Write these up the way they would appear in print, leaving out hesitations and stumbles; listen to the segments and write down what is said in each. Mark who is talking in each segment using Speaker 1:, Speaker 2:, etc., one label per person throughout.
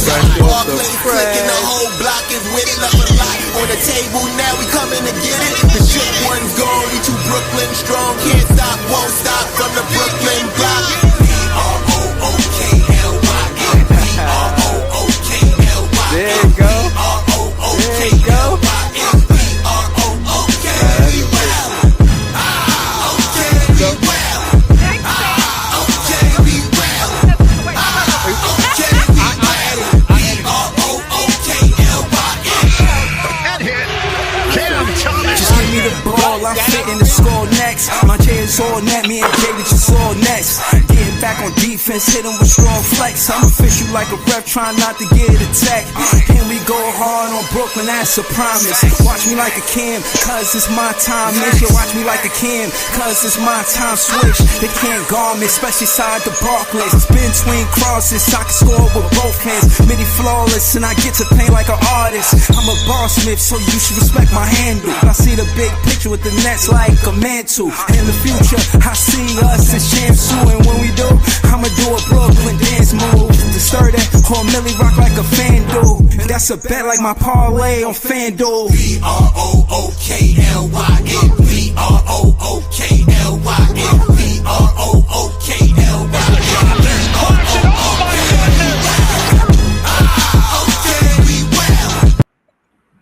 Speaker 1: Barclay clicking, the whole block is with it. Left a lot on the table, now we coming to get it. The shit one's gone, we too Brooklyn strong. Can't stop, won't stop from the Brooklyn block. B-R-O-O-K-L-Y-N. B-R-O-O-K-L-Y-N.
Speaker 2: There you go. There you go.
Speaker 3: I'm fitting the score next. My J is all net, me and Jay just all next. Getting back on defense, hit him with strong flex. I'm official like a ref, trying not to get attacked. And we go hard on Brooklyn, that's a promise. Watch me like a Cam, cause it's my time. Nigga, watch me like a Cam, cause it's my time. Switch, they can't guard me, especially side the Barclays. Spin between crosses, I can score with both hands. Midi flawless, and I get to paint like an artist. I'm a boss smith, so you should respect my handle. I see the big picture with the nets like a mantle. In the future, I see us as champs too. And when we do, I'ma do a Brooklyn dance move. To stir that whole Millie rock like a FanDuel. And that's a bet like my parlay on FanDuel.
Speaker 1: B-R-O-O-K-L-Y-N. B-R-O-O-K-L-Y-N. B-R-O-O-K-L-Y-N.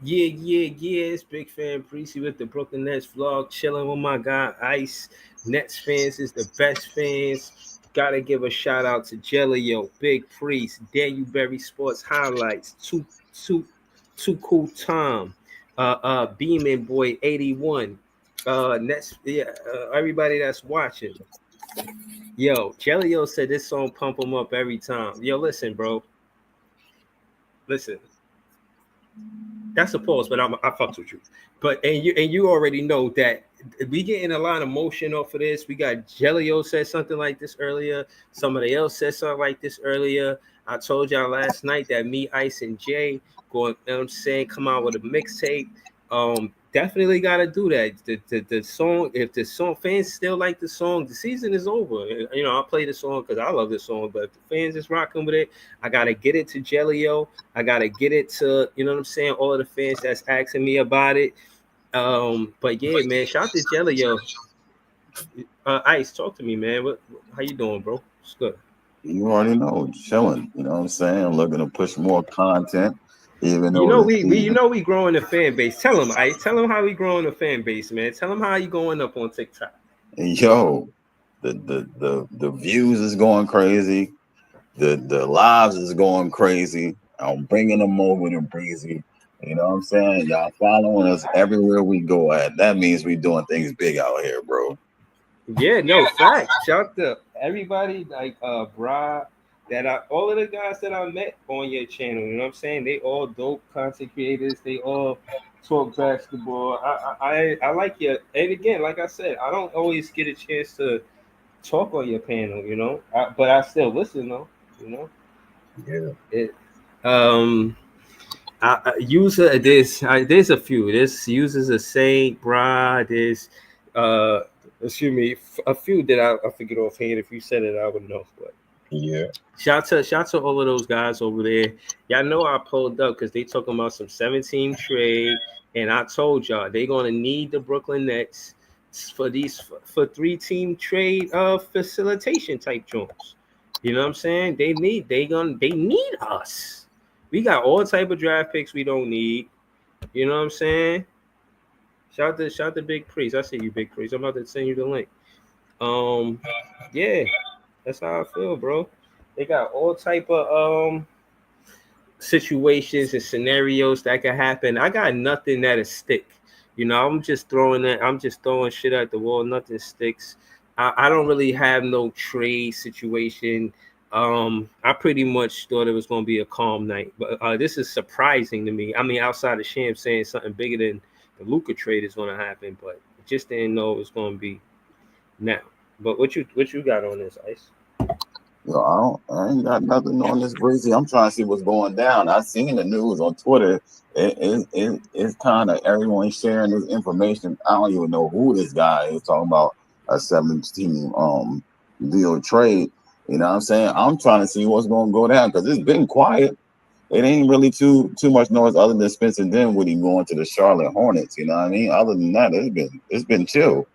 Speaker 4: Yeah, it's Big Fan Precy with the Brooklyn Nets vlog, chilling with my guy Ice. Nets fans is the best fans. Gotta give a shout out to Jellio, Big Priest, Daniel Berry Sports Highlights, Too Cool Tom, Beeman Boy 81, Nets, everybody that's watching. Yo, Jellio said this song pump him up every time. Yo, listen, bro. Listen. That's a pause, but I fucked with you. But and you already know that we getting a lot of motion off of this. We got Jellio said something like this earlier. Somebody else said something like this earlier. I told y'all last night that me, Ice, and Jay going, you know what I'm saying, come out with a mixtape. Definitely got to do that. The song, if the song fans still like the song, the season is over. You know, I'll play the song because I love the song, but if the fans is rocking with it, I got to get it to Jellio. I got to get it to, you know what I'm saying, all of the fans that's asking me about it. But yeah, man, shout out to Jellio. Ice, talk to me, man. How you doing, bro? It's good.
Speaker 5: You already know, chilling. You know what I'm saying? I'm looking to push more content. Even though
Speaker 4: we growing the fan base. Tell them, Ice. Tell them how we growing the fan base, man. Tell them how you going up on TikTok.
Speaker 5: Yo, the views is going crazy. The lives is going crazy. I'm bringing them over to Breezy. You know what I'm saying? Y'all following us everywhere we go at. That means we doing things big out here, bro.
Speaker 4: Yeah, no, facts. Shout out to everybody like Bra. All of the guys that I met on your channel, you know what I'm saying? They all dope content creators. They all talk basketball. I like you. And again, like I said, I don't always get a chance to talk on your panel, you know, but I still listen though, you know.
Speaker 5: Yeah.
Speaker 4: There's a few. There's users of Saint Bra. There's a few that I figured offhand. If you said it, I would know. But
Speaker 5: yeah.
Speaker 4: Shout to all of those guys over there. Y'all know I pulled up because they talking about some 17 trade, and I told y'all they gonna need the Brooklyn Nets for 3-team trade facilitation type joints. You know what I'm saying? They need us. We got all type of draft picks we don't need. You know what I'm saying? Shout to Big Priest. I see you, Big Priest. I'm about to send you the link. Yeah, that's how I feel, bro. They got all type of situations and scenarios that can happen. I got nothing that'll stick. You know, I'm just throwing shit at the wall. Nothing sticks. I don't really have no trade situation. I pretty much thought it was going to be a calm night, but this is surprising to me. I mean, outside of Sham saying something bigger than the Luka trade is going to happen, but just didn't know it was going to be now. But what you got on this, Ice?
Speaker 5: Yo, I ain't got nothing on this, Breezy. I'm trying to see what's going down. I seen the news on Twitter. It's kind of everyone sharing this information. I don't even know who this guy is talking about a 7-team deal trade. You know what I'm saying? I'm trying to see what's going to go down because it's been quiet. it ain't really too much noise other than Spencer Dinwiddie going to the Charlotte Hornets. You know what I mean? Other than that, it's been chill.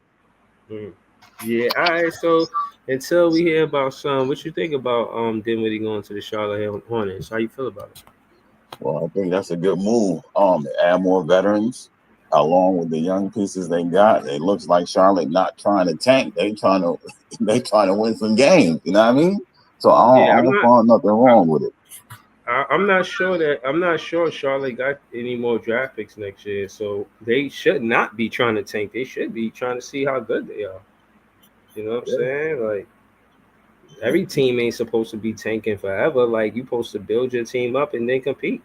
Speaker 4: Yeah, all right. So until we hear about some, what you think about Dinwiddie going to the Charlotte Hornets? How you feel about it?
Speaker 5: Well, I think that's a good move. Add more veterans along with the young pieces they got. It looks like Charlotte not trying to tank. They trying to win some games. You know what I mean? So
Speaker 4: Yeah,
Speaker 5: I don't find nothing wrong with it.
Speaker 4: I'm not sure Charlotte got any more draft picks next year, so they should not be trying to tank. They should be trying to see how good they are. You know what I'm saying? Like every team ain't supposed to be tanking forever. Like you supposed to build your team up and then compete.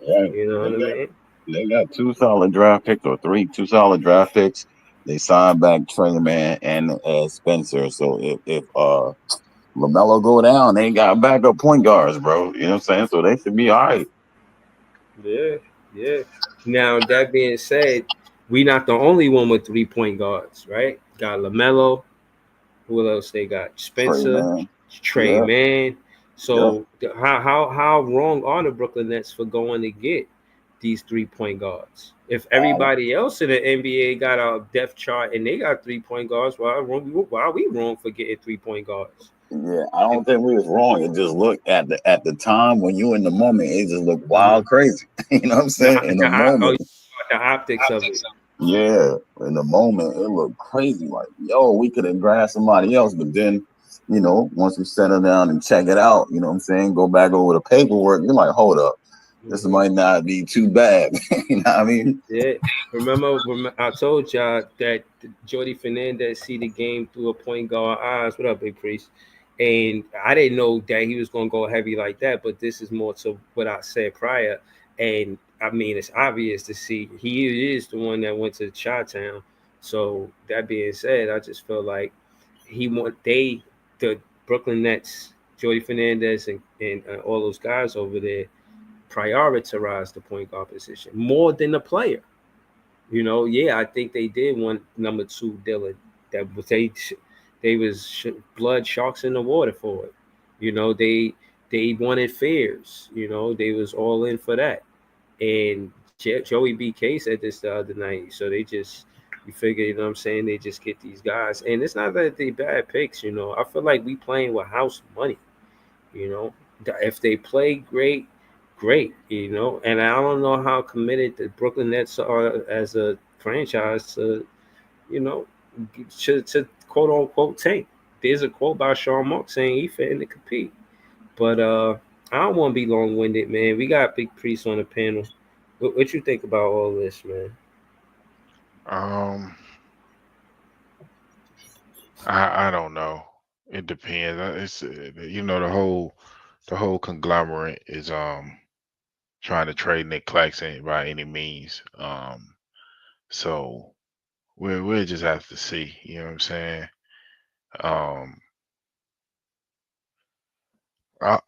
Speaker 5: Right.
Speaker 4: You know what I mean?
Speaker 5: They got two solid draft picks or two solid draft picks. They signed back Trey Man and Spencer. So if LaMelo go down, they got backup point guards, bro. You know what I'm saying? So they should be all right.
Speaker 4: Yeah, yeah. Now that being said, we not the only one with 3-point guards, right? Got LaMelo. Who else they got?
Speaker 5: Trey
Speaker 4: Spencer,
Speaker 5: Man.
Speaker 4: Trey
Speaker 5: Yeah.
Speaker 4: Man.
Speaker 5: Yeah.
Speaker 4: So how wrong are the Brooklyn Nets for going to get these 3-point guards? If everybody else in the NBA got a depth chart and they got 3-point guards, why are we wrong for getting 3-point guards?
Speaker 5: Yeah, I don't think we was wrong. It just looked at the time when you in the moment, it just looked wild crazy. You know what I'm saying? In the moment.
Speaker 4: The optics of it.
Speaker 5: Yeah, in the moment, it looked crazy. Like, yo, we could have grabbed somebody else, but then, once you settle down and check it out, you know what I'm saying? Go back over the paperwork. You're like, hold up, this might not be too bad. You know what I mean?
Speaker 4: Yeah. Remember I told y'all that Jordy Fernandez see the game through a point guard eyes. What up, Big Priest? And I didn't know that he was going to go heavy like that, but this is more to what I said prior. And I mean, it's obvious to see he is the one that went to Chi-Town. So that being said, I just feel like the Brooklyn Nets, Jordy Fernandez and all those guys over there prioritize the point guard position more than the player. Yeah, I think they did want number 2 Dillon. That was they was blood sharks in the water for it. They wanted Fears. They was all in for that. And Joey BK said this the other night. So you figure, you know what I'm saying? They just get these guys. And it's not that they bad picks, I feel like we playing with house money, If they play great, and I don't know how committed the Brooklyn Nets are as a franchise to, to quote unquote tank. There's a quote by Sean Mark saying he fitting to compete. But I don't want to be long winded, man. We got Big Priest on the panel. What you think about all this, man?
Speaker 2: I don't know. It depends. It's the whole conglomerate is trying to trade Nick Claxton by any means. So we'll just have to see. You know what I'm saying? Um,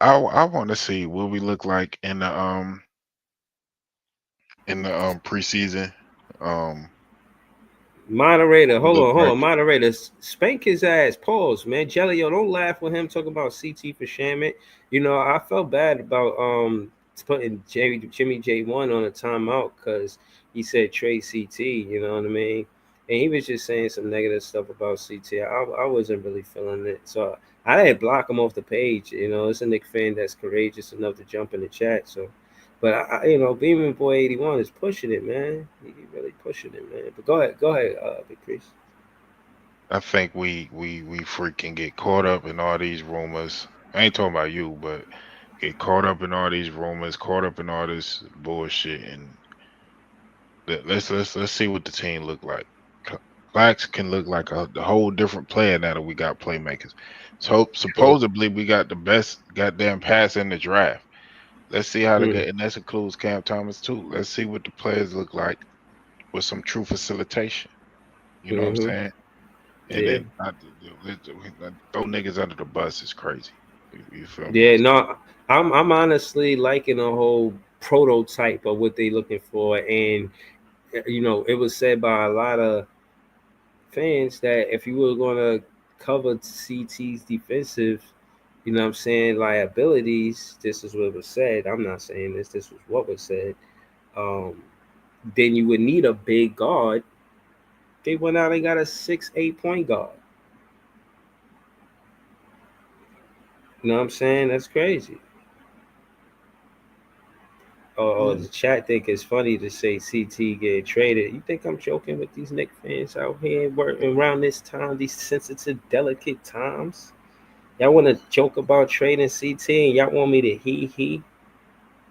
Speaker 2: I want to see what we look like in the preseason.
Speaker 4: Moderator, hold on. Moderator, spank his ass. Pause, man. Jellio, don't laugh with him talking about CT for Shaman. I felt bad about putting Jimmy J1 on a timeout because he said trade CT. You know what I mean? And he was just saying some negative stuff about CT. I wasn't really feeling it, so I didn't block him off the page. It's a Knick fan that's courageous enough to jump in the chat. So. But Beeman Boy 81 is pushing it, man. He really pushing it, man. But go ahead, Big Chris.
Speaker 2: I think we freaking get caught up in all these rumors. I ain't talking about you, but get caught up in all these rumors, caught up in all this bullshit, and let's see what the team look like. Clax can look like a whole different player now that we got playmakers. So supposedly we got the best goddamn pass in the draft. Let's see how they get, and that includes Cam Thomas too. Let's see what the players look like with some true facilitation. You know what I'm saying? And then throw niggas under the bus is crazy. You feel me?
Speaker 4: Yeah, no, I'm honestly liking the whole prototype of what they looking for, and it was said by a lot of fans that if you were going to cover CT's defensive you know what I'm saying, liabilities, this is what was said. I'm not saying this. This was what was said. Um, then you would need a big guard. They went out and got a 6'8" point guard. You know what I'm saying? That's crazy. Oh, the chat think it's funny to say CT get traded. You think I'm joking with these Knicks fans out here working around this time, these sensitive, delicate times? Y'all want to joke about trading CT and y'all want me to he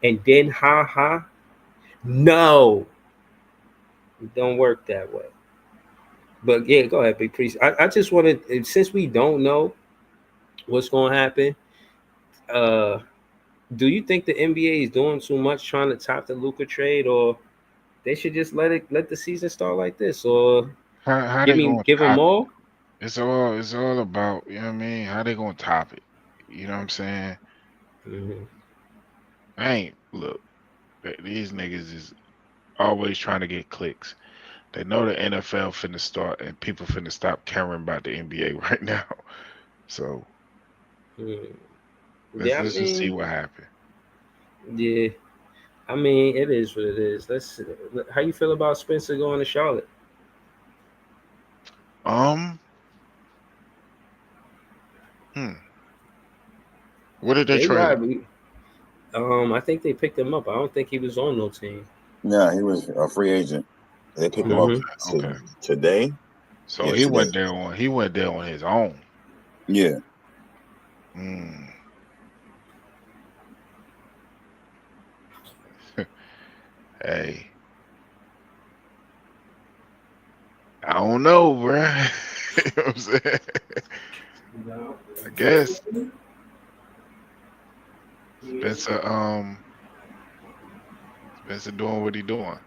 Speaker 4: and then ha ha? No, it don't work that way. But yeah, go ahead, Big Priest. I just wanted, since we don't know what's going to happen, do you think the NBA is doing too much trying to top the Luka trade, or they should just let the season start like this, or
Speaker 2: How they gonna
Speaker 4: give them
Speaker 2: top it?
Speaker 4: more?
Speaker 2: It's all about, you know what I mean? How they gonna top it? You know what I'm saying?
Speaker 4: Mm-hmm.
Speaker 2: Look, these niggas is always trying to get clicks. They know the NFL finna start and people finna stop caring about the NBA right now. So let's
Speaker 4: Yeah, I
Speaker 2: let's just see
Speaker 4: mean,
Speaker 2: what happens.
Speaker 4: yeah, I mean, it is what it is. How you feel about Spencer going to Charlotte?
Speaker 2: What did they
Speaker 4: They
Speaker 2: trade?
Speaker 4: live. I think they picked him up. I don't think he was on no team.
Speaker 5: Yeah, he was a free agent. They picked him up
Speaker 2: Okay.
Speaker 5: today.
Speaker 2: So
Speaker 5: Yeah,
Speaker 2: he
Speaker 5: today.
Speaker 2: went there on his own.
Speaker 5: Yeah.
Speaker 2: Hey, I don't know, bro. You know what I'm saying? I guess Spencer doing what he doing.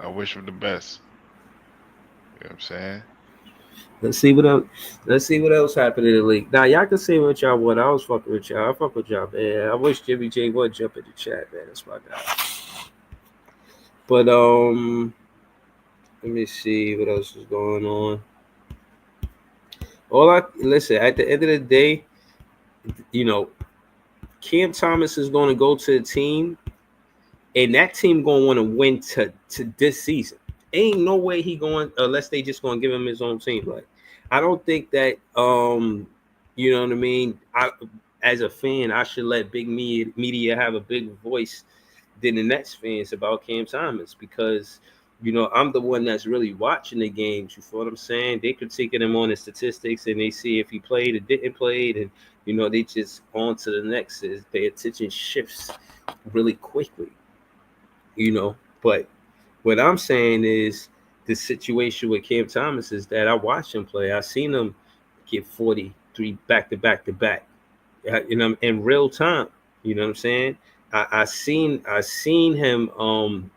Speaker 2: I wish him the best. You know what I'm saying?
Speaker 4: Let's see what else happened in the league. Now y'all can say what y'all want. I was fucking with y'all. I fuck with y'all, man. I wish Jimmy J would jump in the chat, man. That's my guy. But let me see what else is going on. Listen, at the end of the day, you know, Cam Thomas is going to go to a team, and that team going to want to win to this season. Ain't no way he going unless they just going to give him his own team. Like, I don't think that you know what I mean. As a fan, I should let big media have a big voice than the Nets fans about Cam Thomas, because you know I'm the one that's really watching the games. You feel what I'm saying? They critiquing him on the statistics and they see if he played or didn't play, and you know they just on to the next. Their attention shifts really quickly, you know. But what I'm saying is the situation with Cam Thomas is that I watched him play. I seen him get 43 back to back to back, you know, in real time. You know what I'm saying? I seen him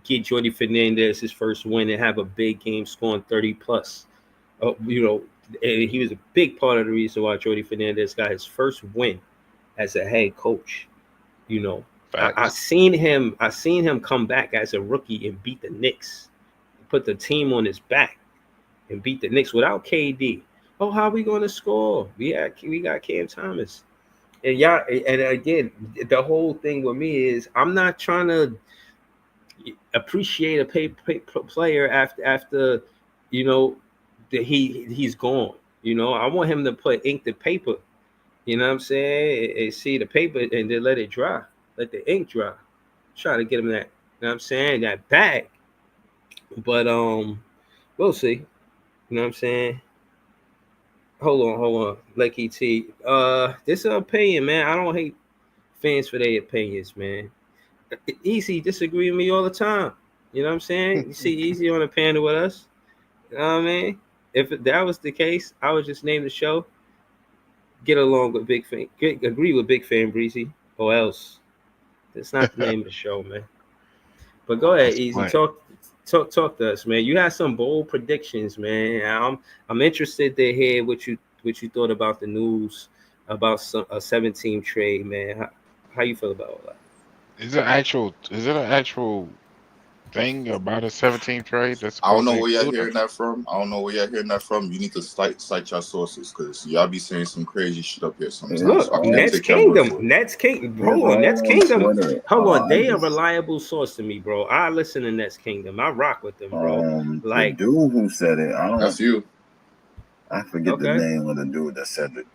Speaker 4: get Jordy Fernandez his first win and have a big game, scoring 30 plus. You know, and he was a big part of the reason why Jordy Fernandez got his first win as a head coach. You know, I seen him come back as a rookie and beat the Knicks, put the team on his back and beat the Knicks without KD. Oh, how are we going to score? We got Cam Thomas. And yeah, and again, the whole thing with me is I'm not trying to appreciate a player after you know that he's gone. You know, I want him to put ink to paper. You know what I'm saying? And see the paper and then let it dry, let the ink dry. Try to get him that. You know what I'm saying? That bag. But we'll see. You know what I'm saying? Hold on. Lucky T. This is an opinion, man. I don't hate fans for their opinions, man. Easy disagree with me all the time. You know what I'm saying? You see Easy on the panel with us. You know what I mean? If that was the case, I would just name the show Get Along with Big Fan. Agree with Big Fan Breezy, or else. That's not the name of the show, man. But go ahead, Easy. Talk to us, man. You had some bold predictions, man. I'm interested to hear what you thought about the news about a 7-team trade, man. How you feel about all that?
Speaker 2: Is it an actual thing about a 17 trade that's
Speaker 6: I don't
Speaker 2: supposed
Speaker 6: know
Speaker 2: to
Speaker 6: where y'all
Speaker 2: include
Speaker 6: hearing
Speaker 2: him?
Speaker 6: that from. I don't know where y'all hearing that from. You need to cite your sources because y'all be saying some crazy shit up here sometimes.
Speaker 4: Look,
Speaker 6: So I can't
Speaker 4: Nets
Speaker 6: take your word
Speaker 4: Kingdom.
Speaker 6: for it.
Speaker 4: Nets King.
Speaker 5: It's
Speaker 4: Hold on, Nets
Speaker 5: all on
Speaker 4: Kingdom.
Speaker 5: Twitter.
Speaker 4: Hold on,
Speaker 5: I
Speaker 4: they a
Speaker 5: just
Speaker 4: reliable source to me, bro. I listen to Nets Kingdom. I rock with them, bro.
Speaker 5: the
Speaker 4: Like,
Speaker 5: dude who said it,
Speaker 6: That's you.
Speaker 5: I forget the
Speaker 4: okay,
Speaker 5: name of the dude that said it.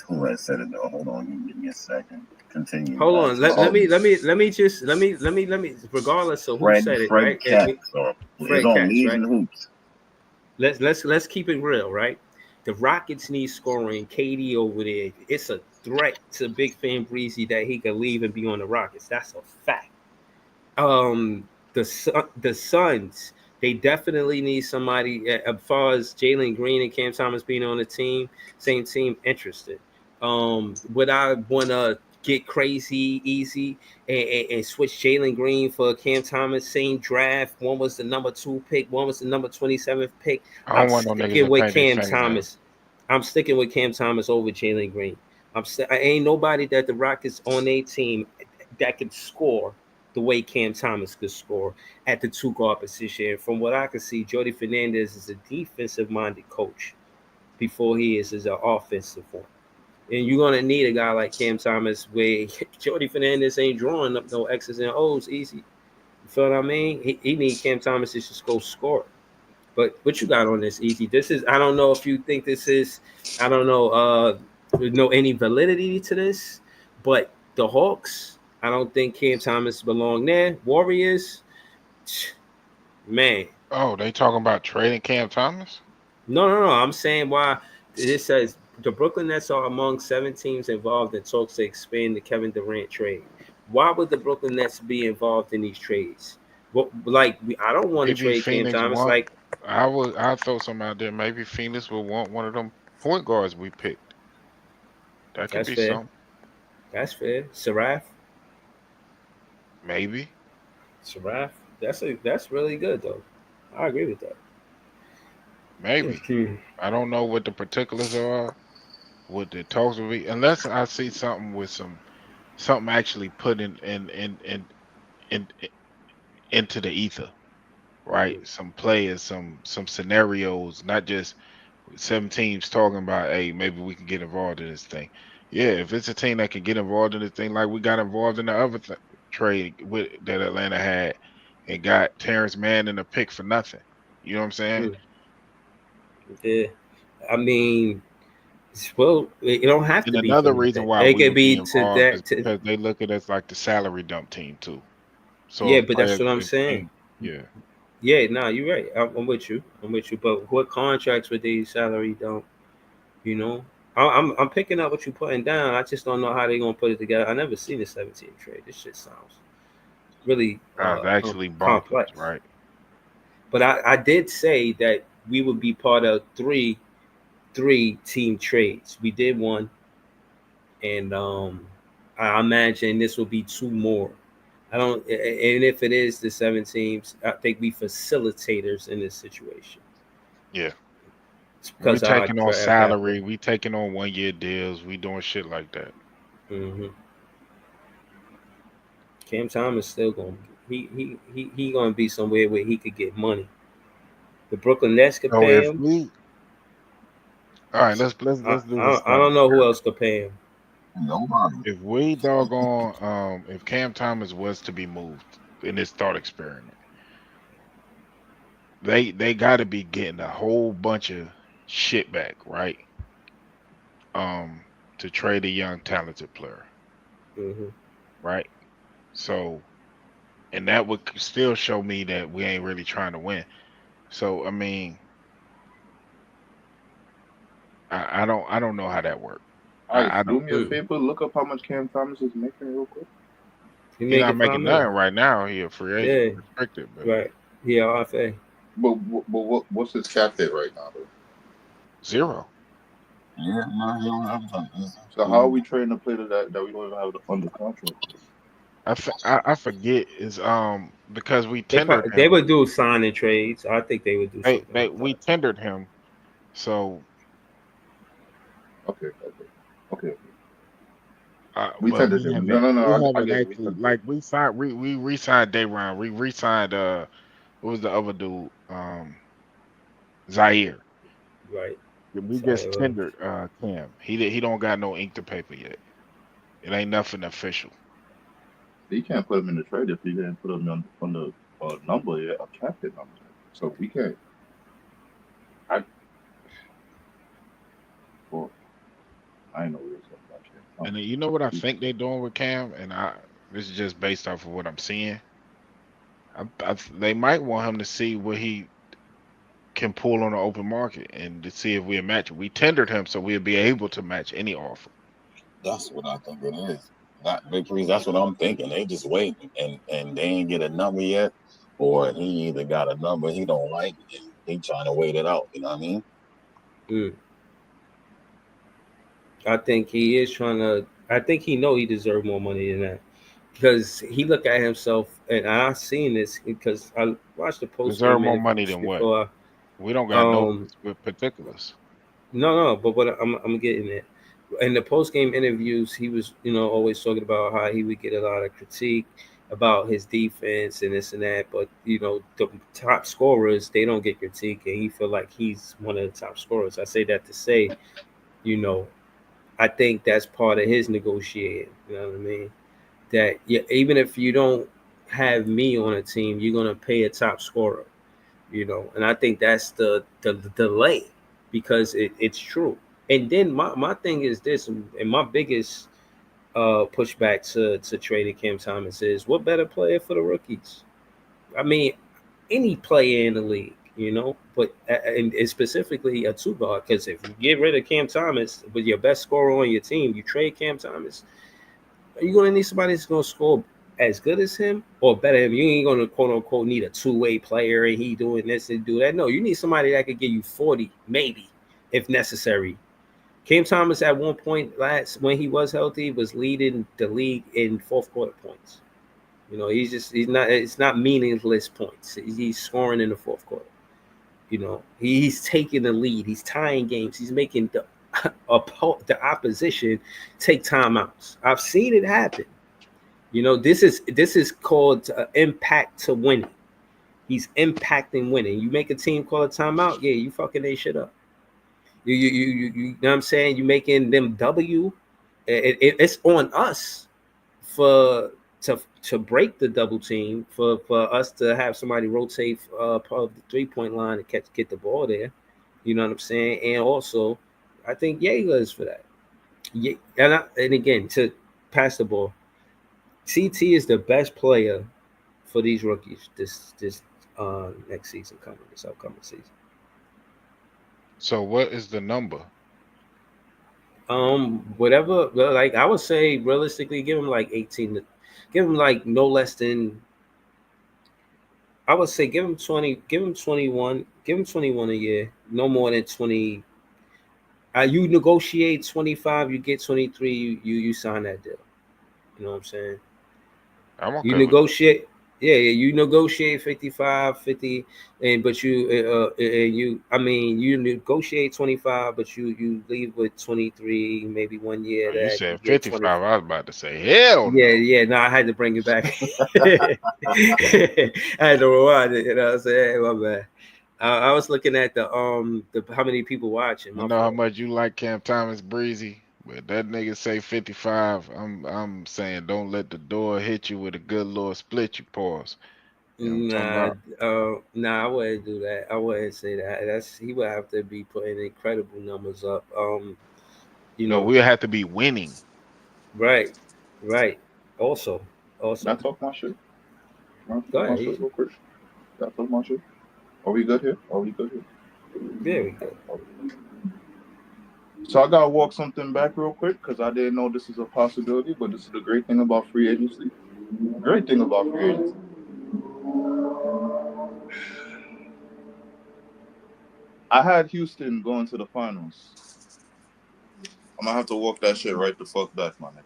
Speaker 5: Who had said it though. Hold on, give me a second. Continue.
Speaker 4: hold on. Let
Speaker 6: Oh,
Speaker 4: me. Regardless of who said it,
Speaker 5: Fred
Speaker 4: right?
Speaker 5: Katz, or it's
Speaker 4: Fred
Speaker 5: on
Speaker 4: Katz,
Speaker 5: Legion
Speaker 4: right?
Speaker 5: Hoops.
Speaker 4: Let's keep it real, right? The Rockets need scoring. KD over there. It's a threat to Big Fan Breezy that he could leave and be on the Rockets. That's a fact. The Suns, they definitely need somebody as far as Jalen Green and Cam Thomas being on the team, same team interested. Would I want to get crazy easy and switch Jalen Green for Cam Thomas? Same draft. One was the number 2 pick. One was the number 27th pick.
Speaker 2: I
Speaker 4: I'm
Speaker 2: don't want no niggas
Speaker 4: sticking
Speaker 2: to
Speaker 4: with
Speaker 2: paint their
Speaker 4: Cam
Speaker 2: fingernails.
Speaker 4: Thomas. I'm sticking with Cam Thomas over Jalen Green. I ain't nobody that the Rockets on a team that can score the way Cam Thomas could score at the 2 guard position. From what I can see, Jody Fernandez is a defensive-minded coach before he is an offensive one. And you're gonna need a guy like Cam Thomas where Jody Fernandez ain't drawing up no X's and O's easy. You feel what I mean? He need Cam Thomas to just go score. But what you got on this, Easy? This is, I don't know if you think this is, I don't know, no any validity to this, but the Hawks, I don't think Cam Thomas belong there. Warriors, man,
Speaker 2: Oh, they talking about trading Cam Thomas?
Speaker 4: no. I'm saying why it says the Brooklyn Nets are among 7 teams involved in talks to expand the Kevin Durant trade. Why would the Brooklyn Nets be involved in these trades? What, like, I don't want to
Speaker 2: Maybe
Speaker 4: trade Cam
Speaker 2: Phoenix
Speaker 4: Thomas.
Speaker 2: want.
Speaker 4: Like,
Speaker 2: I'll throw some out there. Maybe Phoenix will want one of them point guards we picked. That could
Speaker 4: that's
Speaker 2: be
Speaker 4: fair.
Speaker 2: some.
Speaker 4: That's fair. Saraf.
Speaker 2: Maybe.
Speaker 4: Saraf, that's really good though. I agree with that.
Speaker 2: Maybe. I don't know what the particulars are, what the talks will be, unless I see something with something actually put in into the ether, right? Some players, some scenarios, not just 7 teams talking about, hey, maybe we can get involved in this thing. Yeah, if it's a team that can get involved in this thing, like we got involved in the other trade with that Atlanta had and got Terrence Mann in a pick for nothing. You know what I'm saying?
Speaker 4: Yeah, I mean, well, it don't have
Speaker 2: And
Speaker 4: to be for
Speaker 2: another reason
Speaker 4: nothing.
Speaker 2: why
Speaker 4: It
Speaker 2: we
Speaker 4: could
Speaker 2: would be
Speaker 4: be to
Speaker 2: involved is
Speaker 4: that.
Speaker 2: because they look at us like the salary dump team too. So
Speaker 4: Yeah,
Speaker 2: if
Speaker 4: but that's
Speaker 2: players,
Speaker 4: what I'm
Speaker 2: if
Speaker 4: saying.
Speaker 2: team, yeah,
Speaker 4: Yeah, no, you're right. I'm with you. I'm with you. But what contracts with these salary don't? You know, I'm picking up what you're putting down. I just don't know how they're gonna put it together. I never seen a 17 trade. This shit sounds really
Speaker 2: actually bonkers,
Speaker 4: complex.
Speaker 2: right?
Speaker 4: But I did say that we would be part of three team trades. We did one, and I imagine this will be 2 more. I don't, and if it is the 7 teams, I think we facilitators in this situation.
Speaker 2: Yeah.
Speaker 4: It's
Speaker 2: We
Speaker 4: because of our
Speaker 2: taking on
Speaker 4: draft capital.
Speaker 2: salary, we taking on 1-year deals, we doing shit like that.
Speaker 4: Mm-hmm. Cam Thomas still gonna he gonna be somewhere where he could get money. The Brooklyn Nets could
Speaker 2: So
Speaker 4: pay
Speaker 2: if
Speaker 4: him.
Speaker 2: we, all right, let's do this
Speaker 4: I
Speaker 2: thing.
Speaker 4: don't know who else could pay him.
Speaker 5: Nobody.
Speaker 2: If we doggone, if Cam Thomas was to be moved in this thought experiment, they got to be getting a whole bunch of shit back, right? To trade a young talented player,
Speaker 4: Mm-hmm.
Speaker 2: right? So, and that would still show me that we ain't really trying to win. So, I mean, I don't know how that works.
Speaker 6: all right.
Speaker 2: I
Speaker 6: Do
Speaker 2: don't.
Speaker 6: me a favor. Look up how much Cam Thomas is making real quick.
Speaker 4: He
Speaker 2: He not
Speaker 4: making
Speaker 2: making
Speaker 4: 5 million.
Speaker 2: nothing right now. He a free agent,
Speaker 4: Yeah,
Speaker 2: restricted, but
Speaker 4: right. Yeah, RFA.
Speaker 6: But what's his cap hit right now, though?
Speaker 2: 0.
Speaker 5: Yeah, no, you don't have to.
Speaker 6: So how are we trading a player that we don't even have under contract?
Speaker 2: I forget is because we
Speaker 4: They
Speaker 2: tendered
Speaker 4: they
Speaker 2: him.
Speaker 4: would do signing trades. I think they would do something like
Speaker 2: We
Speaker 4: that.
Speaker 2: tendered him, so
Speaker 6: Okay. We
Speaker 2: well,
Speaker 6: tended him. No.
Speaker 2: we
Speaker 6: I
Speaker 2: haven't
Speaker 6: get it. We
Speaker 2: actually
Speaker 6: tended him.
Speaker 2: like we re-signed Dayron. We re-signed what was the other dude? Zaire.
Speaker 4: Right.
Speaker 2: We just
Speaker 4: So,
Speaker 2: tendered Cam. He don't got no ink to paper yet. It ain't nothing official.
Speaker 6: You can't put him in the trade if you didn't put him on the number yet, a captain number. So we can't. Well, I ain't know we were talking about shit.
Speaker 2: And then, you know what I think they're doing with Cam, and this is just based off of what I'm seeing. They might want him to see what he can pull on the open market and to see if we'll match it. We tendered him so we'll be able to match any offer.
Speaker 5: That's what I think it is. Not Big Freeze. That's what I'm thinking. They just waiting, and they ain't get a number yet, or he either got a number he don't like, and he trying to wait it out. You know what I mean?
Speaker 4: I think he is trying to. I think he know he deserves more money than that because he look at himself, and I've seen this because I watched the post
Speaker 2: Deserve
Speaker 4: game
Speaker 2: more money than what?
Speaker 4: before.
Speaker 2: We don't got no particulars.
Speaker 4: No, but what I'm getting at in the post game interviews, he was always talking about how he would get a lot of critique about his defense and this and that, but the top scorers, they don't get critique, and he feel like he's one of the top scorers. I say that to say, I think that's part of his negotiating. You know what I mean? That even if you don't have me on a team, you're gonna pay a top scorer. And I think that's the delay because it's true. And then my thing is this, and my biggest pushback to trading Cam Thomas is what better player for the rookies? I mean, any player in the league, but and specifically a two guard, because if you get rid of Cam Thomas with your best scorer on your team, you trade Cam Thomas, are you going to need somebody that's going to score as good as him or better than him? You ain't going to quote unquote need a two-way player and he doing this and do that. No, you need somebody that could give you 40, maybe if necessary. Cam Thomas at one point when he was healthy was leading the league in fourth quarter points. It's not meaningless points. He's scoring in the fourth quarter. He's taking the lead. He's tying games. He's making the opposition take timeouts. I've seen it happen. This is called impact to winning. He's impacting winning. You make a team call a timeout, yeah, you fucking they shit up. You know what I'm saying? You making them W. It's on us to break the double team, for us to have somebody rotate part of the 3-point line to get the ball there. You know what I'm saying? And also, I think Yeager is for that. Yeah, and again, to pass the ball, CT is the best player for these rookies this next season this upcoming season.
Speaker 2: So what is the number?
Speaker 4: Whatever. Like I would say, realistically, give him like 18. Give him like no less than. I would say give him 20. Give him 21. Give him 21 a year. No more than 20. You negotiate 25. You get 23. You sign that deal. You know what I'm saying?
Speaker 2: I'm okay.
Speaker 4: You negotiate. Yeah, you negotiate 55, 50, but you negotiate 25, but you leave with 23, maybe 1 year.
Speaker 2: You said 55. I was about to say hell no.
Speaker 4: Yeah. No, I had to bring it back. I had to rewind it. You know what I'm saying? Hey, my bad. I was looking at the how many people watching.
Speaker 2: I know how much you like Cam Thomas, Breezy. But that nigga say 55. I'm saying don't let the door hit you with a good little split. You pause.
Speaker 4: Nah, I wouldn't do that. I wouldn't say that. He would have to be putting incredible numbers up.
Speaker 2: No, we'll have to be winning.
Speaker 4: Right. Also.
Speaker 6: Can I talk my shit?
Speaker 4: Go ahead.
Speaker 6: Real quick. Can I talk my shit? Are we good here?
Speaker 4: Yeah, we good.
Speaker 6: So I gotta walk something back real quick because I didn't know this is a possibility, but this is the great thing about free agency. Great thing about free agency. I had Houston going to the finals. I'm gonna have to walk that shit right the fuck back, my nigga.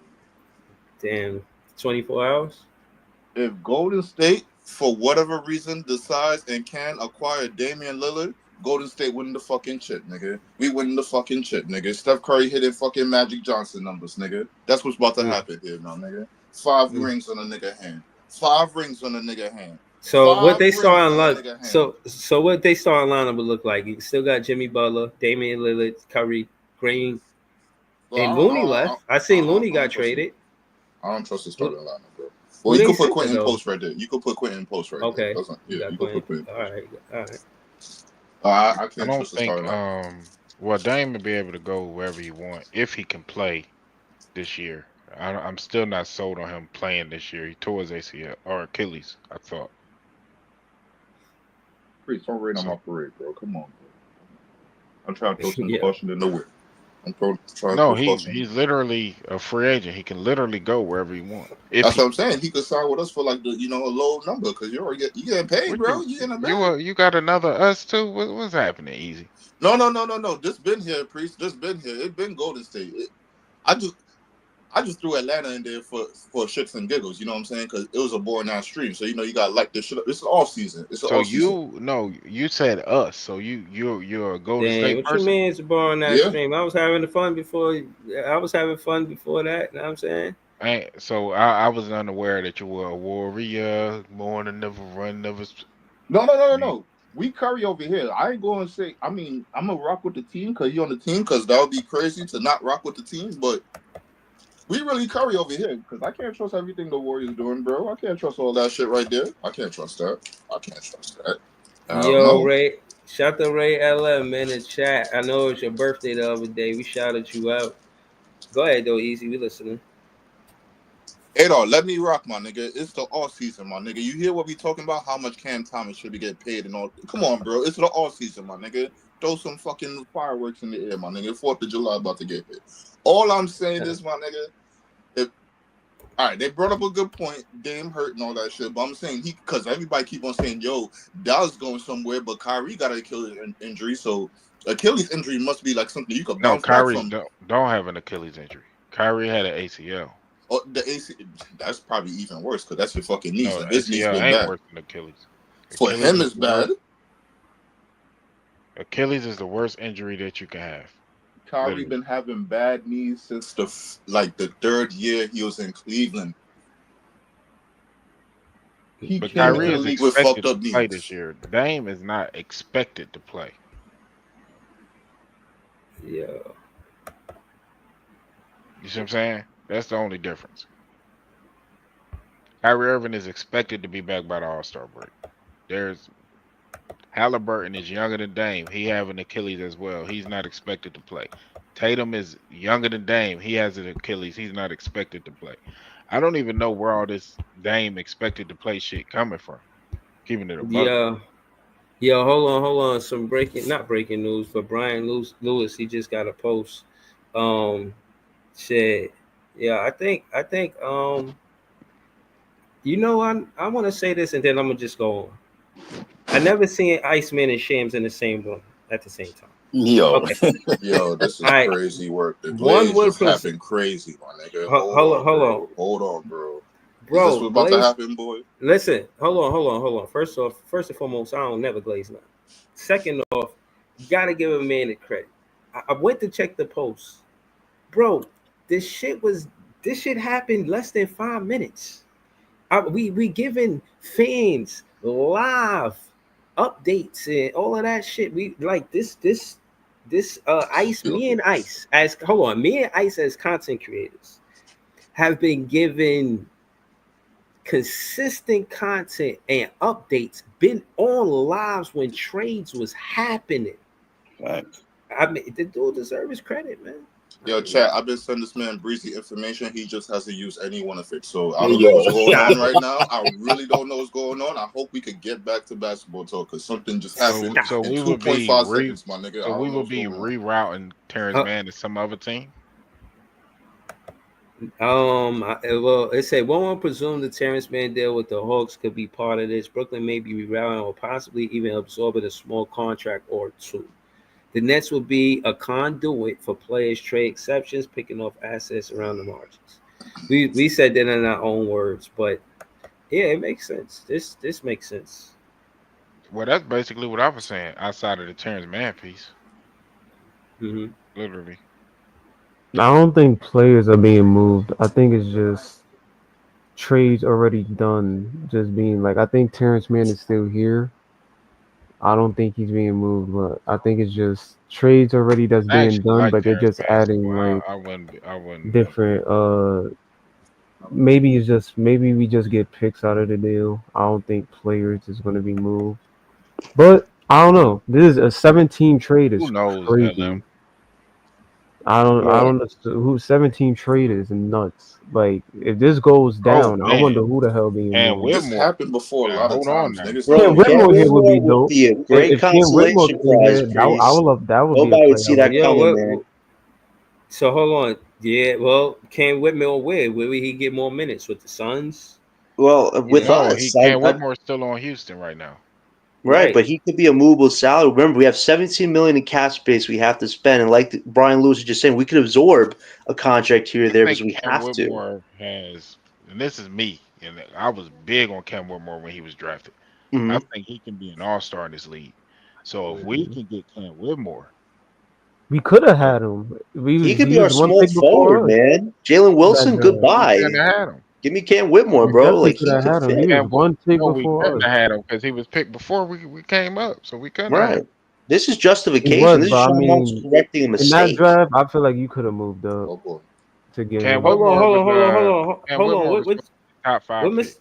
Speaker 4: Damn, 24 hours?
Speaker 6: If Golden State, for whatever reason, decides and can acquire Damian Lillard, Golden State winning the fucking chip, nigga. We winning the fucking chip, nigga. Steph Curry hitting fucking Magic Johnson numbers, nigga. That's what's about to happen here now, nigga. 5 rings on a nigga hand. 5 rings on a nigga hand.
Speaker 4: So what
Speaker 6: 5
Speaker 4: they
Speaker 6: rings
Speaker 4: starting
Speaker 6: on a
Speaker 4: line?
Speaker 6: nigga hand.
Speaker 4: So what they starting lineup would look like? You still got Jimmy Butler, Damian Lillard, Curry, Green,
Speaker 6: Well,
Speaker 4: and Looney left. I seen Looney got traded.
Speaker 6: I don't trust the starting lineup, bro.
Speaker 4: Who
Speaker 6: Well, you
Speaker 4: they
Speaker 6: could put
Speaker 4: sent
Speaker 6: Quentin
Speaker 4: though?
Speaker 6: Post right there. You could put Quentin Post right
Speaker 4: Okay.
Speaker 6: there. That's not, yeah, you could put Quentin.
Speaker 4: All right.
Speaker 6: I
Speaker 2: I
Speaker 6: can't
Speaker 2: don't
Speaker 6: trust the
Speaker 2: think
Speaker 6: starting lineup.
Speaker 2: well, Dame will be able to go wherever he want if he can play this year. I'm still not sold on him playing this year. He tore his ACL or Achilles, I thought.
Speaker 6: Please don't rain on my parade, bro. Come on, bro. I'm trying to throw some caution in the wind.
Speaker 2: No, he's literally a free agent. He can literally go wherever he wants.
Speaker 6: That's what I'm saying. He could sign with us for like a low number because you getting paid, bro. You getting a bag.
Speaker 2: You got another us too. What's happening? Easy.
Speaker 6: No. This been here, Priest. This been here. It been Golden State. I just threw Atlanta in there for shits and giggles. You know what I'm saying? Because it was a boring ass stream. So you got like this shit. It's all season. It's all season.
Speaker 2: You said us. So you're a Golden State
Speaker 4: what
Speaker 2: person.
Speaker 4: You mean it's a boring ass stream? I was having fun before. I was having fun before that. You know what I'm saying?
Speaker 2: So I was unaware that you were a warrior, more than never run, never.
Speaker 6: No. We Curry over here. I ain't going to say. I mean, I'm gonna rock with the team because you're on the team. Because that would be crazy to not rock with the team. But we really Curry over here because I can't trust everything the Warriors doing, bro. I can't trust all that shit right there. I can't trust that.
Speaker 4: Yo, Ray. Shout out Ray LM in the chat. I know it's your birthday the other day. We shouted you out. Go ahead though, Easy. We listening.
Speaker 6: Hey, dog, let me rock, my nigga. It's the all season, my nigga. You hear what we talking about? How much Cam Thomas should be getting paid and all? Come on, bro. It's the all season, my nigga. Throw some fucking fireworks in the air, my nigga. 4th of July about to get hit. All I'm saying is, my nigga, all right, they brought up a good point. Dame hurt and all that shit, but I'm saying because everybody keep on saying, yo, Dallas going somewhere, but Kyrie got an Achilles injury, so Achilles injury must be like something you could bounce back from.
Speaker 2: Don't have an Achilles injury. Kyrie had an ACL.
Speaker 6: Oh, the AC, that's probably even worse because that's your fucking knees.
Speaker 2: No,
Speaker 6: his knees
Speaker 2: been
Speaker 6: been bad.
Speaker 2: Worse than Achilles.
Speaker 6: For him, it's bad.
Speaker 2: Achilles is the worst injury that you can have.
Speaker 6: Kyrie been having bad knees since the 3rd year he was in Cleveland.
Speaker 2: But Kyrie is expected to play this year. Dame is not expected to play.
Speaker 4: Yeah.
Speaker 2: You see what I'm saying? That's the only difference. Kyrie Irving is expected to be back by the All-Star break. Halliburton is younger than Dame. He has an Achilles as well. He's not expected to play. Tatum is younger than Dame. He has an Achilles. He's not expected to play. I don't even know where all this Dame expected to play shit coming from. Keeping it above.
Speaker 4: Yeah. Hold on. Some not breaking news, but Brian Lewis, he just got a post. Shit. Yeah, I think I want to say this and then I'm gonna just go on. I never seen Iceman and Shams in the same room at the same time.
Speaker 5: Yo,
Speaker 6: Yo, this is crazy work. The Blaze just happened crazy, my nigga. Hold on, bro. Is this what's about to happen, boy?
Speaker 4: Listen, hold on. First and foremost, I don't never glaze nothing. Second off, you gotta give a man the credit. I went to check the post, bro. This shit happened less than 5 minutes. We giving fans live updates and all of that shit. We like this Ice, me and Ice as content creators have been given consistent content and updates, been on lives when trades was happening.
Speaker 5: Right.
Speaker 4: I mean, the dude deserves his credit, man.
Speaker 6: Yo, chat, I've been sending this man Breezy information. He just has to use any one of it. So I don't know what's going on right now. I really don't know what's going on. I hope we could get back to basketball talk because something just happened in 2.5 seconds, my nigga.
Speaker 2: So we will be rerouting Terrence Mann to some other team?
Speaker 4: It said one will presume the Terrence Mann deal with the Hawks could be part of this. Brooklyn may be rerouting or possibly even absorbing a small contract or two. The Nets will be a conduit for players' trade exceptions, picking off assets around the margins. We said that in our own words, but yeah, it makes sense. This makes sense.
Speaker 2: Well, that's basically what I was saying. Outside of the Terrence Mann piece,
Speaker 4: Mm-hmm.
Speaker 2: literally.
Speaker 7: I don't think players are being moved. I think it's just trades already done. Just being like, I think Terrence Mann is still here. I don't think he's being moved, but I think it's just trades already that's
Speaker 2: I
Speaker 7: being
Speaker 2: actually
Speaker 7: done,
Speaker 2: like
Speaker 7: but they're
Speaker 2: Terrence
Speaker 7: just
Speaker 2: Mann,
Speaker 7: adding
Speaker 2: so
Speaker 7: like
Speaker 2: I wouldn't. I wouldn't.
Speaker 7: different. Maybe it's just maybe we just get picks out of the deal. I don't think players is going to be moved, but I don't know. This is a 17 trade
Speaker 2: Who
Speaker 7: is
Speaker 2: knows, LM?
Speaker 7: crazy. I
Speaker 5: Yeah.
Speaker 7: don't know who 17 trade is nuts. Like if this goes
Speaker 2: Oh
Speaker 7: down, I
Speaker 2: man,
Speaker 7: wonder who the hell being
Speaker 2: and
Speaker 7: moved.
Speaker 6: This
Speaker 2: Whitmore.
Speaker 6: happened before a
Speaker 2: Now,
Speaker 6: lot of
Speaker 2: hold on
Speaker 6: times,
Speaker 2: now.
Speaker 6: niggas.
Speaker 7: Ken
Speaker 5: Bro,
Speaker 6: Stop
Speaker 5: Ken
Speaker 7: Whitmore here would
Speaker 5: Whitmore
Speaker 7: be
Speaker 5: would
Speaker 7: dope.
Speaker 5: be a great
Speaker 7: If Ken Whitmore
Speaker 5: consolation
Speaker 7: came
Speaker 5: prize,
Speaker 7: here, I
Speaker 5: Breeze.
Speaker 7: would love that would be a
Speaker 5: Nobody would see
Speaker 7: player.
Speaker 5: that
Speaker 4: Yeah.
Speaker 5: coming, man.
Speaker 4: So hold on. Yeah. Well, Cam Whitmore where will he get more minutes with the Suns?
Speaker 5: Well, with
Speaker 4: Yeah.
Speaker 2: No, he
Speaker 5: us,
Speaker 2: can't. Whitmore's still on Houston right now.
Speaker 5: right,
Speaker 4: Right.
Speaker 5: but he could be a movable salary. Remember, we have 17 million in cap space we have to spend, and like Brian Lewis was just saying, we could absorb a contract here or
Speaker 2: I
Speaker 5: there
Speaker 2: think
Speaker 5: because we
Speaker 2: Cam
Speaker 5: have to.
Speaker 2: Whitmore has, and this is me, and I was big on Cam Whitmore when he was drafted.
Speaker 5: Mhm.
Speaker 2: I think he can be an all-star in this league. So if we can get Cam Whitmore,
Speaker 7: We could have
Speaker 2: then
Speaker 7: had him.
Speaker 5: He could
Speaker 7: He
Speaker 5: be our
Speaker 7: was one
Speaker 5: small
Speaker 7: pick
Speaker 5: forward,
Speaker 7: before us.
Speaker 5: man. Jalen Wilson,
Speaker 7: That
Speaker 2: we
Speaker 5: goodbye.
Speaker 2: couldn't have had him.
Speaker 5: Give me Cam Whitmore,
Speaker 7: we
Speaker 5: bro.
Speaker 7: definitely
Speaker 5: Like
Speaker 7: could
Speaker 5: he
Speaker 7: have
Speaker 5: could
Speaker 7: had him.
Speaker 5: fit.
Speaker 7: He was
Speaker 2: Cam
Speaker 7: one pick
Speaker 2: No, we
Speaker 7: before
Speaker 2: couldn't
Speaker 7: us.
Speaker 2: have had him because he was picked before we came up. So we couldn't have
Speaker 5: Right.
Speaker 2: him.
Speaker 5: This is
Speaker 7: He
Speaker 5: justification.
Speaker 7: was,
Speaker 5: This is
Speaker 7: but I
Speaker 5: Sean Marks
Speaker 7: mean,
Speaker 5: correcting a
Speaker 7: in that
Speaker 5: mistake.
Speaker 7: draft, I feel like you could have moved up
Speaker 6: Oh boy.
Speaker 7: to get
Speaker 2: Cam
Speaker 7: him.
Speaker 4: Hold on.
Speaker 2: Whitmore
Speaker 4: Hold
Speaker 2: was
Speaker 4: on. Hold on. Hold on.
Speaker 2: Cam
Speaker 4: Hold
Speaker 2: Whitmore
Speaker 4: on.
Speaker 2: was supposed to be top 5
Speaker 4: What
Speaker 2: pick.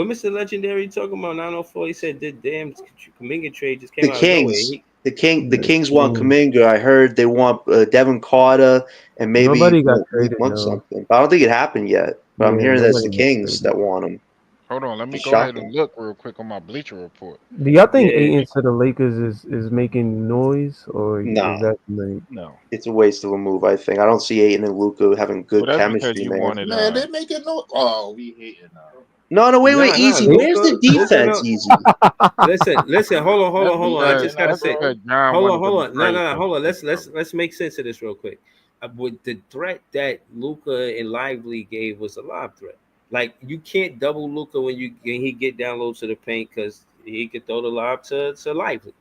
Speaker 4: Mr. Legendary talking about 904? He said the damn Kuminga trade just
Speaker 5: The
Speaker 4: came out of nowhere.
Speaker 5: Kings, the
Speaker 7: The
Speaker 5: Kings want
Speaker 7: Kings.
Speaker 5: Kuminga. I heard they want Devin Carter and maybe
Speaker 7: Nobody got
Speaker 5: Malik
Speaker 7: traded
Speaker 5: Monk
Speaker 7: though.
Speaker 5: something. But I don't think it happened yet. But I'm
Speaker 7: Yeah,
Speaker 5: hearing that's
Speaker 7: nobody
Speaker 5: the
Speaker 7: got
Speaker 5: Kings
Speaker 7: traded.
Speaker 5: that want him.
Speaker 2: Hold on, let me
Speaker 5: It's
Speaker 2: go ahead
Speaker 5: shocking.
Speaker 2: and look real quick on my Bleacher Report.
Speaker 7: Do y'all think
Speaker 4: Yeah.
Speaker 7: Ayton to the Lakers is making noise, or
Speaker 5: No,
Speaker 7: is that like
Speaker 2: No.
Speaker 5: it's a waste of a move. I think I don't see Ayton and Luka having
Speaker 2: Well,
Speaker 5: good
Speaker 2: that's because
Speaker 5: chemistry,
Speaker 2: you
Speaker 5: man.
Speaker 2: wanted
Speaker 6: Man, they make it no. Oh, we hating now.
Speaker 5: No, wait,
Speaker 4: Nah,
Speaker 5: easy. Where's the defense, easy?
Speaker 4: Listen. Hold
Speaker 2: that's
Speaker 4: on. I
Speaker 2: because
Speaker 4: just gotta
Speaker 2: that's
Speaker 4: say.
Speaker 2: because John
Speaker 4: Hold
Speaker 2: wanted
Speaker 4: on.
Speaker 2: them to
Speaker 4: No,
Speaker 2: trade
Speaker 4: hold on.
Speaker 2: Coach Smith.
Speaker 4: Let's make sense of this real quick. With the threat that Luca and Lively gave was a lob threat. Like you can't double Luca when he get down low to the paint because he could throw the lob to Lively.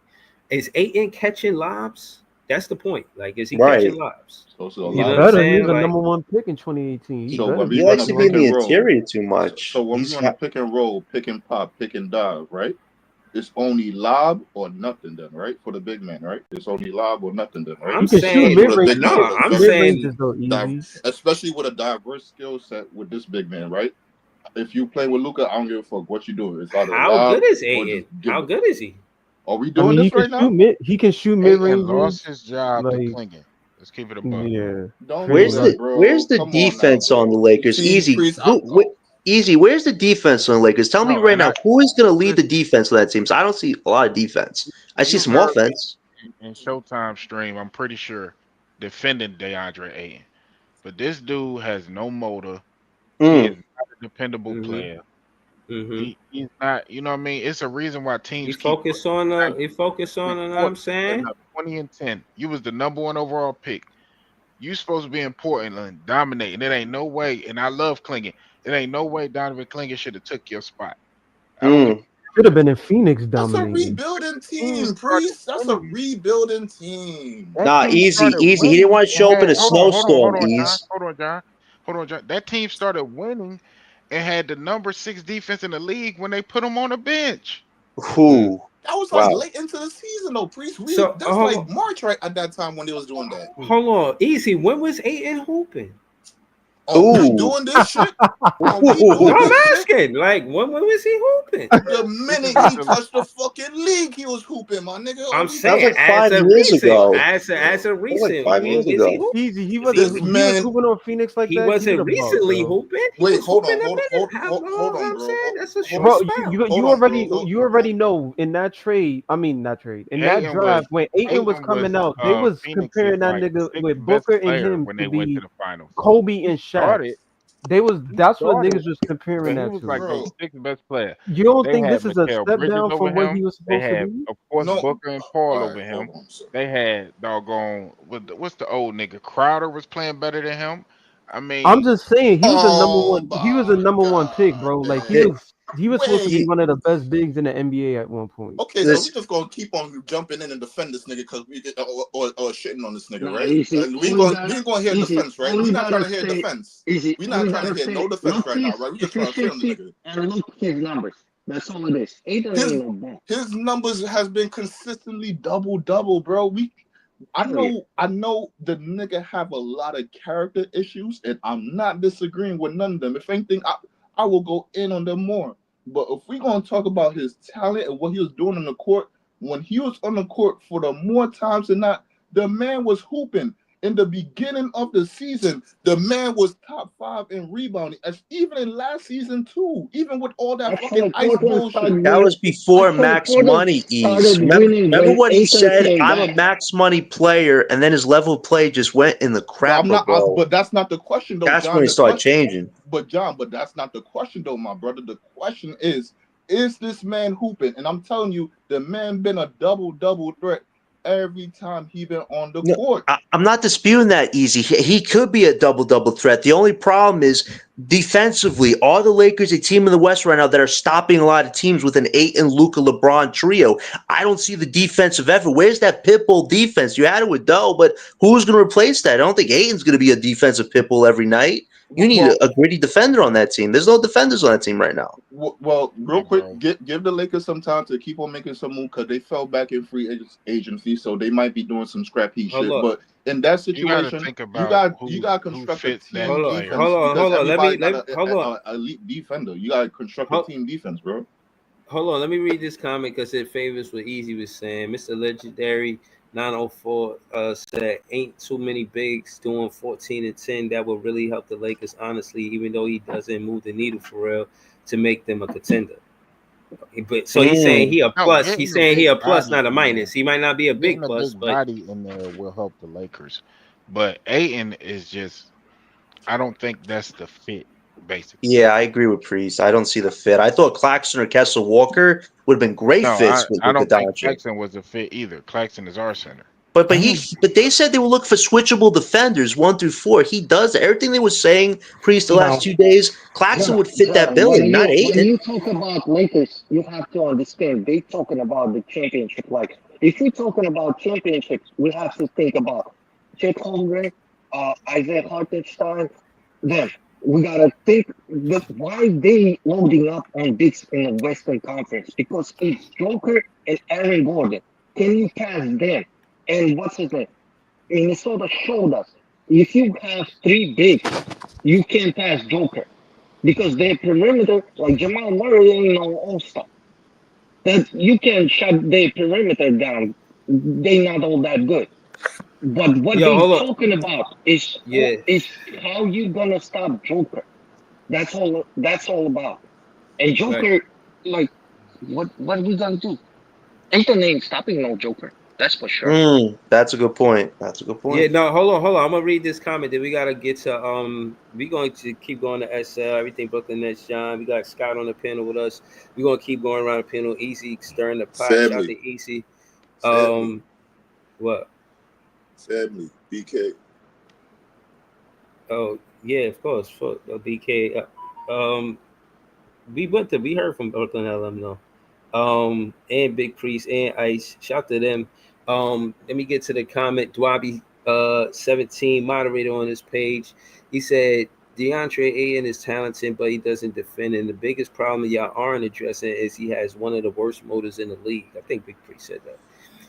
Speaker 4: Is Ayton catching lobs? That's the point. Like, is he
Speaker 5: Right.
Speaker 4: catching lobs?
Speaker 6: So a
Speaker 7: he's
Speaker 4: You know
Speaker 6: lot
Speaker 4: what I'm
Speaker 6: of
Speaker 7: better? He
Speaker 4: saying?
Speaker 7: was a
Speaker 4: Like,
Speaker 7: number one pick in 2018. He's
Speaker 6: So
Speaker 7: better.
Speaker 6: when we
Speaker 5: He
Speaker 6: run
Speaker 5: likes
Speaker 6: a
Speaker 5: to be in
Speaker 6: pick
Speaker 5: the
Speaker 6: and roll,
Speaker 5: interior too much.
Speaker 6: so when we run a pick and roll, pick and pop, pick and dive, right? It's only lob or nothing then, right? For the big man, right? It's only lob or nothing then, right?
Speaker 4: I'm
Speaker 7: He can shoot
Speaker 4: saying,
Speaker 7: mid
Speaker 6: For the
Speaker 7: range.
Speaker 6: big man with a
Speaker 4: I'm
Speaker 7: Mid
Speaker 6: very
Speaker 7: range
Speaker 4: saying,
Speaker 7: is so easy.
Speaker 6: especially with a diverse skill set with this big man, right? If you play with Luca, I don't give a fuck what you do. It's either
Speaker 4: how
Speaker 6: lob
Speaker 4: good is
Speaker 6: or
Speaker 4: Ayton?
Speaker 6: just give
Speaker 4: How
Speaker 6: it.
Speaker 4: good is he?
Speaker 6: Are we
Speaker 7: I
Speaker 6: doing
Speaker 7: mean,
Speaker 6: this right now?
Speaker 7: He can shoot mid
Speaker 2: Ayton
Speaker 7: ranges.
Speaker 2: lost his job to
Speaker 7: Like,
Speaker 2: Clingan. Let's keep it a buck.
Speaker 7: yeah.
Speaker 6: Don't
Speaker 7: Pretty
Speaker 6: do
Speaker 7: much.
Speaker 6: that, bro.
Speaker 5: Where's the
Speaker 6: Come on now,
Speaker 5: defense on the
Speaker 6: bro.
Speaker 5: Lakers?
Speaker 6: See,
Speaker 5: Easy.
Speaker 6: Priest,
Speaker 5: Easy. Where's the defense on the Lakers? Tell me
Speaker 2: No,
Speaker 5: right
Speaker 2: and
Speaker 5: now, who is going to lead the defense of that team? So I don't see a lot of defense. I see
Speaker 2: you
Speaker 5: some
Speaker 2: heard
Speaker 5: offense.
Speaker 2: in Showtime stream, I'm pretty sure, defending DeAndre Ayton. But this dude has no motor. He
Speaker 5: Mm.
Speaker 2: is not a dependable player.
Speaker 4: Mm-hmm.
Speaker 2: He's not, you know what I mean? It's a reason why
Speaker 4: He
Speaker 2: teams keep
Speaker 4: focus on he focus on, you know what I'm saying?
Speaker 2: 20 and 10. You was the number 1 overall pick. You supposed to be important and dominating. It ain't no way, and I love Clingan. It ain't no way Donovan Clingan should have took your spot. I don't give
Speaker 7: Should have been in Phoenix
Speaker 6: That's a
Speaker 7: dominating.
Speaker 6: rebuilding team, Priest. That's a rebuilding team.
Speaker 5: Nah, easy. He didn't want to show up in a snowstorm,
Speaker 2: Hold on, John. That team started winning and had the number 6 defense in the league when they put him on the bench.
Speaker 5: Who?
Speaker 6: That was like
Speaker 5: Wow.
Speaker 6: late into the season, though, Priest.
Speaker 4: So,
Speaker 6: That's like March right at that time when they was doing that.
Speaker 4: Hold on, easy. When was Ayton hooping?
Speaker 6: Oh, we
Speaker 5: Ooh.
Speaker 6: doing this shit?
Speaker 4: No, I'm asking. Like, when was he hooping?
Speaker 6: The minute he touched the fucking league, he was hooping, my nigga.
Speaker 4: I'm
Speaker 5: That was
Speaker 4: saying
Speaker 5: like 5
Speaker 4: as a
Speaker 5: years
Speaker 4: recent,
Speaker 5: ago.
Speaker 4: as a
Speaker 5: like
Speaker 4: recent,
Speaker 5: 5
Speaker 4: when
Speaker 5: years
Speaker 4: was
Speaker 5: ago.
Speaker 4: he hooping?
Speaker 7: Easy. He
Speaker 6: This
Speaker 7: was
Speaker 6: man-
Speaker 7: hooping on Phoenix like
Speaker 4: He
Speaker 7: that.
Speaker 4: wasn't
Speaker 7: the ball,
Speaker 4: recently
Speaker 7: bro.
Speaker 4: hooping. He
Speaker 6: Wait,
Speaker 4: was
Speaker 6: hold on,
Speaker 4: hooping a
Speaker 6: hold
Speaker 4: minute.
Speaker 6: on,
Speaker 4: How
Speaker 6: hold
Speaker 4: long?
Speaker 6: on,
Speaker 4: I'm
Speaker 6: bro.
Speaker 4: saying that's a short
Speaker 7: Bro,
Speaker 4: spell.
Speaker 7: you
Speaker 6: Hold on,
Speaker 7: already
Speaker 6: bro.
Speaker 7: you already know in that trade. I mean, not trade. In that
Speaker 2: Ayton
Speaker 7: draft, when Ayton was
Speaker 2: Ayton
Speaker 7: coming
Speaker 2: was,
Speaker 7: out, they was
Speaker 2: Phoenix's,
Speaker 7: comparing that
Speaker 2: like,
Speaker 7: nigga
Speaker 2: 6th
Speaker 7: with
Speaker 2: best
Speaker 7: Booker and
Speaker 2: player
Speaker 7: him
Speaker 2: when
Speaker 7: to
Speaker 2: they went to
Speaker 7: be
Speaker 2: the finals.
Speaker 7: Kobe and Shaq.
Speaker 2: Started,
Speaker 7: That's what
Speaker 2: started,
Speaker 7: niggas was comparing
Speaker 2: but he
Speaker 7: that
Speaker 2: was
Speaker 7: to.
Speaker 2: like
Speaker 6: Bro.
Speaker 2: the 6th best player.
Speaker 7: You don't
Speaker 2: They
Speaker 7: think
Speaker 2: had
Speaker 7: this is a
Speaker 2: Mikal
Speaker 7: step
Speaker 2: Bridges
Speaker 7: down
Speaker 2: over
Speaker 7: from what
Speaker 2: him.
Speaker 7: he was
Speaker 2: They
Speaker 7: supposed to
Speaker 2: had,
Speaker 7: be?
Speaker 2: of course,
Speaker 6: No.
Speaker 2: Booker and Paul
Speaker 6: All
Speaker 2: over
Speaker 6: right,
Speaker 2: him.
Speaker 6: hold on, sir.
Speaker 2: They had doggone what's the old nigga? Crowder was playing better than him. I mean,
Speaker 7: I'm just saying he was a number
Speaker 6: Oh
Speaker 7: one. He was a
Speaker 6: my
Speaker 7: number one pick,
Speaker 6: God,
Speaker 7: bro. Like he
Speaker 6: man.
Speaker 7: was He was supposed to be
Speaker 6: Wait.
Speaker 7: one of the best bigs in the NBA at one point.
Speaker 6: Okay, so
Speaker 8: Listen.
Speaker 6: we just gonna keep on jumping in and defend this nigga because we get or shitting on this nigga,
Speaker 8: Nah,
Speaker 6: right?
Speaker 8: easy.
Speaker 6: We ain't gonna hear defense, right?
Speaker 8: All
Speaker 6: We
Speaker 8: you
Speaker 6: not trying
Speaker 8: gotta
Speaker 6: to hear
Speaker 8: say,
Speaker 6: defense.
Speaker 8: easy.
Speaker 6: We
Speaker 8: All
Speaker 6: not
Speaker 8: you
Speaker 6: trying to
Speaker 8: gotta
Speaker 6: hear
Speaker 8: say,
Speaker 6: no defense
Speaker 8: look
Speaker 6: right now,
Speaker 8: his
Speaker 6: right? We just trying to shit on the nigga.
Speaker 8: and look his numbers. That's all it is. Aiton
Speaker 6: His
Speaker 8: ain't no ball.
Speaker 6: his numbers has been consistently double, bro. I know the nigga have a lot of character issues, and I'm not disagreeing with none of them. If anything, I will go in on them more. But if we gonna talk about his talent and what he was doing on the court, when he was on the court for the more times than not, the man was hooping. In the beginning of the season, the man was top 5 in rebounding, as even in last season too. Even with all that fucking ice bullshit.
Speaker 8: That was
Speaker 9: before Max Money ease. Remember what he said? I'm a Max Money player, and then his level of play just went in the crap.
Speaker 6: But that's not the question though.
Speaker 9: That's
Speaker 6: John,
Speaker 9: when it
Speaker 6: the
Speaker 9: started
Speaker 6: question-
Speaker 9: changing.
Speaker 6: But John, that's not the question though, my brother. The question is this man hooping? And I'm telling you, the man been a double threat every time he been on the court.
Speaker 9: I'm not disputing that, Easy. He could be a double threat. The only problem is defensively, are the Lakers a team in the West right now that are stopping a lot of teams with an Ayton, Luka, LeBron trio? I don't see the defensive effort. Where's that pitbull defense? You had it with Doe, but who's going to replace that? I don't think Ayton's going to be a defensive pitbull every night. You need a gritty defender on that team. There's no defenders on that team right now.
Speaker 6: Well, real quick, give the Lakers some time to keep on making some move because they fell back in free agency, so they might be doing some scrappy shit. But in that situation, you got to construct a team defense.
Speaker 4: Hold on. Let me hold on.
Speaker 6: Elite defender. You got to construct a team defense, bro.
Speaker 4: Hold on. Let me read this comment because it favors what Easy was saying. Mr. Legendary 904 said, ain't too many bigs doing 14 and 10 that will really help the Lakers, honestly, even though he doesn't move the needle for real to make them a contender. But so he's saying he a plus. He's saying he a plus, not a minus. He might not be a big plus, but
Speaker 2: body in there will help the Lakers. But Ayton is just, I don't think that's the fit. Basically,
Speaker 9: yeah, I agree with Priest. I don't see the fit. I thought Claxton or Kessel Walker would have been great fits with
Speaker 2: I don't
Speaker 9: the
Speaker 2: think Claxton was a fit either. Claxton is our center.
Speaker 9: But they said they would look for switchable defenders 1 through 4. He does everything they were saying Priest the last 2 days. Claxton would fit that billing, not Ayton.
Speaker 8: When you talk about Lakers, you have to understand they talking about the championship. Like if we're talking about championships, we have to think about Chet Holmgren, Isaiah Hartenstein, them. We gotta think why they loading up on bigs in the Western Conference because it's Joker and Aaron Gordon. Can you pass them? And what's his name? Minnesota showed us if you have 3 bigs, you can't pass Joker because their perimeter, like Jamal Murray, ain't no all-star. That you can shut their perimeter down. They not all that good. But what they're talking about is how you gonna stop Joker. That's all about. And Joker, like, what are we gonna do? Ayton ain't stopping no Joker. That's for sure.
Speaker 9: That's a good point.
Speaker 4: Yeah, no, hold on. I'm gonna read this comment. Then we gotta get to we're going to keep going to SL, everything Brooklyn Nets, John. We got Scott on the panel with us. We're gonna keep going around the panel. Easy stirring the pot. Shout out to Easy. What?
Speaker 6: Family, BK.
Speaker 4: Oh yeah, of course. For BK. We heard from Brooklyn LM though. And Big Priest and Ice. Shout to them. Let me get to the comment. Dwabi 17 moderator on this page. He said DeAndre Ayton is talented, but he doesn't defend. And the biggest problem y'all aren't addressing is he has one of the worst motors in the league. I think Big Priest said that.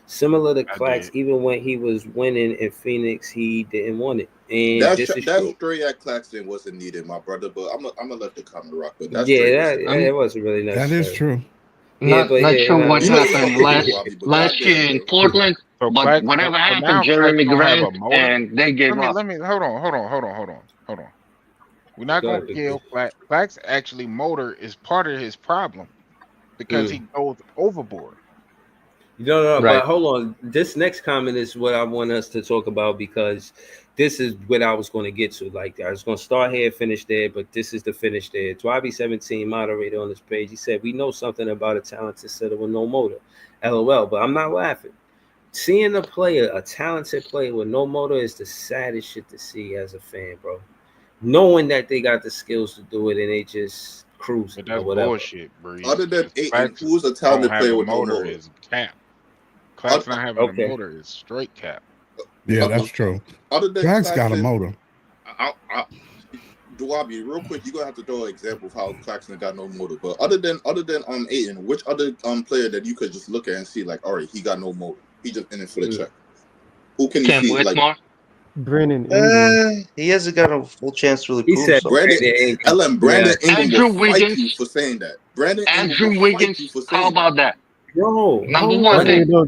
Speaker 4: Similar to Clax, even when he was winning in Phoenix, he didn't want it. And
Speaker 6: that stray at Claxton wasn't needed, my brother. But I'm gonna let the comment rock. But that
Speaker 4: it wasn't really necessary.
Speaker 10: That is true.
Speaker 8: Not sure what happened last year in Portland, but whatever happened, Jeremy Grant, and they gave up.
Speaker 2: Let me hold on. We're not going to kill Clax. Clax actually motor is part of his problem because he goes overboard.
Speaker 4: No, right. But hold on. This next comment is what I want us to talk about because this is what I was going to get to. Like, I was going to start here, finish there, but this is the finish there. Dwabi17 moderator on this page. He said, we know something about a talented setter with no motor. LOL, but I'm not laughing. Seeing a talented player with no motor is the saddest shit to see as a fan, bro. Knowing that they got the skills to do it and they just cruising
Speaker 2: But
Speaker 4: or
Speaker 2: that's
Speaker 4: whatever.
Speaker 2: bullshit, Breeze.
Speaker 6: Other than 8,
Speaker 2: Clax
Speaker 6: who's a
Speaker 2: don't
Speaker 6: talented
Speaker 2: have
Speaker 6: player
Speaker 2: a
Speaker 6: with no
Speaker 2: motor
Speaker 6: motor?
Speaker 2: is cap. Clax not having
Speaker 4: Okay.
Speaker 2: a motor is straight cap.
Speaker 10: Yeah, that's true.
Speaker 6: Other than
Speaker 10: Clax got a
Speaker 6: Claxton,
Speaker 10: motor.
Speaker 6: Dwabi, real quick, you're gonna have to throw an example of how Claxton got no motor. But other than Aiden, which other player that you could just look at and see like, all right, he got no motor. He just in it for the check. Who can you
Speaker 11: Cam
Speaker 6: see
Speaker 11: Whitmore.
Speaker 6: like
Speaker 7: Brandon Ingram.
Speaker 9: He hasn't got a full chance to really
Speaker 4: He
Speaker 9: prove
Speaker 4: said
Speaker 9: himself.
Speaker 6: Brandon Ingram
Speaker 11: Andrew
Speaker 6: will fight
Speaker 11: Wiggins.
Speaker 6: you for saying that. Brandon
Speaker 11: Andrew
Speaker 6: Ingram will fight
Speaker 11: Wiggins.
Speaker 6: you for saying
Speaker 11: How about that?
Speaker 4: Bro,
Speaker 11: Number
Speaker 4: hold
Speaker 11: one
Speaker 4: on.
Speaker 11: thing.
Speaker 7: No,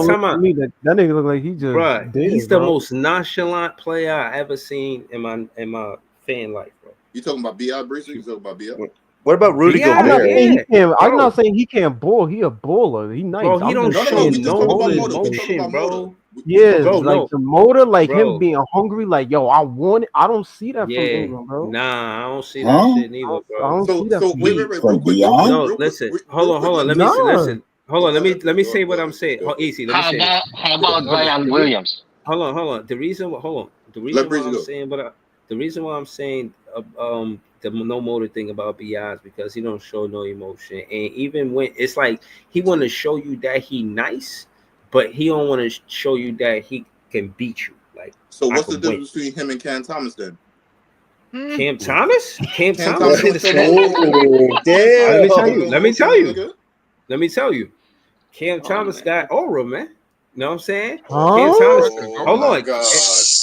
Speaker 4: time out.
Speaker 7: me that nigga look like he just
Speaker 4: Bruh,
Speaker 7: dead,
Speaker 4: he's the
Speaker 7: bro.
Speaker 4: most nonchalant player I ever seen in my fan life, bro.
Speaker 6: You talking about B.I. Breezer? You talking about B.I.?
Speaker 9: What about Rudy
Speaker 4: Yeah,
Speaker 7: I'm not
Speaker 9: Gobert?
Speaker 7: saying he can't. I'm
Speaker 4: Bro.
Speaker 7: not saying he can't ball. He a baller. He nice.
Speaker 4: Bro, he
Speaker 7: I'm
Speaker 4: don't
Speaker 7: just
Speaker 4: show
Speaker 7: saying
Speaker 6: we just
Speaker 4: no
Speaker 6: talking about
Speaker 7: motor-
Speaker 6: motor. We talking
Speaker 4: emotion,
Speaker 6: about
Speaker 4: bro.
Speaker 6: motor.
Speaker 7: Yes,
Speaker 4: Bro,
Speaker 7: like
Speaker 4: no.
Speaker 7: the motor, like
Speaker 4: Bro.
Speaker 7: him being hungry, like yo, I want it. I don't see that from
Speaker 4: Yeah,
Speaker 7: Ingram, bro.
Speaker 4: nah, I don't see that
Speaker 5: Huh?
Speaker 4: shit neither,
Speaker 7: I
Speaker 4: bro.
Speaker 7: don't see that
Speaker 6: So
Speaker 7: from
Speaker 6: wait,
Speaker 7: him.
Speaker 6: real
Speaker 5: From
Speaker 6: quick.
Speaker 5: Beyond?
Speaker 4: No,
Speaker 6: real quick,
Speaker 4: listen,
Speaker 6: real
Speaker 4: hold on,
Speaker 6: quick,
Speaker 4: let me
Speaker 7: Nah.
Speaker 4: listen. Hold on, let me
Speaker 6: Go
Speaker 4: say what
Speaker 6: ahead,
Speaker 4: I'm saying.
Speaker 6: go ahead.
Speaker 4: Easy, let me
Speaker 11: How
Speaker 4: say
Speaker 11: about
Speaker 4: this.
Speaker 11: how about Zion
Speaker 4: The-
Speaker 11: Williams?
Speaker 4: Hold on. The reason why
Speaker 6: Breezy
Speaker 4: I'm
Speaker 6: go.
Speaker 4: saying the no motor thing about BI is because he don't show no emotion, and even when it's like he want to show you that he nice, but he don't want to show you that he can beat you. Like,
Speaker 6: So
Speaker 4: I
Speaker 6: what's the
Speaker 4: can win.
Speaker 6: difference between him and Cam Thomas then?
Speaker 4: Cam Thomas? Cam
Speaker 6: Cam
Speaker 4: Thomas
Speaker 6: Thomas
Speaker 4: did the
Speaker 6: don't show
Speaker 4: same.
Speaker 6: no emotion.
Speaker 9: Oh,
Speaker 6: Cam Thomas don't
Speaker 9: damn.
Speaker 6: show no
Speaker 4: Let me
Speaker 6: emotion,
Speaker 4: tell you.
Speaker 6: nigga.
Speaker 4: Let me tell you, Cam
Speaker 11: Oh,
Speaker 4: Thomas
Speaker 11: man.
Speaker 4: got aura, man. Know what I'm saying?
Speaker 7: Huh?
Speaker 4: Cam Thomas.
Speaker 6: Oh
Speaker 4: Hold
Speaker 6: my
Speaker 4: on.
Speaker 6: God.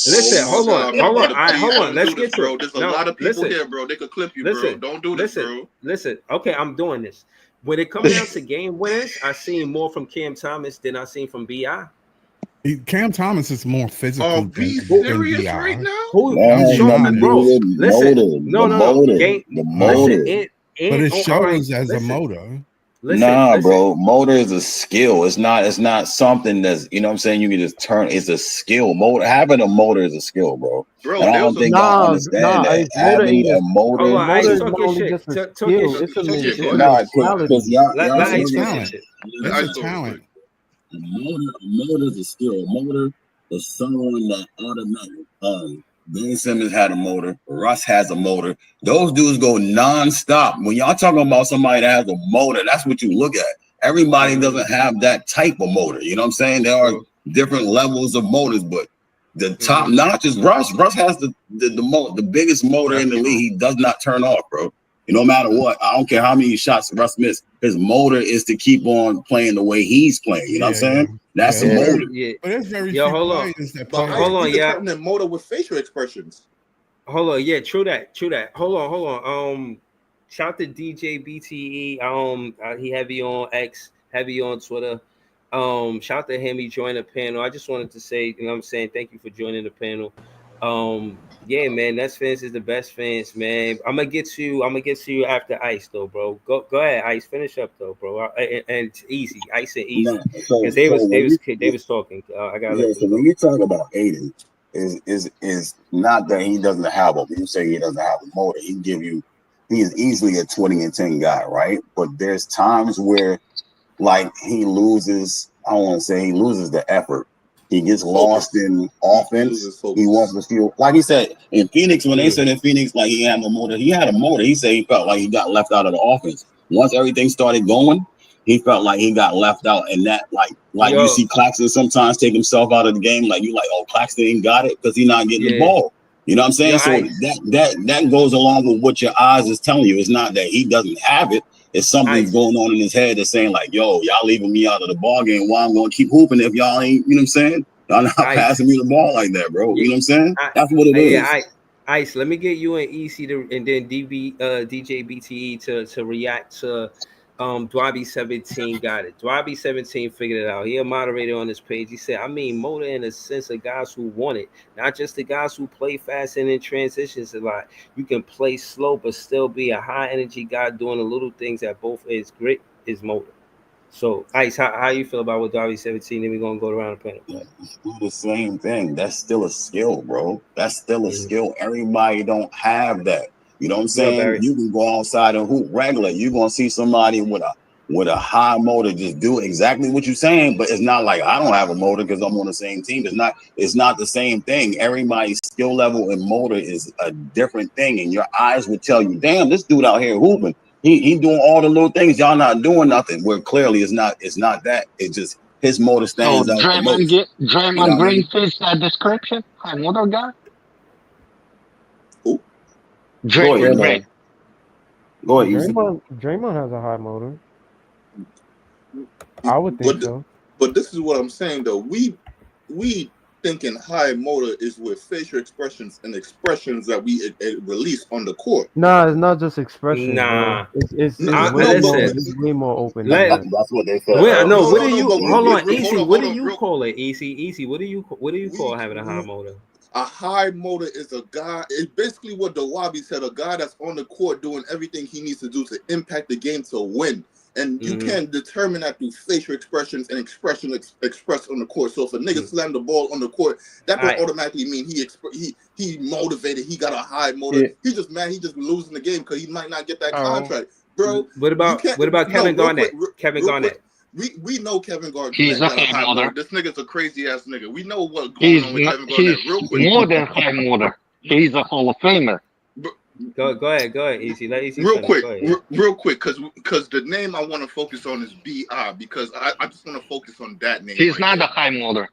Speaker 4: Listen,
Speaker 6: Oh my
Speaker 4: hold on.
Speaker 6: God,
Speaker 4: Hold
Speaker 6: my
Speaker 4: on.
Speaker 6: brother,
Speaker 4: All right,
Speaker 6: please
Speaker 4: hold on.
Speaker 6: don't
Speaker 4: Let's
Speaker 6: do
Speaker 4: get
Speaker 6: this,
Speaker 4: to
Speaker 6: bro.
Speaker 4: it.
Speaker 6: There's a
Speaker 4: No,
Speaker 6: lot of people
Speaker 4: listen.
Speaker 6: here, bro. They could clip you, bro.
Speaker 4: Listen.
Speaker 6: Don't do this, bro.
Speaker 4: Listen. Okay, I'm doing this. When it comes down to game winners, I seen more from Cam Thomas than I seen from Bi.
Speaker 10: Cam Thomas is more physical
Speaker 6: Be
Speaker 10: than
Speaker 6: serious
Speaker 10: BI.
Speaker 6: right now?
Speaker 4: Who
Speaker 5: That has
Speaker 4: show
Speaker 5: nothing
Speaker 4: me,
Speaker 5: to do
Speaker 4: bro?
Speaker 5: with
Speaker 4: Listen.
Speaker 5: motor.
Speaker 4: No.
Speaker 5: Motor.
Speaker 4: Game.
Speaker 5: The
Speaker 10: Huh?
Speaker 5: motor.
Speaker 4: Listen.
Speaker 10: But it
Speaker 4: all right,
Speaker 10: shows as a
Speaker 4: listen.
Speaker 10: motor.
Speaker 5: Nah, bro. Motor is a skill. It's not something that's, you know what I'm saying, you can just turn. It's a skill. Motor, having a motor is a skill, bro.
Speaker 6: Bro,
Speaker 5: And I
Speaker 6: there
Speaker 5: don't
Speaker 6: was a
Speaker 5: think y'all understand that.
Speaker 7: Motor
Speaker 5: Having
Speaker 7: ain't
Speaker 5: a
Speaker 7: a
Speaker 5: motor.
Speaker 4: Hold on,
Speaker 7: motor
Speaker 4: Ice,
Speaker 7: is
Speaker 4: talk
Speaker 7: not
Speaker 4: your
Speaker 7: only
Speaker 4: shit.
Speaker 7: just a
Speaker 4: Talk your
Speaker 7: skill. It's a
Speaker 6: Yeah, go ahead.
Speaker 5: Nah,
Speaker 7: mentality.
Speaker 5: because y'all
Speaker 4: Let
Speaker 10: It's
Speaker 4: Ice
Speaker 10: a
Speaker 4: talk your
Speaker 10: talent.
Speaker 4: shit.
Speaker 10: It's
Speaker 6: Ice
Speaker 10: a
Speaker 6: talk real
Speaker 10: talent.
Speaker 6: quick.
Speaker 5: A motor is a skill. A motor is someone that automatic. Ben Simmons had a motor. Russ has a motor. Those dudes go nonstop. When y'all talking about somebody that has a motor, that's what you look at. Everybody doesn't have that type of motor. You know what I'm saying? There are different levels of motors, but the top notch is Russ. Russ has the biggest motor in the league. He does not turn off, bro. No matter what, I don't care how many shots Russ missed. His motor is to keep on playing the way he's playing. You know what I'm saying? That's the motor.
Speaker 4: Yeah.
Speaker 10: But there's very
Speaker 4: Yo,
Speaker 10: few
Speaker 4: hold on.
Speaker 10: players that
Speaker 6: But
Speaker 10: play
Speaker 4: Hold
Speaker 10: like
Speaker 4: on,
Speaker 6: you can
Speaker 4: yeah.
Speaker 6: turn that motor with facial expressions.
Speaker 4: Hold on, yeah, true that. Hold on. Shout to DJ BTE. He heavy on X, heavy on Twitter. Shout to him. He joined the panel. I just wanted to say, you know what I'm saying, thank you for joining the panel. Yeah, man, Nets fans is the best fans, man. I'm gonna get to you after Ice though, bro. Go ahead, Ice. Finish up though, bro. And it's easy. Ice and easy.
Speaker 5: No, so
Speaker 4: Because they
Speaker 5: when
Speaker 4: was talking. I gotta
Speaker 5: yeah,
Speaker 4: let
Speaker 5: so
Speaker 4: them
Speaker 5: when
Speaker 4: go.
Speaker 5: you talk about Aiden, is not that he doesn't have a. You say he doesn't have a motor. He is easily a 20-10 guy, right? But there's times where, like, he loses. I don't want to say he loses the effort. He gets lost in offense. He wants to feel like he said in Phoenix when they said in Phoenix like he had no motor. He had a motor. He said he felt like he got left out of the offense. Once everything started going, he felt like he got left out, and that like
Speaker 4: Yo.
Speaker 5: you see Claxton sometimes take himself out of the game. Like you like, oh, Claxton ain't got it because he's not getting the
Speaker 4: Yeah.
Speaker 5: ball. You know what I'm saying?
Speaker 4: Yo,
Speaker 5: So
Speaker 4: Ice.
Speaker 5: that goes along with what your eyes is telling you. It's not that he doesn't have it. It's something's
Speaker 4: Ice.
Speaker 5: going on in his head that's saying like, yo, y'all leaving me out of the ball game. Why I'm going to keep hooping if y'all ain't, you know what I'm saying? Y'all not
Speaker 4: Ice.
Speaker 5: passing me the ball like that, bro. You know what I'm saying?
Speaker 4: I-
Speaker 5: That's what it is.
Speaker 4: Yeah, Ice. Let me get you and EC and then DJ BTE to react to Dwabi 17 got it. Dwabi 17 figured it out. He a moderator on this page. He said, I mean motor in the sense of guys who want it, not just the guys who play fast and in transitions a lot. You can play slow but still be a high energy guy doing the little things that both is grit is motor. So Ice, how you feel about what Dwabi 17? Then we're gonna go around the panel.
Speaker 5: Yeah, it's still the same thing. That's still a skill, bro. That's still a skill. Everybody don't have that. You know what I'm saying?
Speaker 4: Barry.
Speaker 5: You can go outside and hoop regular. You're gonna see somebody with a high motor just do exactly what you're saying, but it's not like I don't have a motor because I'm on the same team. It's not the same thing. Everybody's skill level and motor is a different thing, and your eyes would tell you, damn, this dude out here hooping. He doing all the little things, y'all not doing nothing. Where clearly it's not that. It just his motor
Speaker 8: So
Speaker 5: stands out the most. You know
Speaker 8: Draymond
Speaker 5: what I
Speaker 8: Green
Speaker 5: mean?
Speaker 8: fits that description. High motor guy.
Speaker 5: Who? Go
Speaker 8: Draymond
Speaker 5: ahead,
Speaker 8: Green.
Speaker 5: Go ahead, Easy.
Speaker 7: Draymond has a high motor. I would think so.
Speaker 6: But this is what I'm saying though. We thinking high motor is with facial expressions and expressions that we release on the court.
Speaker 7: Nah, it's not just expression.
Speaker 4: Nah.
Speaker 7: Bro. It's
Speaker 4: listen.
Speaker 7: way more open.
Speaker 4: Let-
Speaker 7: than that.
Speaker 5: That's what they said.
Speaker 4: What do you
Speaker 6: but
Speaker 4: hold on,
Speaker 6: hold
Speaker 4: Easy?
Speaker 6: on,
Speaker 4: What do
Speaker 6: hold on,
Speaker 4: you
Speaker 6: real-
Speaker 4: call it? Easy. What do you call having a high motor?
Speaker 6: A high motor is a guy. It's basically what Dawabi said. A guy that's on the court doing everything he needs to do to impact the game to win. And you can determine that through facial expressions and expression expressed on the court. So if a nigga slam the ball on the court, that don't automatically mean he motivated. He got a high motor.
Speaker 7: Yeah.
Speaker 6: He just mad. He just losing the game because he might not get that contract, bro.
Speaker 4: What about Kevin Garnett? Kevin Garnett.
Speaker 6: We know Kevin Garnett
Speaker 8: He's
Speaker 6: got
Speaker 8: a
Speaker 6: a
Speaker 8: high
Speaker 6: high
Speaker 8: motor.
Speaker 6: motor. This nigga's a crazy ass nigga. We know what's going on with Kevin Garnett. Real quick.
Speaker 8: More than high motor. He's a Hall of Famer.
Speaker 4: Go ahead, Easy. Let Easy
Speaker 6: Real
Speaker 4: finish.
Speaker 6: quick,
Speaker 4: Go ahead.
Speaker 6: real quick, because the name I want to focus on is B.I. because I just want to focus on that name.
Speaker 8: He's not a high motor.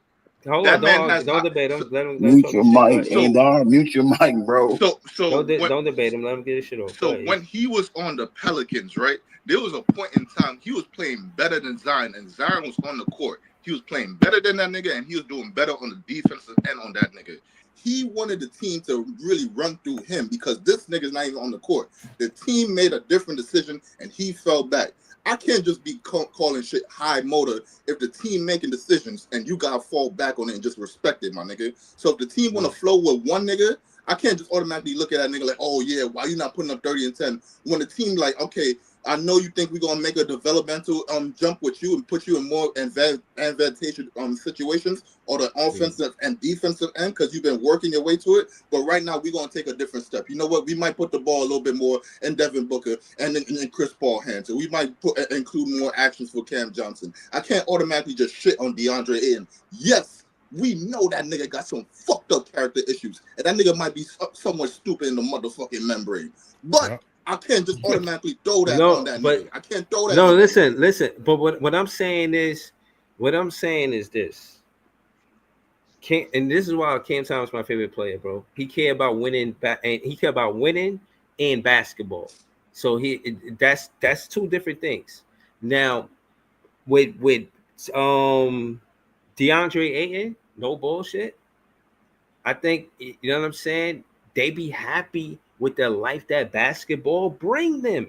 Speaker 4: Hold
Speaker 6: That man
Speaker 4: on,
Speaker 6: has
Speaker 4: don't
Speaker 6: high-
Speaker 4: debate him. Let him
Speaker 5: Mute
Speaker 4: talk
Speaker 5: your
Speaker 4: shit. Go
Speaker 5: mic,
Speaker 4: ahead.
Speaker 5: Andar. Mute your mic, bro.
Speaker 4: Don't debate him. Let him get his shit off. Go
Speaker 6: So
Speaker 4: ahead,
Speaker 6: when he was on the Pelicans, right, there was a point in time he was playing better than Zion, and Zion was on the court. He was playing better than that nigga, and he was doing better on the defensive end on that nigga. He wanted the team to really run through him because this nigga's not even on the court. The team made a different decision, and he fell back. I can't just be calling shit high motor if the team making decisions and you gotta fall back on it and just respect it, my nigga. So if the team want to flow with one nigga, I can't just automatically look at that nigga like, oh yeah, why you not putting up 30 and 10? When the team like, okay, I know you think we're gonna make a developmental jump with you and put you in more advantageous situations or the offensive and defensive end because you've been working your way to it. But right now we're gonna take a different step. You know what? We might put the ball a little bit more in Devin Booker and in Chris Paul hands. So we might include more actions for Cam Johnson. I can't automatically just shit on DeAndre Ayton. Yes. We know that nigga got some fucked up character issues, and that nigga might be somewhat stupid in the motherfucking membrane. But I can't just automatically throw that on that nigga. I can't throw that.
Speaker 4: No,
Speaker 6: on
Speaker 4: listen. But what I'm saying is this. And this is why Cam Thomas is my favorite player, bro. He care about winning, and he care about winning and basketball. So that's two different things. Now, with DeAndre Ayton, no bullshit. I think, you know what I'm saying? They be happy with the life that basketball bring them.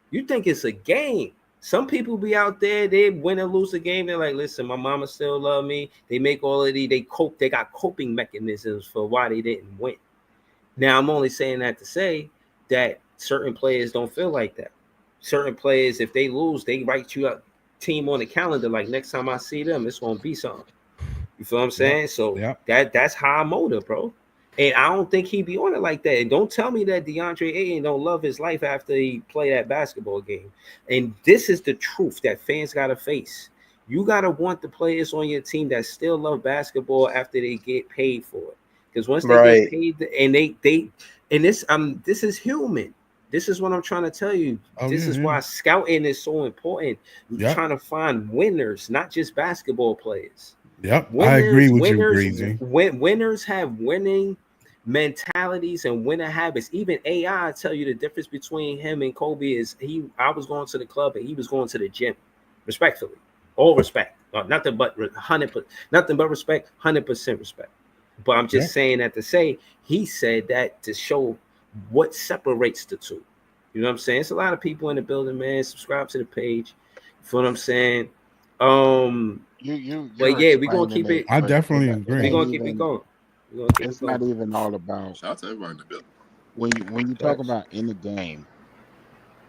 Speaker 4: You think it's a game. Some people be out there, they win or lose a game. They're like, listen, my mama still love me. They make all of these, they got coping mechanisms for why they didn't win. Now, I'm only saying that to say that certain players don't feel like that. Certain players, if they lose, they write you up team on the calendar like next time I see them, it's gonna be something. You feel what I'm saying? So that's high motor, bro. And I don't think he'd be on it like that. And don't tell me that DeAndre Ayton don't love his life after he play that basketball game. And this is the truth that fans gotta face. You gotta want the players on your team that still love basketball after they get paid for it. Because once they get paid, and this is human. This is what I'm trying to tell you. This is why scouting is so important. You're trying to find winners, not just basketball players.
Speaker 10: Yep,
Speaker 4: Winners,
Speaker 10: I agree with you, Breezy.
Speaker 4: Winners have winning mentalities and winning habits. Even AI tell you the difference between him and Kobe is I was going to the club and he was going to the gym. Respectfully, all respect, nothing but respect, 100% respect. But I'm just saying that to say he said that to show what separates the two. You know what I'm saying? It's a lot of people in the building, man. Subscribe to the page. You feel what I'm saying? But yeah, we're gonna keep it.
Speaker 10: I definitely agree.
Speaker 4: We're gonna keep it going.
Speaker 11: It's not even all about.
Speaker 6: Shout out to everybody in the building.
Speaker 11: When you talk about in the game,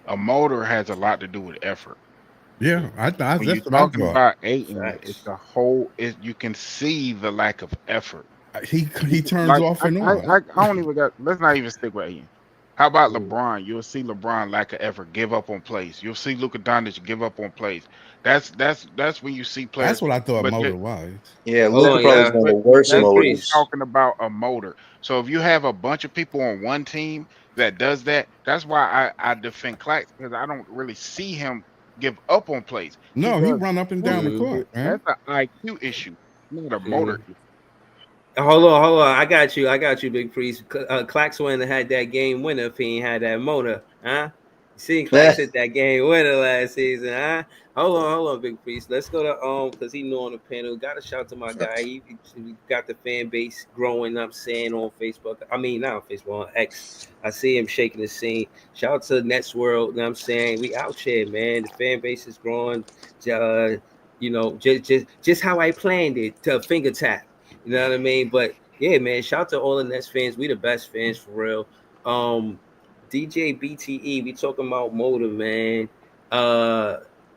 Speaker 2: a motor has a lot to do with effort.
Speaker 10: Yeah,
Speaker 11: when you're talking about Ayton, it's the whole. You can see the lack of effort.
Speaker 10: He turns off and on.
Speaker 11: I don't even got. Let's not even stick with Ayton. How about LeBron? You'll see LeBron lack of effort, give up on plays. You'll see Luka Doncic give up on plays. That's when you see players.
Speaker 10: That's what I thought
Speaker 11: But
Speaker 10: motor was.
Speaker 9: Yeah,
Speaker 4: Hold
Speaker 9: Luka
Speaker 4: on,
Speaker 9: probably is
Speaker 4: yeah.
Speaker 9: one of the
Speaker 11: but
Speaker 9: worst
Speaker 4: That's
Speaker 11: Luka
Speaker 4: pretty.
Speaker 11: is
Speaker 9: motors.
Speaker 11: talking about a motor. So if you have a bunch of people on one team that does that, that's why I defend Clax, because I don't really see him give up on plays. He
Speaker 10: No, he
Speaker 11: does
Speaker 10: run up and down the
Speaker 4: Mhm.
Speaker 10: court, man.
Speaker 11: That's an IQ issue, not a motor issue.
Speaker 4: Hold on. I got you, Big Priest. Clax wouldn't have had that game winner if he ain't had that motor, huh? You see, Clax hit that game winner last season, huh? Hold on, Big Priest. Let's go to because he knew on the panel. Got to shout to my guy. He got the fan base growing up, saying on Facebook. I mean, not on Facebook, on X. I see him shaking the scene. Shout out to Nets World. You know what I'm saying, we out here, man. The fan base is growing. You know, just how I planned it, to a finger tap. You know what I mean? But yeah, man, shout out to all the Nets fans. We the best fans for real. DJ BTE, we talking about motor, man.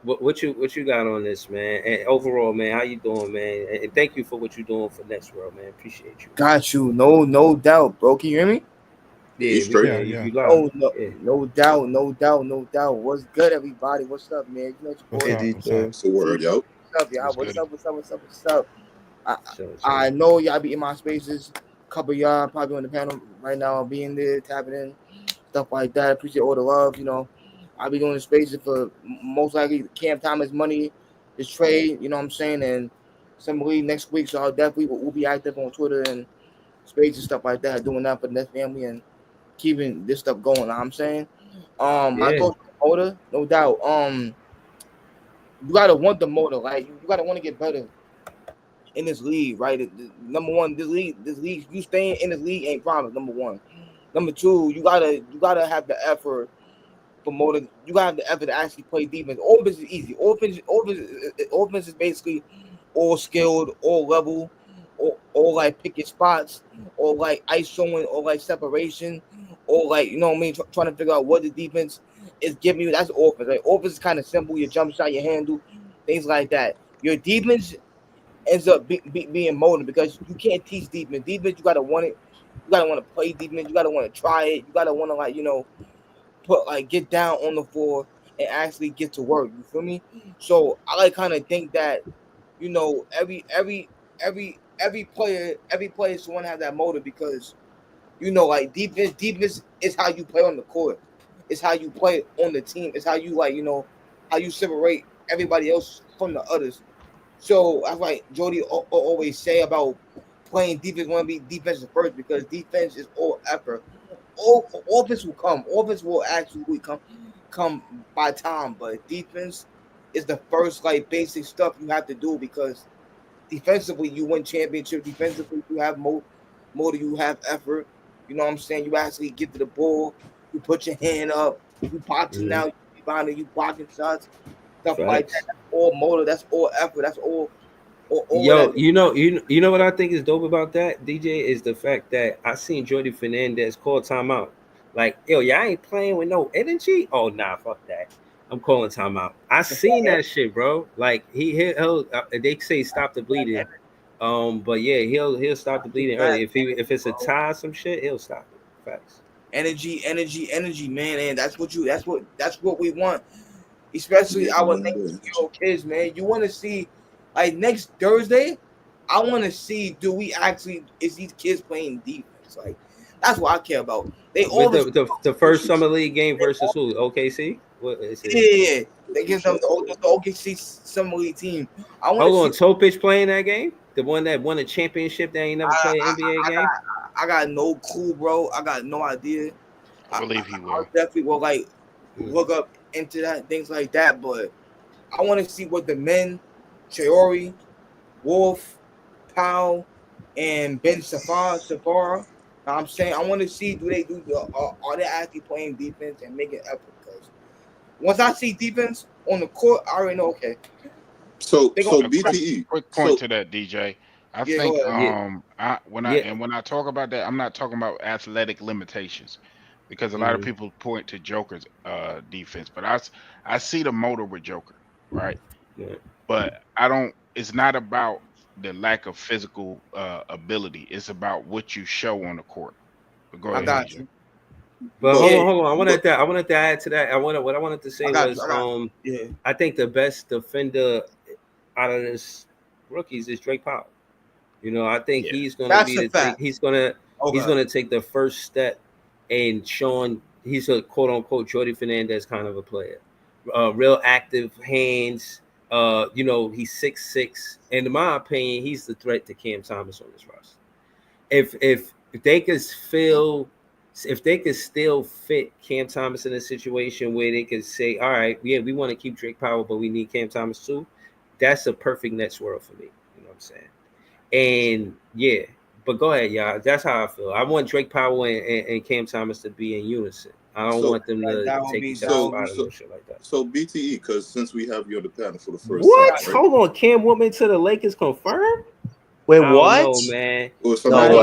Speaker 4: What you got on this, man? And overall, man, how you doing, man? And thank you for what you're doing for Nets World, man. Appreciate you.
Speaker 12: Got you. No doubt, bro. Can you hear me?
Speaker 4: Yeah,
Speaker 6: You straight?
Speaker 4: you live.
Speaker 12: No doubt. What's good, everybody? What's up, man? You know
Speaker 10: What's
Speaker 12: your
Speaker 10: up?
Speaker 12: boy.
Speaker 10: What's up?
Speaker 6: It's a word, yo.
Speaker 12: What's up, y'all?
Speaker 11: What's
Speaker 12: What's up? I know y'all be in my spaces. A couple of y'all probably on the panel right now, being there, tapping in, stuff like that. Appreciate all the love. You know, I'll be doing the spaces for most likely Cam Thomas money, this trade. You know what I'm saying? And somebody next week, so I'll definitely will be active on Twitter and spaces and stuff like that, doing that for the Nets family and keeping this stuff going. You know what I'm saying? My thoughts on motor, no doubt. You gotta want the motor, like you gotta want to get better in this league, right? Number one, this league, you staying in this league ain't promised. Number one. Number two, you gotta have the effort for motor. You gotta have the effort to actually play defense. Offense is easy. Offense is basically all skilled, all level, or like picking spots, or like ice showing, or like separation, or like, you know what I mean, trying to figure out what the defense is giving you. That's offense. Like offense is kind of simple. Your jump shot, your handle, things like that. Your defense ends up being molded because you can't teach defense. Defense, you gotta want it. You gotta want to play defense. You gotta want to try it. You gotta want to, like, you know, get down on the floor and actually get to work. You feel me? So I like kind of think that, you know, every player should want to have that motive because, you know, like defense is how you play on the court. It's how you play on the team. It's how you, like, you know, how you separate everybody else from the others. So that's why Jody always say about playing defense, want to be defensive first, because defense is all effort. Offense will come. Offense will actually come by time, but defense is the first, like, basic stuff you have to do, because defensively you win championship. Defensively you have more, you have effort. You know what I'm saying? You actually get to the ball. You put your hand up. You boxing now. You rebounding. You blocking shots. Stuff like that. That's all motor. That's all effort. That's all.
Speaker 4: Yo, you know what I think is dope about that, DJ, is the fact that I seen Jordy Fernandez call timeout. Like, yo, y'all ain't playing with no energy. Oh nah, fuck that. I'm calling timeout. I seen that shit, bro. Like he'll they say stop the bleeding. But yeah, he'll stop the bleeding early. If it's a tie, some shit, he'll stop it. Facts.
Speaker 12: Energy, man, and that's what we want. Especially our next kids, man. You want to see, like, next Thursday, I want to see, is these kids playing defense? Like, that's what I care about. They all
Speaker 4: the first summer league game versus who? OKC? What is it?
Speaker 12: Yeah, they give them the OKC summer league team.
Speaker 4: Hold on, Topic playing that game? The one that won a championship that ain't never played an NBA game?
Speaker 12: I got no clue, bro. I got no idea.
Speaker 11: I believe he will.
Speaker 12: I definitely will, like, look up into that, things like that. But I want to see what the men, Traore, Wolf, Powell, and Ben Safara. I'm saying, I want to see, are they actually playing defense and making effort? Because once I see defense on the court, I already know. Okay.
Speaker 6: So BTE.
Speaker 11: Quick point to that, DJ. I think when I talk about that, I'm not talking about athletic limitations, because a lot of people point to Joker's defense, but I see the motor with Joker, right? Yeah. But I don't. It's not about the lack of physical ability. It's about what you show on the court. But go ahead.
Speaker 12: I got you.
Speaker 4: But hold on. I wanted to add to that. What I wanted to say was I think the best defender out of this rookies is Drake Powell. You know, I think he's gonna he's gonna take the first step in showing he's a quote unquote Jordy Fernandez kind of a player. Real active hands. You know, he's 6'6", and in my opinion, he's the threat to Cam Thomas on this roster. If they could still fit Cam Thomas in a situation where they could say, all right, yeah, we want to keep Drake Powell, but we need Cam Thomas too, that's a perfect Nets world for me. You know what I'm saying? And yeah, but go ahead, y'all. That's how I feel. I want Drake Powell and Cam Thomas to be in unison. I don't want them to take each other out and shit like that.
Speaker 6: So BTE, because since we have you on the panel for the first
Speaker 4: time,
Speaker 6: right?
Speaker 4: Hold on, Cam Woodman to the Lakers confirmed?
Speaker 9: Wait, what?
Speaker 4: No, man.
Speaker 6: Well, somebody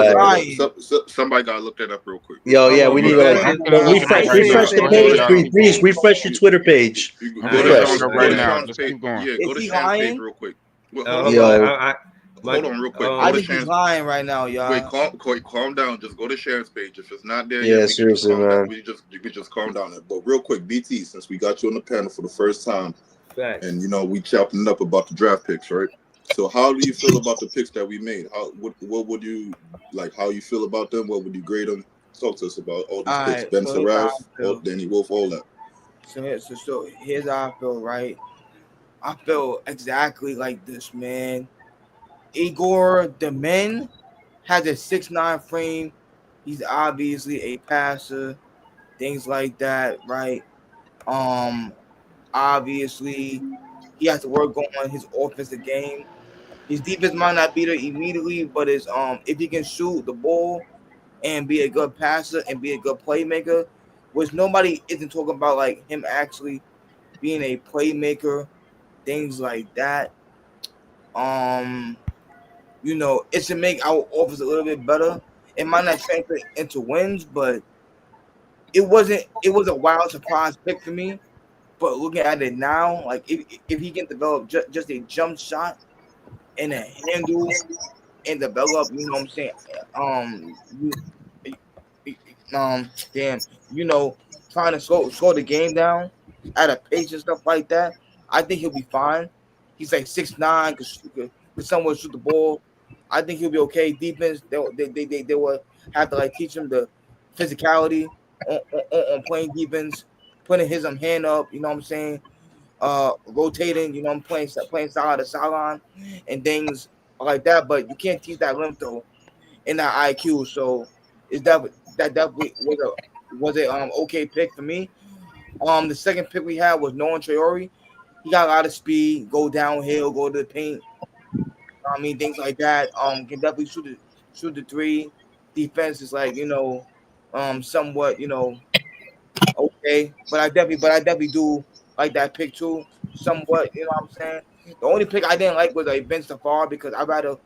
Speaker 6: got to look that up real quick.
Speaker 9: Yo, yeah, we need to refresh the page. Please refresh your Twitter page.
Speaker 6: Go to keep going. Yeah, go to Sean's page real quick. Hold on real quick.
Speaker 12: I think he's lying right now, y'all.
Speaker 6: Wait, calm down. Just go to Sharon's page. If it's not there,
Speaker 9: yeah, seriously, man.
Speaker 6: We just calm down. But real quick, BT, since we got you on the panel for the first time, and you know we chopping it up about the draft picks, right? So how do you feel about the picks that we made? What would you like? How you feel about them? What would you grade them? Talk to us about all these picks. Ben Saraf, Danny Wolf, all that.
Speaker 12: So here's how I feel, right? I feel exactly like this, man. Igor Demen has a 6'9" frame. He's obviously a passer, things like that, right? Obviously, he has to work on his offensive game. His defense might not be there immediately, but it's if he can shoot the ball and be a good passer and be a good playmaker, which nobody isn't talking about, like him actually being a playmaker, things like that. You know, it's to make our offense a little bit better. It might not translate into wins, but it was a wild surprise pick for me. But looking at it now, like if he can develop just a jump shot and a handle and develop, you know what I'm saying? You know, trying to slow the game down at a pace and stuff like that, I think he'll be fine. He's like 6'9", could somewhat shoot the ball. I think he'll be okay. Defense, they will have to like teach him the physicality on playing defense, putting his hand up, you know what I'm saying? Rotating, you know, I'm playing side to sideline and things like that. But you can't teach that limp though in that IQ. So is that definitely was a okay pick for me. The second pick we had was Nolan Traore. He got a lot of speed, go downhill, go to the paint. I mean, things like that. Can definitely shoot the three. Defense is like, you know, somewhat, you know, okay. But I definitely do like that pick too. Somewhat, you know what I'm saying? The only pick I didn't like was Vince Tafar because I'd rather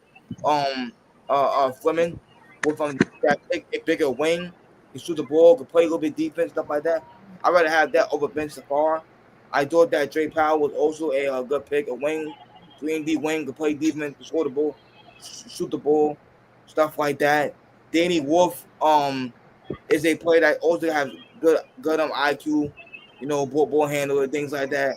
Speaker 12: Fleming with that pick a bigger wing. He shoot the ball, could play a little bit defense, stuff like that. I'd rather have that over Vince Tafar. I thought that Drake Powell was also a good pick, a wing. 3-and-D wing, could play defense, could score the ball, shoot the ball, stuff like that. Danny Wolf is a player that also has good IQ, you know, ball handler, things like that.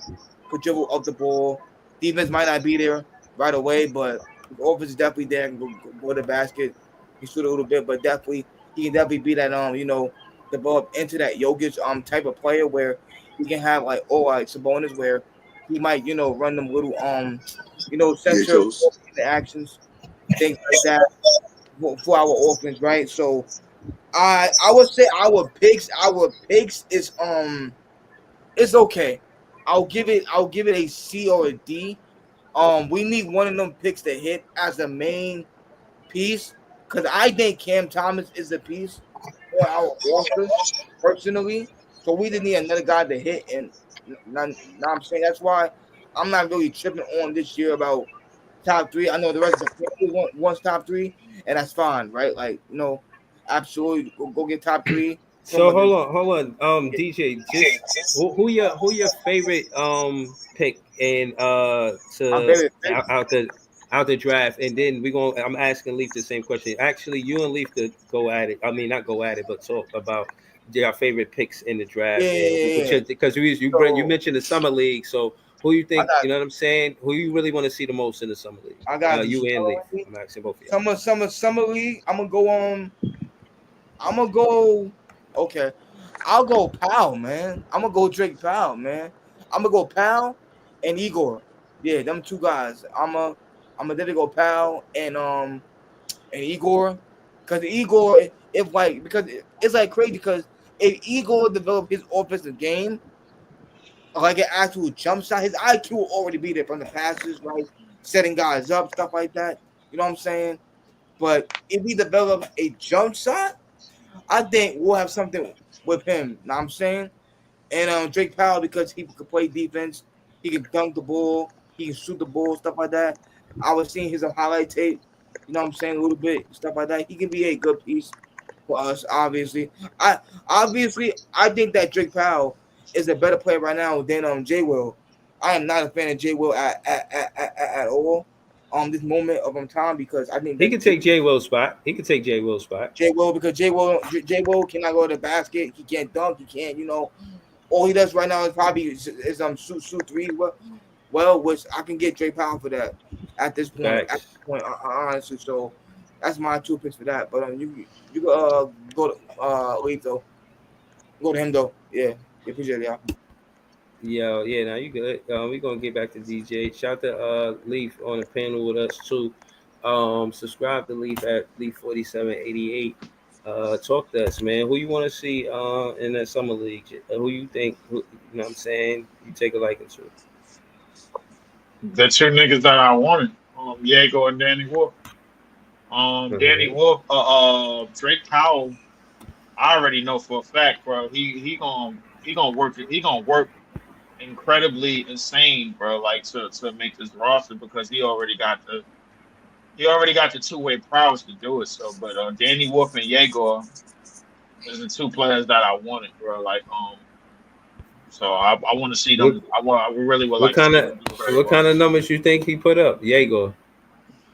Speaker 12: Could dribble up the ball. Defense might not be there right away, but the offense is definitely there. Can go to the basket. He shoot a little bit, but definitely he can definitely be that you know, develop into that Jokic type of player where he can have like Sabonis where he might, you know, run them little you know, center actions, things like that for our offense, right? So I would say our picks is it's okay. I'll give it a C or a D. We need one of them picks to hit as the main piece because I think Cam Thomas is a piece for our offense personally. So we didn't need another guy to hit, and now I'm saying that's why I'm not really tripping on this year about top three. I know the rest of the family wants top three, and that's fine, right? Like, you know, absolutely go get top three.
Speaker 4: So hold on, DJ, just who your favorite pick and out the draft, and then I'm asking Leaf the same question. Actually, you and Leaf could go at it. I mean, not go at it, but talk about your favorite picks in the draft.
Speaker 12: Yeah.
Speaker 4: Because you mentioned the summer league, so who you think? You know what I'm saying? Who you really want to see the most in the summer league?
Speaker 12: I got
Speaker 4: you and Leaf. I'm asking both of you.
Speaker 12: Summer league. I'm gonna go. Okay, I'll go Powell, man. I'm gonna go Drake Powell, man. I'm gonna go Powell and Igor. Yeah, them two guys. I'm gonna then go Powell and Igor, because Igor, because it's like crazy, because if Igor developed his offensive game, like an actual jump shot, his IQ will already be there from the passes, right? Setting guys up, stuff like that. You know what I'm saying? But if he develops a jump shot, I think we'll have something with him. You know what I'm saying? And Drake Powell, because he can play defense, he can dunk the ball, he can shoot the ball, stuff like that. I was seeing his highlight tape, you know what I'm saying, a little bit, stuff like that. He can be a good piece for us, obviously. I think that Drake Powell is a better player right now than J. Will. I am not a fan of J. Will at all. This moment of time, because I think
Speaker 4: he can take J. Will's spot. J. Will,
Speaker 12: because J. Will cannot go to the basket. He can't dunk. He can't, all he does right now is probably shoot three. Well, which I can get Drake Powell for that at this point. Honestly, so that's my 2 picks for that. But you go to Leaf though. Go to him though. Yeah, appreciate it, y'all.
Speaker 4: Yeah, now you good. We're gonna get back to DJ. Shout to Leaf on the panel with us too. Subscribe to Leaf at Leaf4788. Talk to us, man. Who you want to see in that summer league? Who you think? You know what I'm saying? You take a liking to?
Speaker 13: The two niggas that I wanted, Diego and Danny Wolf. Danny Wolf, Drake Powell. I already know for a fact, bro. He gonna work. He gonna work incredibly insane, bro. Like to make this roster, because he already got the two-way prowess to do it. So, but Danny Wolf and Yegor is the two players that I wanted, bro. Like so I want to see them. I really would like.
Speaker 4: What kind of numbers you think he put up, Yegor?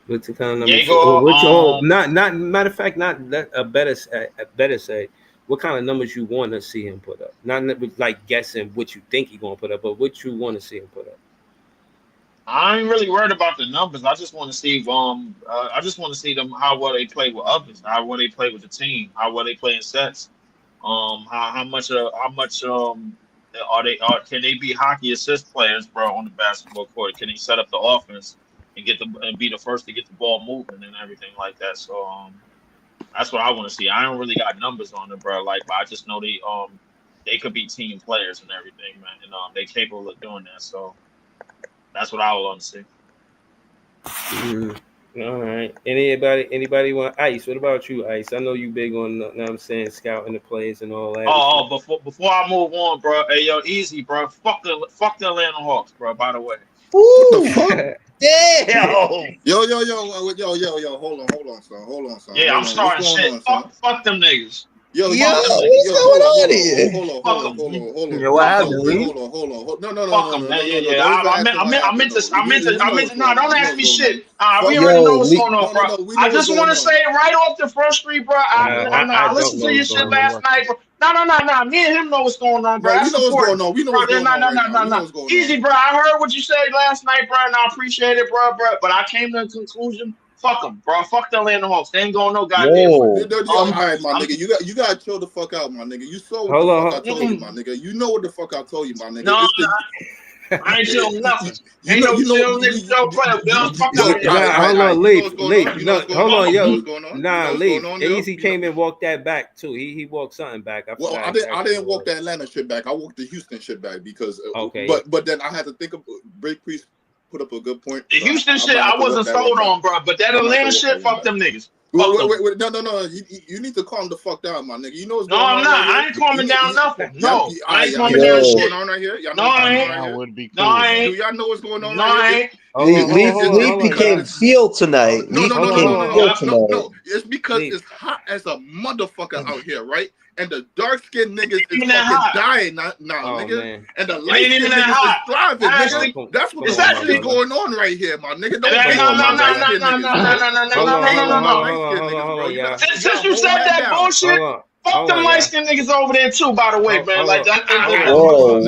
Speaker 4: What's the kind of numbers?
Speaker 13: Yegor,
Speaker 4: not matter of fact, not a better say. What kind of numbers you want to see him put up? Not like guessing what you think he's gonna put up, but what you want to see him put up.
Speaker 13: I ain't really worried about the numbers. I just want to see them how well they play with others, how well they play with the team, how well they play in sets. How much can they be hockey assist players, bro, on the basketball court? Can they set up the offense and be the first to get the ball moving and everything like that? So that's what I want to see. I don't really got numbers on it, bro. Like, but I just know they could be team players and everything, man, and they capable of doing that. So that's what I would want to see.
Speaker 4: All right. Anybody want Ice? What about you, Ice? I know you big on, you know what I'm saying, scouting the players and all that.
Speaker 13: Before I move on, bro. Hey, yo, easy, bro. Fuck the Atlanta Hawks, bro. By the way.
Speaker 9: Ooh. Damn.
Speaker 6: Yo. Hold on, son.
Speaker 13: Yeah, I'm starting shit. Fuck them niggas.
Speaker 6: What's
Speaker 9: going on here?
Speaker 6: Hold on.
Speaker 9: Yo, what happened?
Speaker 6: Hold on. No.
Speaker 13: Fuck them. I meant to. No, don't ask me shit. We already know what's going on, bro. I just want to say right off the first street, bro. I listened to your shit last night, bro. No. Me and him know what's going on, bro.
Speaker 6: We know what's going on.
Speaker 13: No. Easy, bro. I heard what you said last night, bro, and I appreciate it, bro. But I came to the conclusion. Fuck them, bro. Fuck the Atlanta Hawks. They ain't going no goddamn way.
Speaker 6: All right, my nigga. You gotta chill the fuck out, my nigga. You saw what the fuck I told you, my nigga. You know what the fuck I told you, my nigga.
Speaker 13: No, I ain't chilling nothing. Ain't no chill, nigga. Don't play.
Speaker 4: Hold on, leave. No, hold on, yo. Nah, leave. Easy came and walked that back too. He walked something back.
Speaker 6: I didn't walk the Atlanta shit back. I walked the Houston shit back because.
Speaker 4: Okay.
Speaker 6: But then I had to think of Break Priest. Put up a good point.
Speaker 13: The Houston shit I wasn't sold on, bro. But that Atlanta shit, fuck them niggas.
Speaker 6: Wait, no. You need to calm the fuck down, my nigga. You know what's going on.
Speaker 13: No, I'm not. I ain't calming down nothing. No, I ain't calming down shit.
Speaker 6: What's going on right here?
Speaker 13: No, I ain't.
Speaker 6: Do y'all know what's going on?
Speaker 13: No, I
Speaker 6: ain't.
Speaker 9: Leaf became field tonight.
Speaker 6: No. It's because it's hot as a motherfucker out here, right? And the dark skinned niggas is fucking dying now, nigga. Man. And the light skinned niggas is thriving, nigga. That's what's actually going on right here, my nigga. Don't blame on my light skinned niggas.
Speaker 13: No. Since you said that bullshit, Fuck them light skinned niggas over there too, by the way, man. Like that wasn't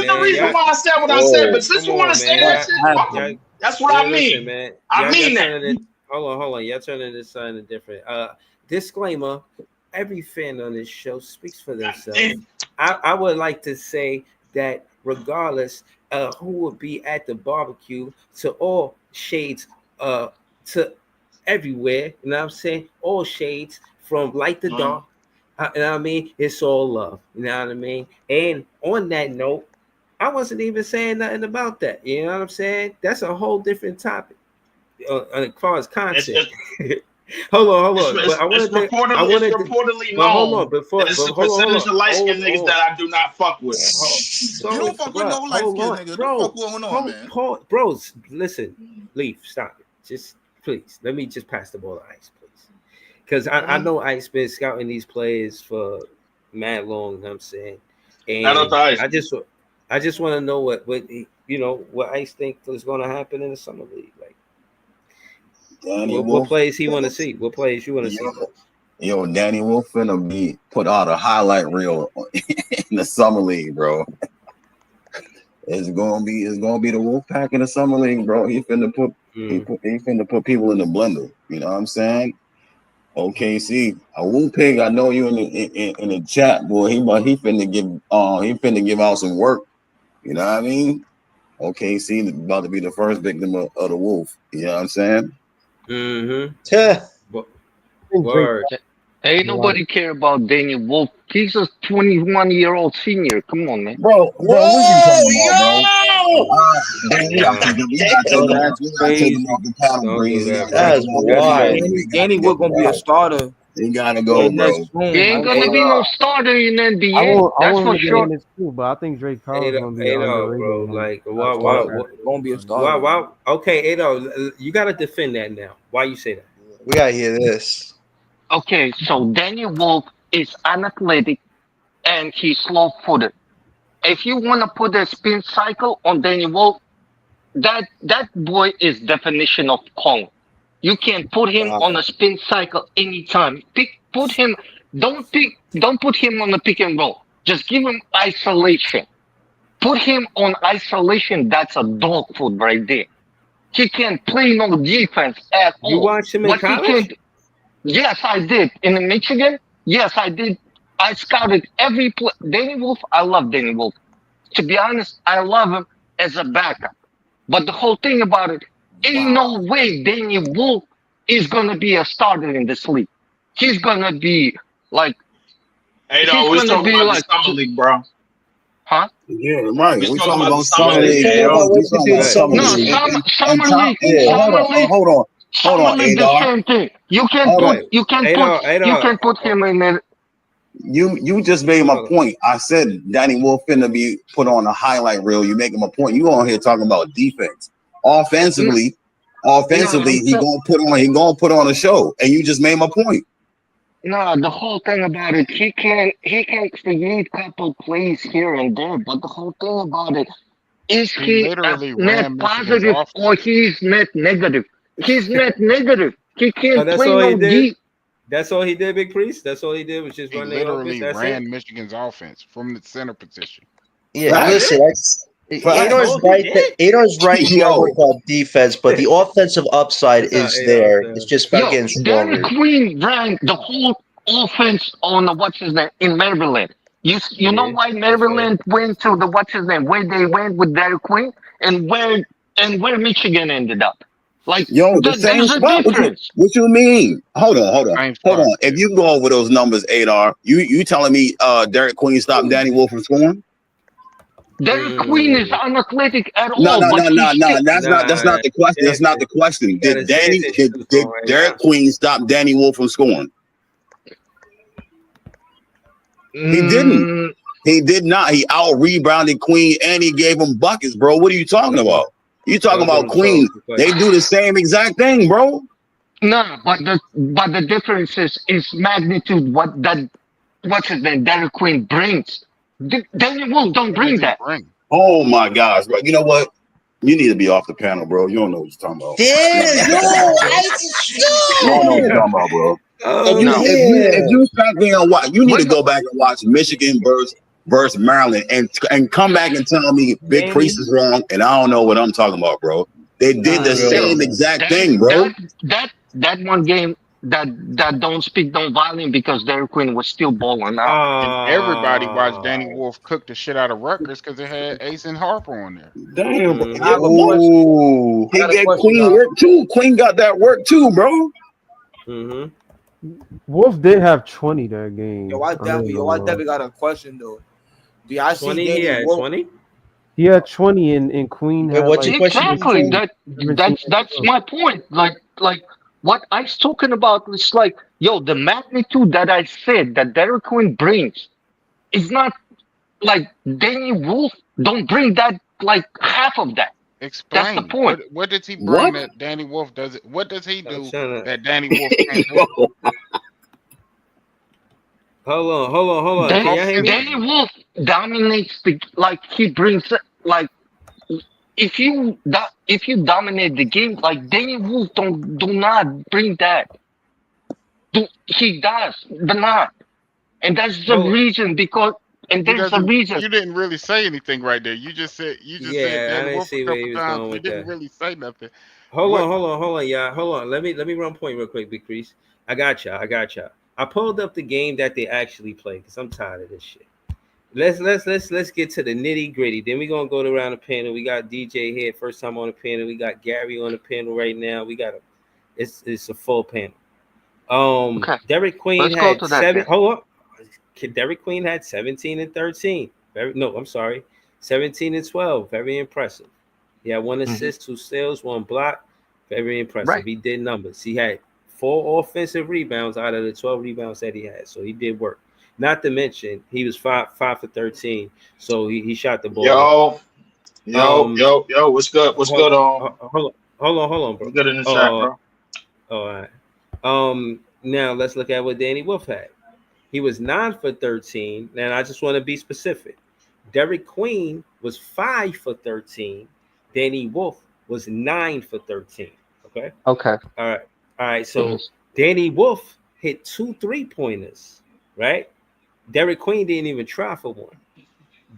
Speaker 13: the reason why I said what I said, but since you want to say that shit, fuck them. That's what I mean.
Speaker 4: Man.
Speaker 13: I mean that.
Speaker 4: Hold on. Y'all turning this something different. Disclaimer: every fan on this show speaks for themselves. I would like to say that regardless who would be at the barbecue, to all shades, to everywhere, you know what I'm saying? All shades from light to dark. You know what I mean? It's all love. You know what I mean? And on that note, I wasn't even saying nothing about that. You know what I'm saying? That's a whole different topic as far as content. Hold on.
Speaker 13: It's reportedly known.
Speaker 4: Hold on, before
Speaker 13: it's a percentage of light skinned niggas that I do not fuck with.
Speaker 6: You don't fuck with no light skinned niggas. What the fuck going on, man?
Speaker 4: Bros, listen, Leaf, stop it. Just please, let me just pass the ball to Ice, please. Because I know Ice been scouting these players for mad long, you know what I'm saying? And I just want to know what Ice think is going to happen in the summer league. Like, what plays he want to see? What plays you want to see?
Speaker 5: Yo, Danny Wolf finna be put out a highlight reel in the summer league, bro. It's gonna be the Wolf Pack in the summer league, bro. He finna put people in the blender. You know what I'm saying? OKC, a Wolf Pig. I know you in the chat, boy. He finna give out some work. You know what I mean? OKC about to be the first victim of the Wolf. You know what I'm saying?
Speaker 4: Mm-hmm.
Speaker 8: Word. Ain't nobody care about Daniel Wolf. He's a 21-year-old senior. Come on, man.
Speaker 5: Bro, what you talking about, bro?
Speaker 12: Danny Wolf gonna be a starter.
Speaker 5: You gotta go, bro.
Speaker 8: He ain't gonna be no starter in the NBA. That's for sure.
Speaker 7: Too, but I think Drake Powell's gonna be
Speaker 4: bro. Like, why
Speaker 12: gonna be a starter?
Speaker 4: Okay, Ado, you gotta defend that now. Why you say that?
Speaker 9: We gotta hear this.
Speaker 8: Okay, so Daniel Wolf is unathletic and he's slow-footed. If you want to put a spin cycle on Daniel Wolf, that boy is definition of Kong. You can put him on a spin cycle anytime. Don't put him on a pick and roll. Just give him isolation. Put him on isolation. That's a dog food right there. He can't play no defense at all.
Speaker 4: You watch him in college?
Speaker 8: Yes, I did. In Michigan, yes, I did. I scouted every play. Danny Wolf, I love Danny Wolf. To be honest, I love him as a backup. But the whole thing about it, ain't no way Danny Wolf is going to be a starter in this league. He's going to be like...
Speaker 13: Hey, no, we're talking about the summer league, bro.
Speaker 8: Huh?
Speaker 5: Yeah, right. We're talking about summer league.
Speaker 8: Summer league.
Speaker 5: Hold on.
Speaker 8: Adar. You can put him in there.
Speaker 5: You just made my point. I said Danny Wolf finna be put on a highlight reel. You making my point. You on here talking about defense. Offensively, he gonna put on a show, and you just made my point.
Speaker 8: No, the whole thing about it, he can create a couple plays here and there, but the whole thing about it is he net positive or he's net negative. He's net negative. He can't play no deep.
Speaker 4: That's all he did, Big Priest. That's all he did was just run the offense.
Speaker 11: Literally ran Michigan's offense from the center position.
Speaker 9: Yeah, right. Listen, Adar's right here about defense, but the offensive upside is there. It's just about getting stronger.
Speaker 8: Derek Queen ran the whole offense on in Maryland. You know why Maryland went to where they went with Derek Queen and where Michigan ended up. Like,
Speaker 5: the same spot. What you mean? Hold on. If you go over those numbers, Adar, you telling me Derek Queen stopped Danny Wolf from scoring?
Speaker 8: Derek Queen is unathletic at all.
Speaker 5: No. That's not the question. That's not the question. Did Derek Queen stop Danny Wolf from scoring? He didn't. He did not. He out rebounded Queen and he gave him buckets, bro. What are you talking about? You talking about Queen? They do the same exact thing, bro.
Speaker 8: No, but the difference is magnitude. What's his name? Derek Queen brings. Daniel Wolf don't bring that.
Speaker 5: Oh my gosh, bro! You know what? You need to be off the panel, bro. You don't know what you're talking about.
Speaker 9: You don't know what you're
Speaker 5: talking about, bro. If you sat there and watch, you need to go back and watch Michigan versus Maryland and come back and tell me Big Priest is wrong and I don't know what I'm talking about, bro. They did the same exact thing, bro.
Speaker 8: That one game that don't speak don't volume because Derek Queen was still balling out.
Speaker 11: And everybody watched Danny Wolf cook the shit out of Rutgers because it had Ace and Harper on there.
Speaker 5: Damn, bro. He get Queen work too. Queen got that work too, bro.
Speaker 7: Wolf did have 20 that game.
Speaker 12: I definitely got a question though. Do y'all see
Speaker 4: 20?
Speaker 12: Danny
Speaker 4: He had
Speaker 12: Wolf?
Speaker 4: 20?
Speaker 7: He had 20 and Queen had
Speaker 8: Exactly. That's my point. Like what I's talking about is like, yo, the magnitude that I said that Derek Queen brings is not like Danny Wolf don't bring that like half of that.
Speaker 11: Explain.
Speaker 8: That's the point.
Speaker 11: What does he bring that Danny Wolf doesn't? What does he do that Danny Wolf can't do?
Speaker 4: Hold on. Can y'all hear me?
Speaker 8: Danny Wolf dominates he brings like if you dominate the game like Danny Wolf do not bring that. He does, but not, and that's the reason because. And there's a reason.
Speaker 11: You didn't really say anything right there. You just said Danny Wolf a couple times. You didn't really say nothing.
Speaker 4: Hold on, y'all. Hold on. Let me run point real quick, Big Crease. I got y'all. I pulled up the game that they actually played because I'm tired of this shit. Let's get to the nitty gritty. Then we're gonna go around the panel. We got DJ here, first time on the panel. We got Gary on the panel right now. It's a full panel.
Speaker 8: Okay.
Speaker 4: Derek Queen had 7. Hold on. Derek Queen had 17 and 13. 17 and 12. Very impressive. He had 1 assist, 2 steals, 1 block. Very impressive.
Speaker 8: Right.
Speaker 4: He did numbers. He had 4 offensive rebounds out of the 12 rebounds that he had. So he did work. Not to mention, he was 5 for 13. So he shot the ball.
Speaker 13: Yo, what's good? What's good?
Speaker 4: Hold on, bro.
Speaker 13: What's good in the chat, bro?
Speaker 4: All right. Now let's look at what Danny Wolf had. He was 9 for 13. And I just want to be specific. Derek Queen was 5 for 13. Danny Wolf was 9 for 13. Okay.
Speaker 8: Okay.
Speaker 4: All right. So Danny Wolf hit 2 3-pointers, right? Derek Queen didn't even try for one.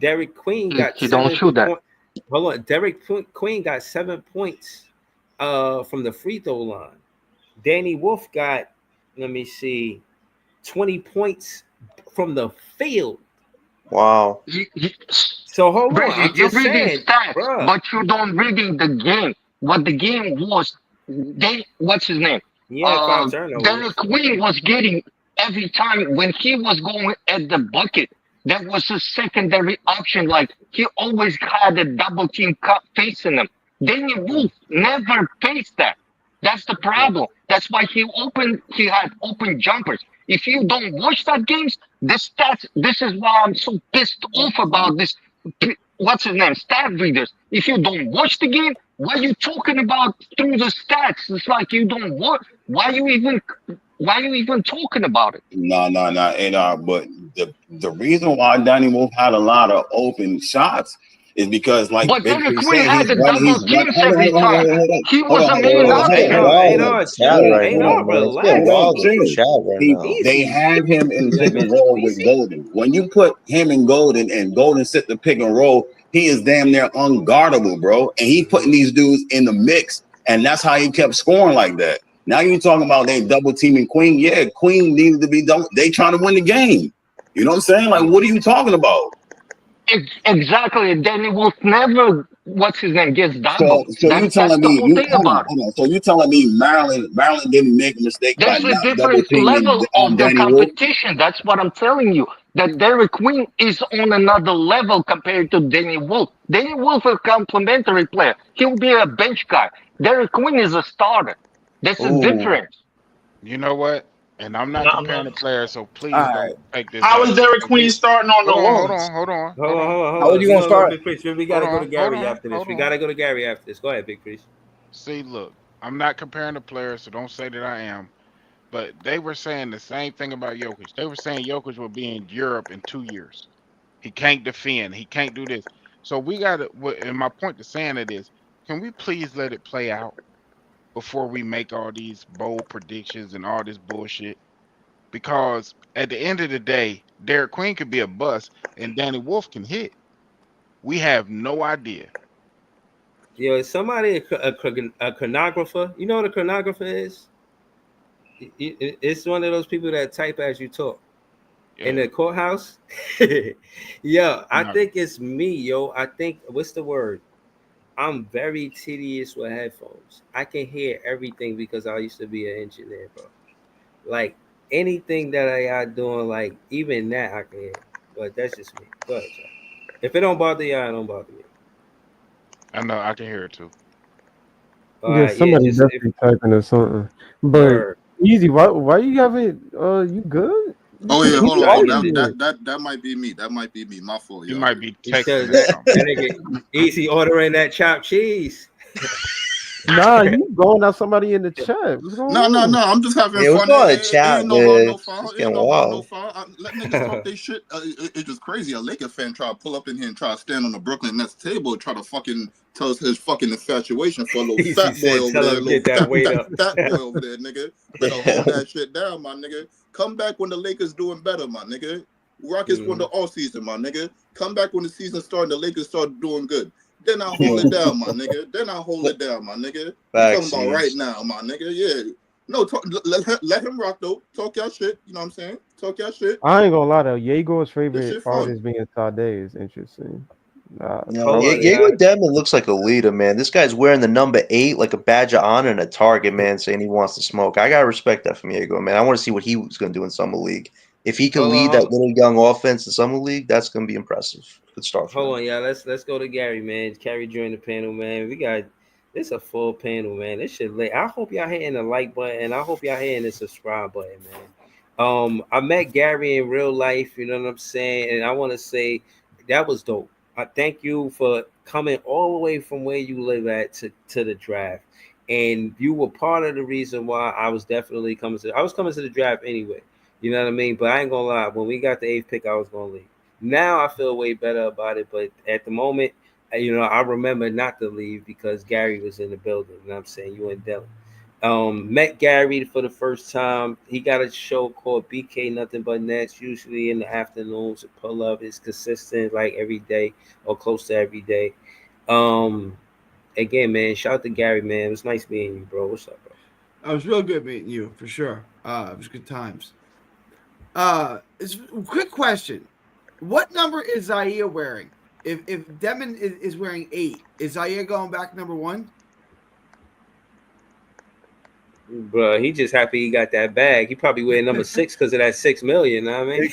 Speaker 4: Derek Queen got
Speaker 8: he don't shoot that.
Speaker 4: Hold on. Derek Queen got 7 points from the free throw line. Danny Wolf got, let me see, 20 points from the field.
Speaker 9: Wow.
Speaker 4: So hold on.
Speaker 8: Brady,
Speaker 4: I'm
Speaker 8: you're
Speaker 4: just
Speaker 8: reading
Speaker 4: saying,
Speaker 8: stats,
Speaker 4: bruh.
Speaker 8: but you don't reading the game. What the game was, what's his name?
Speaker 4: Yeah, 5 turnovers.
Speaker 8: Derek Queen was getting every time when he was going at the bucket. That was a secondary option. Like he always had a double team cut facing him. Danny Wolf never faced that. That's the problem. That's why he had open jumpers. If you don't watch that games, this is why I'm so pissed off about this. What's his name? Stat readers. If you don't watch the game, what are you talking about through the stats? It's like you don't watch. Why are you even talking about it?
Speaker 5: No, but the reason why Danny Wolf had a lot of open shots is because, like,
Speaker 8: but Derek Queen had the double teams every time. He was a main option.
Speaker 5: They had him in pick and roll with Golden. When you put him in Golden and Golden sit the pick and roll, he is damn near unguardable, bro. And he putting these dudes in the mix, and that's how he kept scoring like that. Now you're talking about they double teaming Queen. Yeah, Queen needed to be done. They trying to win the game. You know what I'm saying? Like, what are you talking about?
Speaker 8: Exactly. And Danny Wolf never, what's his name, gets double.
Speaker 5: So you telling me, so you telling me Maryland didn't make a mistake?
Speaker 8: There's a different level of the competition. That's what I'm telling you. That Derek Queen is on another level compared to Danny Wolf. Danny Wolf is a complimentary player. He'll be a bench guy. Derek Queen is a starter. That's the difference.
Speaker 11: You know what? And I'm not comparing the players, so please don't take this.
Speaker 13: How is Derek Queen starting on the
Speaker 11: Hold on.
Speaker 12: How are you going to start?
Speaker 4: We got to go to Gary after this. We got to go to Gary after this. Go ahead, Big Priest.
Speaker 11: See, look, I'm not comparing the players, so don't say that I am. But they were saying the same thing about Jokic. They were saying Jokic will be in Europe in 2 years. He can't defend. He can't do this. So we got to, and my point to saying it is, can we please let it play out before we make all these bold predictions and all this bullshit? because at the end of the day, Derek Queen could be a bust and Danny Wolf can hit. We have no idea.
Speaker 4: Yo, is somebody a chronographer? You know what a chronographer is? It's one of those people that type as you talk. In the courthouse. Yo, I think it's me, yo. I think, what's the word? I'm very tedious with headphones. I can hear everything because I used to be an engineer, bro. Like anything that I got doing, like even that I can hear. But that's just me. Go ahead, John. If it don't bother you, it don't bother me.
Speaker 11: I know, I can hear it too.
Speaker 7: Yeah, somebody definitely typing or something. But Easy, why you haven't you good?
Speaker 6: Oh yeah, hold on. That might be me. That might be me. My fault.
Speaker 11: You might be
Speaker 4: texting that nigga Easy ordering that chopped cheese.
Speaker 7: Nah, you going out somebody in the chat. What's going on?
Speaker 6: No. I'm just having fun. Ain't no foul. Let niggas talk their shit. It's just crazy. A Laker fan try to pull up in here and try to stand on the Brooklyn Nets table, try to fucking tell us his fucking infatuation for a little fat boy over there. Fat boy over there, nigga. Better hold that shit down, my nigga. Come back when the Lakers doing better, my nigga. Rockets won the all season, my nigga. Come back when the season started, the Lakers start doing good. Then I hold it down, my nigga. I'm talking about right now, my nigga. Yeah. No, let him rock though. Talk your shit. You know what I'm saying? Talk your shit.
Speaker 7: I ain't gonna lie though. Yego's favorite artist being Sade is interesting.
Speaker 9: Diego Demon looks like a leader, man. This guy's wearing the number 8 like a badge of honor and a target, man, saying he wants to smoke. I gotta respect that from Diego, man. I want to see what he was gonna do in summer league. If he can lead that little young offense in summer league, that's gonna be impressive. Good start.
Speaker 4: Hold on, y'all. Let's go to Gary, man. Gary joined the panel, man. We got this a full panel, man. This shit lit. I hope y'all hitting the like button. I hope y'all hitting the subscribe button, man. I met Gary in real life, you know what I'm saying, and I want to say that was dope. I thank you for coming all the way from where you live at to the draft, and you were part of the reason why I was definitely coming to. I was coming to the draft anyway, you know what I mean. But I ain't gonna lie, when we got the 8th pick, I was gonna leave. Now I feel way better about it, but at the moment, you know, I remember not to leave because Gary was in the building. You know what I'm saying? You and Dylan. Met Gary for the first time. He got a show called BK Nothing But Nets, usually in the afternoons to pull up. It's consistent, like every day or close to every day. Again, man, shout out to Gary, man. It was nice meeting you, bro. What's up, bro?
Speaker 12: It was real good meeting you, for sure. It was good times. It's a quick question. What number is Zaire wearing? If Demon is wearing 8, is Zaire going back number 1?
Speaker 4: Bro, he just happy he got that bag. He probably wearing number 6 because of that $6 million. Know what I mean?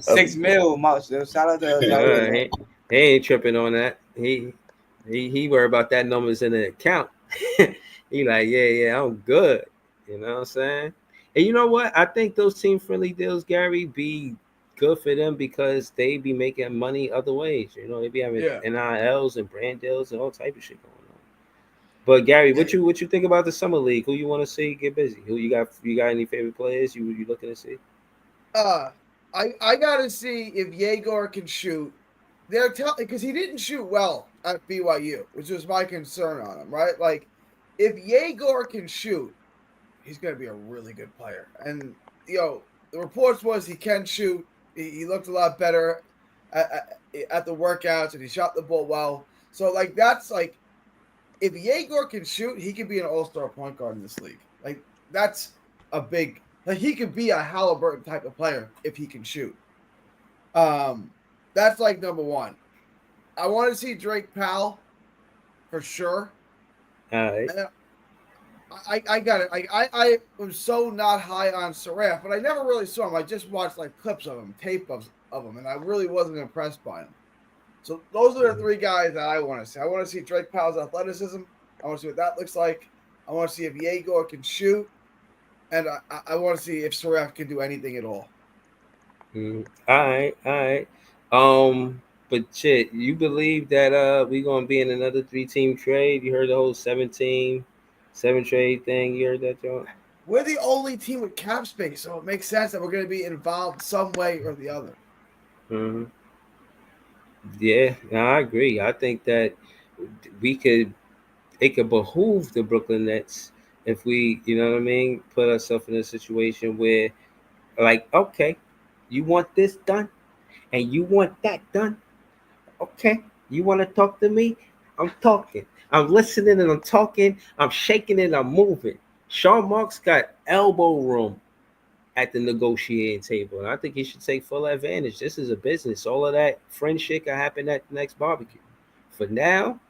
Speaker 12: 6 mil. Shout out to
Speaker 4: he ain't tripping on that. He worry about that numbers in the account. He like, yeah, I'm good. You know what I'm saying? And you know what? I think those team-friendly deals, Gary, be good for them because they be making money other ways. You know, they be having NILs and brand deals and all type of shit going on. But Gary, what you think about the summer league? Who you want to see get busy? Who you got? You got any favorite players you looking to see?
Speaker 12: I gotta see if Yegor can shoot. They're telling because he didn't shoot well at BYU, which was my concern on him. Right, like if Yegor can shoot, he's going to be a really good player. And, the reports was he can shoot. He looked a lot better at the workouts, and he shot the ball well. So, like, that's, like, if Yegor can shoot, he could be an all-star point guard in this league. Like, that's a big – like, he could be a Halliburton type of player if he can shoot. That's, like, number 1. I want to see Drake Powell for sure.
Speaker 4: All right.
Speaker 12: I got it. I was so not high on Saraf, but I never really saw him. I just watched like clips of him, tape of him, and I really wasn't impressed by him. So those are the 3 guys that I want to see. I want to see Drake Powell's athleticism. I want to see what that looks like. I want to see if Yegor can shoot, and I want to see if Saraf can do anything at all.
Speaker 4: All right. But shit, you believe that we gonna be in another 3-team trade? You heard the whole 7 trade thing. You heard that, John?
Speaker 12: We're the only team with cap space, so it makes sense that we're going to be involved some way or the other.
Speaker 4: Mm-hmm. Yeah, no, I agree. I think that it could behoove the Brooklyn Nets if we, you know what I mean, put ourselves in a situation where, like, okay, you want this done, and you want that done. Okay, you want to talk to me? I'm talking. I'm listening and I'm talking. I'm shaking and I'm moving. Sean Marks got elbow room at the negotiating table, and I think he should take full advantage. This is a business. All of that friend shit can happen at the next barbecue. For now,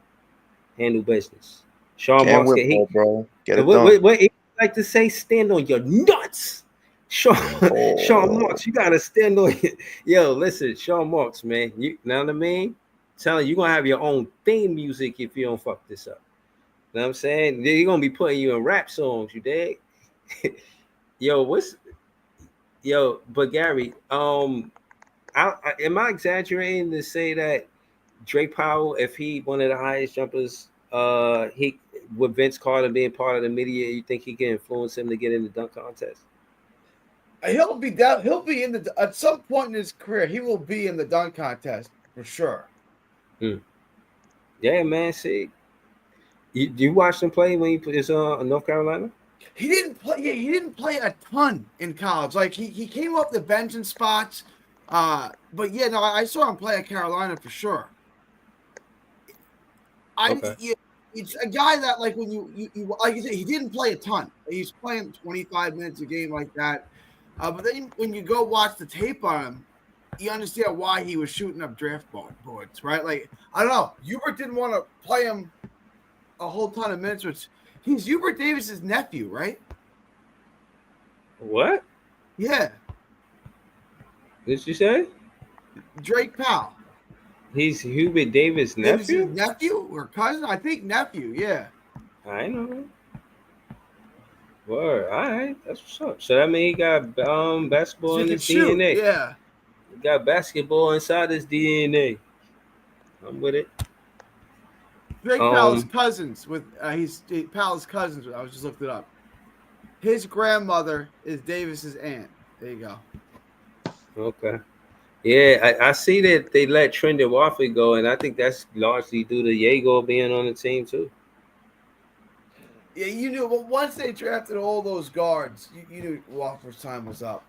Speaker 4: handle business. Sean
Speaker 9: Can't
Speaker 4: Marks
Speaker 9: whip
Speaker 4: get
Speaker 9: ball, bro. Get it
Speaker 4: what,
Speaker 9: done.
Speaker 4: what he like to say? Stand on your nuts. Sean Marks, you gotta stand on it. Yo, listen, Sean Marks, man. You know what I mean? Telling you gonna have your own theme music if you don't fuck this up. You know what I'm saying? They're gonna be putting you in rap songs, you dig? But Gary, am I exaggerating to say that Drake Powell, if he one of the highest jumpers, he with Vince Carter being part of the media, you think he can influence him to get in the dunk contest?
Speaker 12: He'll be down. He'll be in the at some point in his career. He will be in the dunk contest for sure.
Speaker 4: Yeah, man. See, you watched him play when he was in North Carolina?
Speaker 12: He didn't play. Yeah, he didn't play a ton in college. Like he came off the bench in spots. But yeah, no, I saw him play at Carolina for sure. It's a guy that like when you like you said, he didn't play a ton. He's playing 25 minutes a game like that. But then when you go watch the tape on him, you understand why he was shooting up draft boards, right? Like, I don't know. Hubert didn't want to play him a whole ton of minutes, which he's Hubert Davis's nephew, right?
Speaker 4: What?
Speaker 12: Yeah.
Speaker 4: Did you say?
Speaker 12: Drake Powell.
Speaker 4: He's Hubert Davis' nephew?
Speaker 12: Nephew or cousin? I think nephew, yeah.
Speaker 4: I know. Word, all right, that's what's up. So that means he got basketball in his DNA.
Speaker 12: Yeah.
Speaker 4: He got basketball inside his DNA. I'm with it.
Speaker 12: Drake Powell's cousins with Powell's cousins. I was just looked it up. His grandmother is Davis's aunt. There you go.
Speaker 4: Okay. Yeah, I see that they let Trendon Watford go, and I think that's largely due to Yago being on the team too.
Speaker 12: Yeah, you knew. But once they drafted all those guards, you knew Wofford's time was up.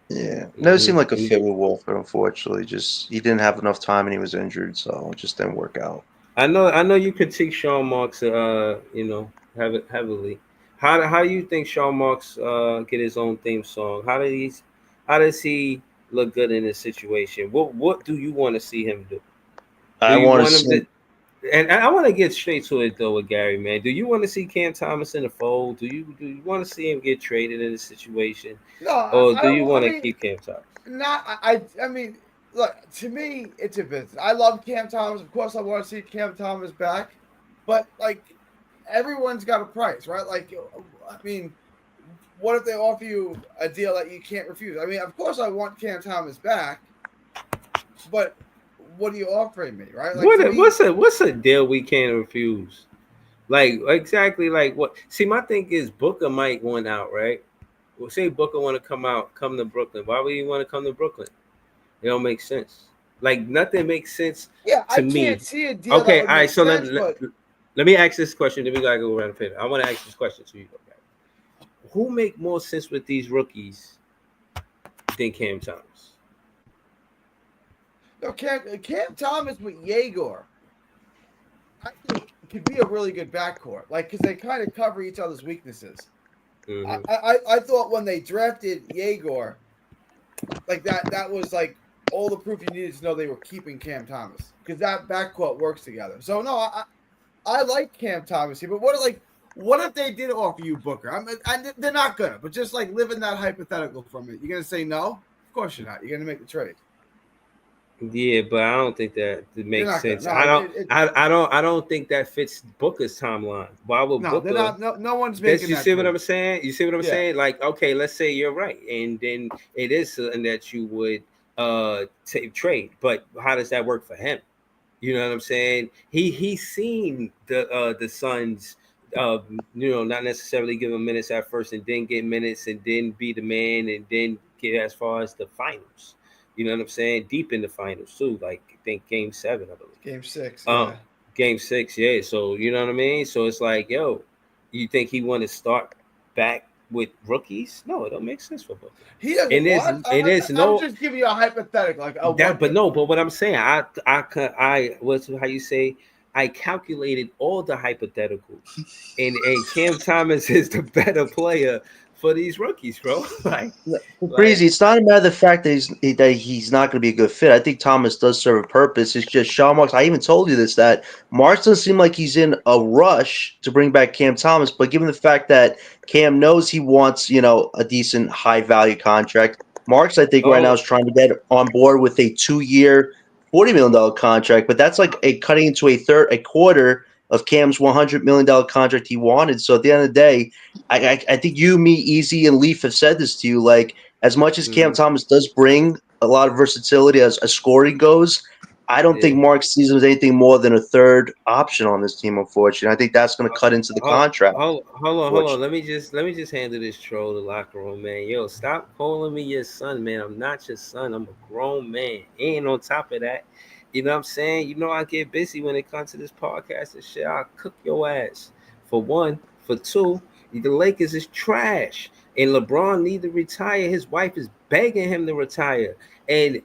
Speaker 9: Yeah, never seemed like a fit with Wolford. Unfortunately, just he didn't have enough time and he was injured, so it just didn't work out.
Speaker 4: I know you critique Sean Marks, heavily. How do you think Sean Marks get his own theme song? How does he look good in this situation? What do you want to see him do?
Speaker 9: I want to see.
Speaker 4: And I want to get straight to it though with Gary, man. Do you want to see Cam Thomas in the fold? Do you want to see him get traded in this situation?
Speaker 12: No,
Speaker 4: or do you want to keep Cam Thomas?
Speaker 12: I mean, look, to me, it's a business. I love Cam Thomas. Of course, I want to see Cam Thomas back. But, like, everyone's got a price, right? Like, I mean, what if they offer you a deal that you can't refuse? I mean, of course, I want Cam Thomas back. But what are you offering me, right? Like,
Speaker 4: what's a deal we can't refuse? Like, exactly like what? See, my thing is Booker might want out, right? Well, say Booker want to come to Brooklyn. Why would he want to come to Brooklyn? It don't make sense. Like, nothing makes sense to me.
Speaker 12: Can't see a deal.
Speaker 4: Okay, all right. So let me ask this question. Then we gotta go around the pit. I want to ask this question to you. Okay. Who make more sense with these rookies than Cam Thomas?
Speaker 12: No, Cam Thomas with Yegor, I think could be a really good backcourt. Like, because they kind of cover each other's weaknesses. Mm-hmm. I thought when they drafted Yegor, like that was like all the proof you needed to know they were keeping Cam Thomas, because that backcourt works together. So no, I like Cam Thomas here, but what if they did offer you Booker? They're not gonna, but just like living that hypothetical from it, you're gonna say no? Of course you're not. You're gonna make the trade.
Speaker 4: Yeah, but I don't think that makes sense. I don't think that fits Booker's timeline. Why would Booker?
Speaker 12: No one's making.
Speaker 4: You see what I'm saying? You see what I'm saying? Like, okay, let's say you're right, and then it is something that you would trade. But how does that work for him? You know what I'm saying? He's seen the Suns, not necessarily give him minutes at first, and then get minutes, and then be the man, and then get as far as the finals. You know what I'm saying? Deep in the finals too. Like, I think Game 7, I believe.
Speaker 12: Game 6.
Speaker 4: Game 6, yeah. So you know what I mean? So it's like, yo, You think he want to start back with rookies? No, it don't make sense for Booker.
Speaker 12: He doesn't
Speaker 4: And there's,
Speaker 12: want.
Speaker 4: and there's no.
Speaker 12: I'm just giving you a hypothetical, like
Speaker 4: But what I'm saying, what's how you say? I calculated all the hypotheticals, and Cam Thomas is the better player for these rookies, bro.
Speaker 9: Breezy, it's not a matter of the fact that he's not going to be a good fit. I think Thomas does serve a purpose. It's just Sean Marks. I even told you this, that Marks doesn't seem like he's in a rush to bring back Cam Thomas, but given the fact that Cam knows he wants, a decent high value contract, Marks, I think right now is trying to get on board with a 2-year, $40 million contract, but that's like cutting into a quarter of Cam's $100 million contract he wanted. So at the end of the day, I think you, me, Easy, and Leaf have said this to you. Like, as much as Cam Thomas does bring a lot of versatility as scoring goes, I don't think Mark sees him as anything more than a third option on this team, unfortunately. I think that's going to cut into the contract.
Speaker 4: Hold on. Let me just handle this troll the locker room, man. Yo, stop calling me your son, man. I'm not your son. I'm a grown man. And on top of that, you know what I'm saying? You know I get busy when it comes to this podcast and shit. I'll cook your ass. For one. For two, the Lakers is trash. And LeBron needs to retire. His wife is begging him to retire. And you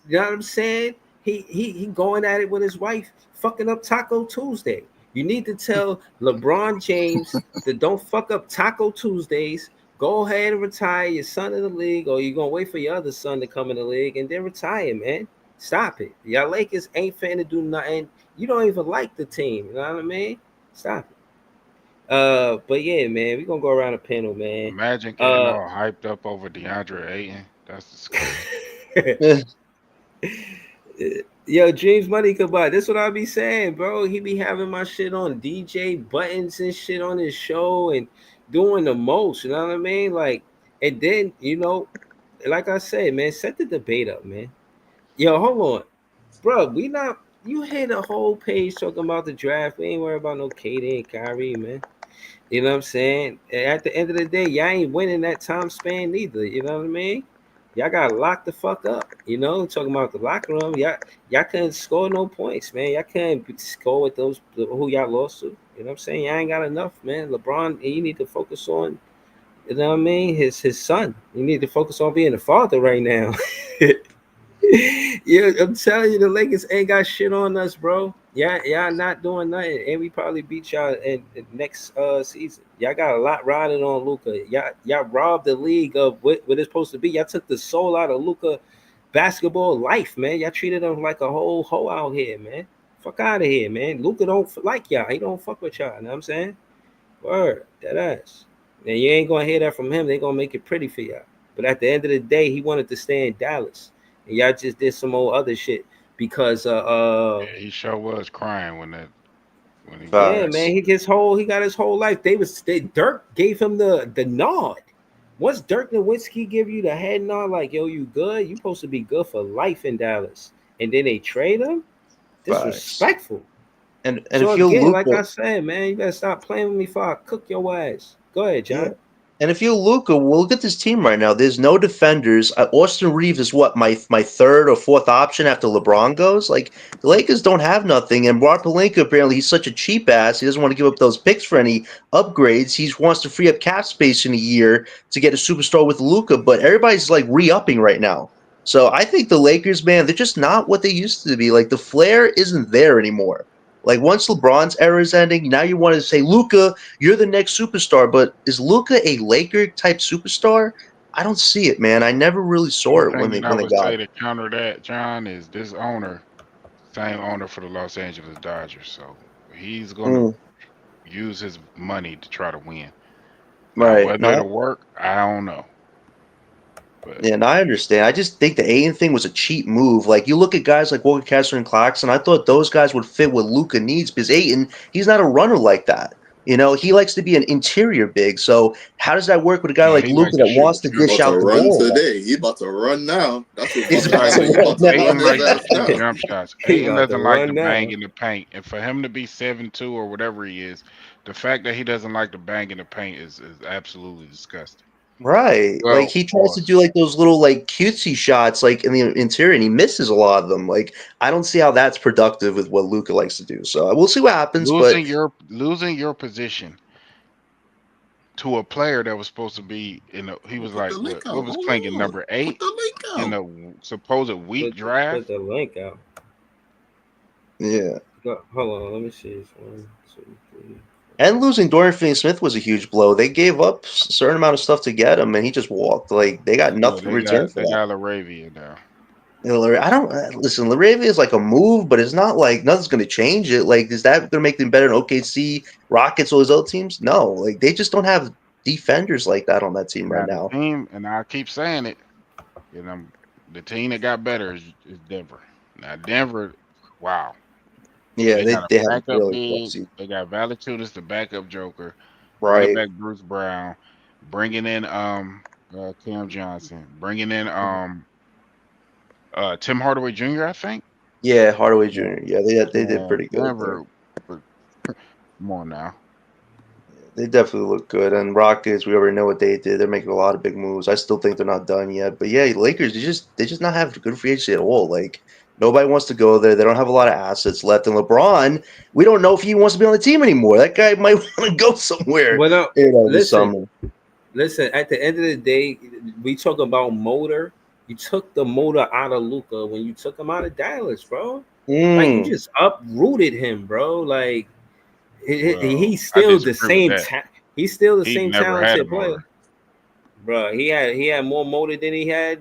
Speaker 4: know what I'm saying? He going at it with his wife, fucking up Taco Tuesday. You need to tell LeBron James that don't fuck up Taco Tuesdays. Go ahead and retire your son in the league, or you're going to wait for your other son to come in the league and then retire, man. Stop it. Y'all Lakers ain't finna do nothing. You don't even like the team. You know what I mean? Stop it. But yeah, man, we're gonna go around the panel, man.
Speaker 11: Imagine getting all hyped up over DeAndre Ayton. That's disgusting.
Speaker 4: Yo, James Money could buy. That's what I be saying, bro. He be having my shit on DJ buttons and shit on his show and doing the most. You know what I mean? Like, and then like I said, man, set the debate up, man. Yo, hold on, bro. You hit a whole page talking about the draft. We ain't worried about no KD and Kyrie, man. You know what I'm saying? At the end of the day, y'all ain't winning that time span neither. You know what I mean? Y'all got locked the fuck up. Talking about the locker room. Y'all couldn't score no points, man. Y'all couldn't score with those who y'all lost to. You know what I'm saying? Y'all ain't got enough, man. LeBron, you need to focus on, you know what I mean? His son. You need to focus on being a father right now. Yeah, I'm telling you, the Lakers ain't got shit on us, bro. Y'all not doing nothing, and we probably beat y'all in next season. Y'all got a lot riding on Luka. Y'all robbed the league of what it's supposed to be. Y'all took the soul out of Luka basketball life, man. Y'all treated him like a whole hoe out here, man. Fuck out of here, man. Luka don't like y'all. He don't fuck with y'all. You know what I'm saying? Word, that ass. And you ain't gonna hear that from him. They gonna make it pretty for y'all. But at the end of the day, he wanted to stay in Dallas. And y'all just did some old other shit because
Speaker 11: he sure was crying when he
Speaker 4: man, he got his whole life. Dirk gave him the nod. Once Dirk Nowitzki give you the head nod, like, yo, you good, you supposed to be good for life in Dallas. And then they trade him. Disrespectful.
Speaker 9: And
Speaker 4: so
Speaker 9: if you're
Speaker 4: again,
Speaker 9: Luka,
Speaker 4: like I said, man, you better stop playing with me before I cook your ass. Go ahead, John.
Speaker 9: Yeah. And if you're Luka, well, look at this team right now. There's no defenders. Austin Reeves is what, my third or fourth option after LeBron goes? Like, the Lakers don't have nothing. And Rob Pelinka, apparently, he's such a cheap ass. He doesn't want to give up those picks for any upgrades. He wants to free up cap space in a year to get a superstar with Luka. But everybody's, like, re-upping right now. So I think the Lakers, man, they're just not what they used to be. Like, the flair isn't there anymore. Like, once LeBron's era is ending, now you want to say, Luka, you're the next superstar. But is Luka a Laker-type superstar? I don't see it, man. I never really saw it when they got
Speaker 11: it. To counter that, John, is this owner, same owner for the Los Angeles Dodgers. So he's going to use his money to try to win.
Speaker 9: Right.
Speaker 11: Whether it'll work, I don't know.
Speaker 9: But. Yeah, and I understand. I just think the Ayton thing was a cheap move. Like, you look at guys like Walker Kessler and Clarkson, I thought those guys would fit what Luka needs because Ayton, he's not a runner like that. He likes to be an interior big. So how does that work with a guy like Luka that wants to dish out the ball?
Speaker 6: Today, he's about to run now. That's what
Speaker 9: he's about to run.
Speaker 11: Ayton likes to take jump shots. Ayton doesn't like to bang in the paint, and for him to be 7'2" or whatever he is, the fact that he doesn't like to bang in the paint is absolutely disgusting.
Speaker 9: Right.
Speaker 11: Well,
Speaker 9: like he tries to do like those little like cutesy shots like in the interior and he misses a lot of them. Like I don't see how that's productive with what Luka likes to do. So we'll see what happens.
Speaker 11: Losing your position to a player that was supposed to be in the. He was
Speaker 6: Put
Speaker 11: like
Speaker 6: the link out.
Speaker 11: what was
Speaker 6: Hold
Speaker 11: playing
Speaker 6: on.
Speaker 11: number
Speaker 6: Put
Speaker 11: 8
Speaker 6: the link
Speaker 11: in
Speaker 6: out.
Speaker 11: the supposed weak
Speaker 4: Put
Speaker 11: draft.
Speaker 4: the link out.
Speaker 9: Yeah.
Speaker 4: Hold on, let me see. It's 1, 2, 3.
Speaker 9: And losing Dorian Finney-Smith was a huge blow. They gave up a certain amount of stuff to get him, and he just walked. Like they got
Speaker 11: Yeah,
Speaker 9: nothing in return for
Speaker 11: they
Speaker 9: that.
Speaker 11: got Laravia now.
Speaker 9: I don't listen. Laravia is like a move, but it's not like nothing's going to change it. Like, is that going to make them better than OKC, Rockets, all those other teams? No, like they just don't have defenders like that on that team right
Speaker 11: Now
Speaker 9: now.
Speaker 11: the team, and I keep saying it, you know, the team that got better is Denver. Now Denver, wow.
Speaker 9: Yeah,
Speaker 11: got
Speaker 9: they
Speaker 11: a
Speaker 9: have
Speaker 11: backup
Speaker 9: really
Speaker 11: big.
Speaker 9: crazy.
Speaker 11: They got Valanciunas, the backup Joker.
Speaker 9: Right.
Speaker 11: Bringing back Bruce Brown, bringing in Cam Johnson, bringing in Tim Hardaway Jr. I think.
Speaker 9: Yeah, Hardaway Jr. Yeah, they did pretty good.
Speaker 11: Denver, come on now.
Speaker 9: They definitely look good. And Rockets, we already know what they did. They're making a lot of big moves. I still think they're not done yet. But yeah, Lakers, they just not have good free agency at all. Like nobody wants to go there. They don't have a lot of assets left. And LeBron, we don't know if he wants to be on the team anymore. That guy might want to go somewhere.
Speaker 4: Well,
Speaker 9: this summer.
Speaker 4: Listen, at the end of the day, we talk about motor. You took the motor out of Luka when you took him out of Dallas, bro. Like you just uprooted him, bro. Like he's still the same. He's still the same talented player, bro. He had more motor than he had.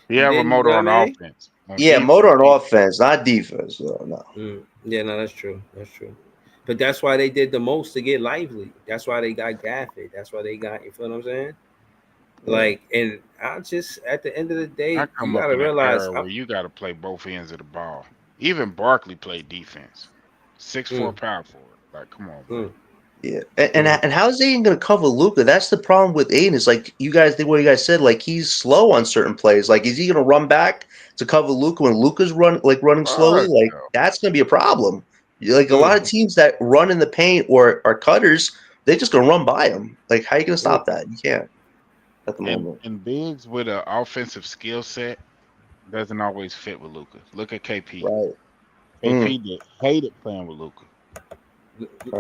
Speaker 11: He have a motor on offense.
Speaker 9: Yeah, motor on offense, not defense. So, no.
Speaker 4: Yeah, no, that's true. That's true. But that's why they did the most to get Lively. That's why they got Gafford. That's why they got, you feel what I'm saying? Like, and I just, at the end of the day, you gotta realize
Speaker 11: where you gotta play both ends of the ball. Even Barkley played defense. 6'4" power forward. Like, come on, bro.
Speaker 9: Yeah, and how is Aiden going to cover Luka? That's the problem with Aiden. Is like you guys did what you guys said. Like he's slow on certain plays. Like is he going to run back to cover Luka when Luka's running slowly? Like that's going to be a problem. Like a lot of teams that run in the paint or are cutters, they're just going to run by him. Like how are you going to stop that? You can't at the moment.
Speaker 11: And bigs with an offensive skill set doesn't always fit with Luka. Look at KP.
Speaker 9: Right.
Speaker 11: KP hated playing with Luka.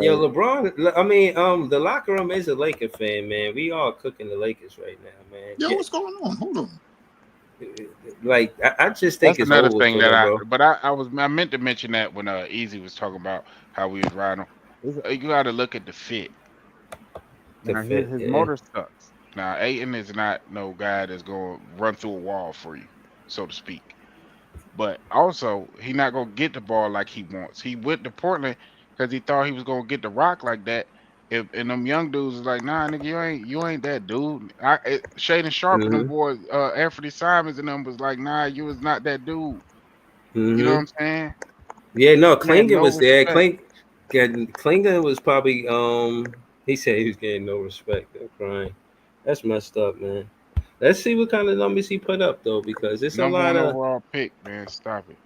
Speaker 4: Yeah, LeBron. I mean, the locker room is a Laker fan, man. We all cooking the Lakers right now, man.
Speaker 6: Yo, what's going on? Hold on.
Speaker 4: Like, I just think
Speaker 11: that's
Speaker 4: it's
Speaker 11: another
Speaker 4: over
Speaker 11: thing
Speaker 4: for
Speaker 11: that
Speaker 4: them, bro.
Speaker 11: I meant to mention that when Easy was talking about how we was riding. You got to look at the fit. His motor sucks. Now, Ayton is not no guy that's going to run through a wall for you, so to speak. But also, he not going to get the ball like he wants. He went to Portland because he thought he was going to get the rock like that. And them young dudes is like, nah, nigga, you ain't that dude. Shaden Sharp and them boys, Anthony Simons and them was like, nah, you was not that dude. You know what I'm saying?
Speaker 4: Yeah, no, Klinger was there. Klinger was probably he said he was getting no respect. I'm crying. That's messed up, man. Let's see what kind of numbers he put up though, because it's a lot of
Speaker 11: overall pick, man. Stop it.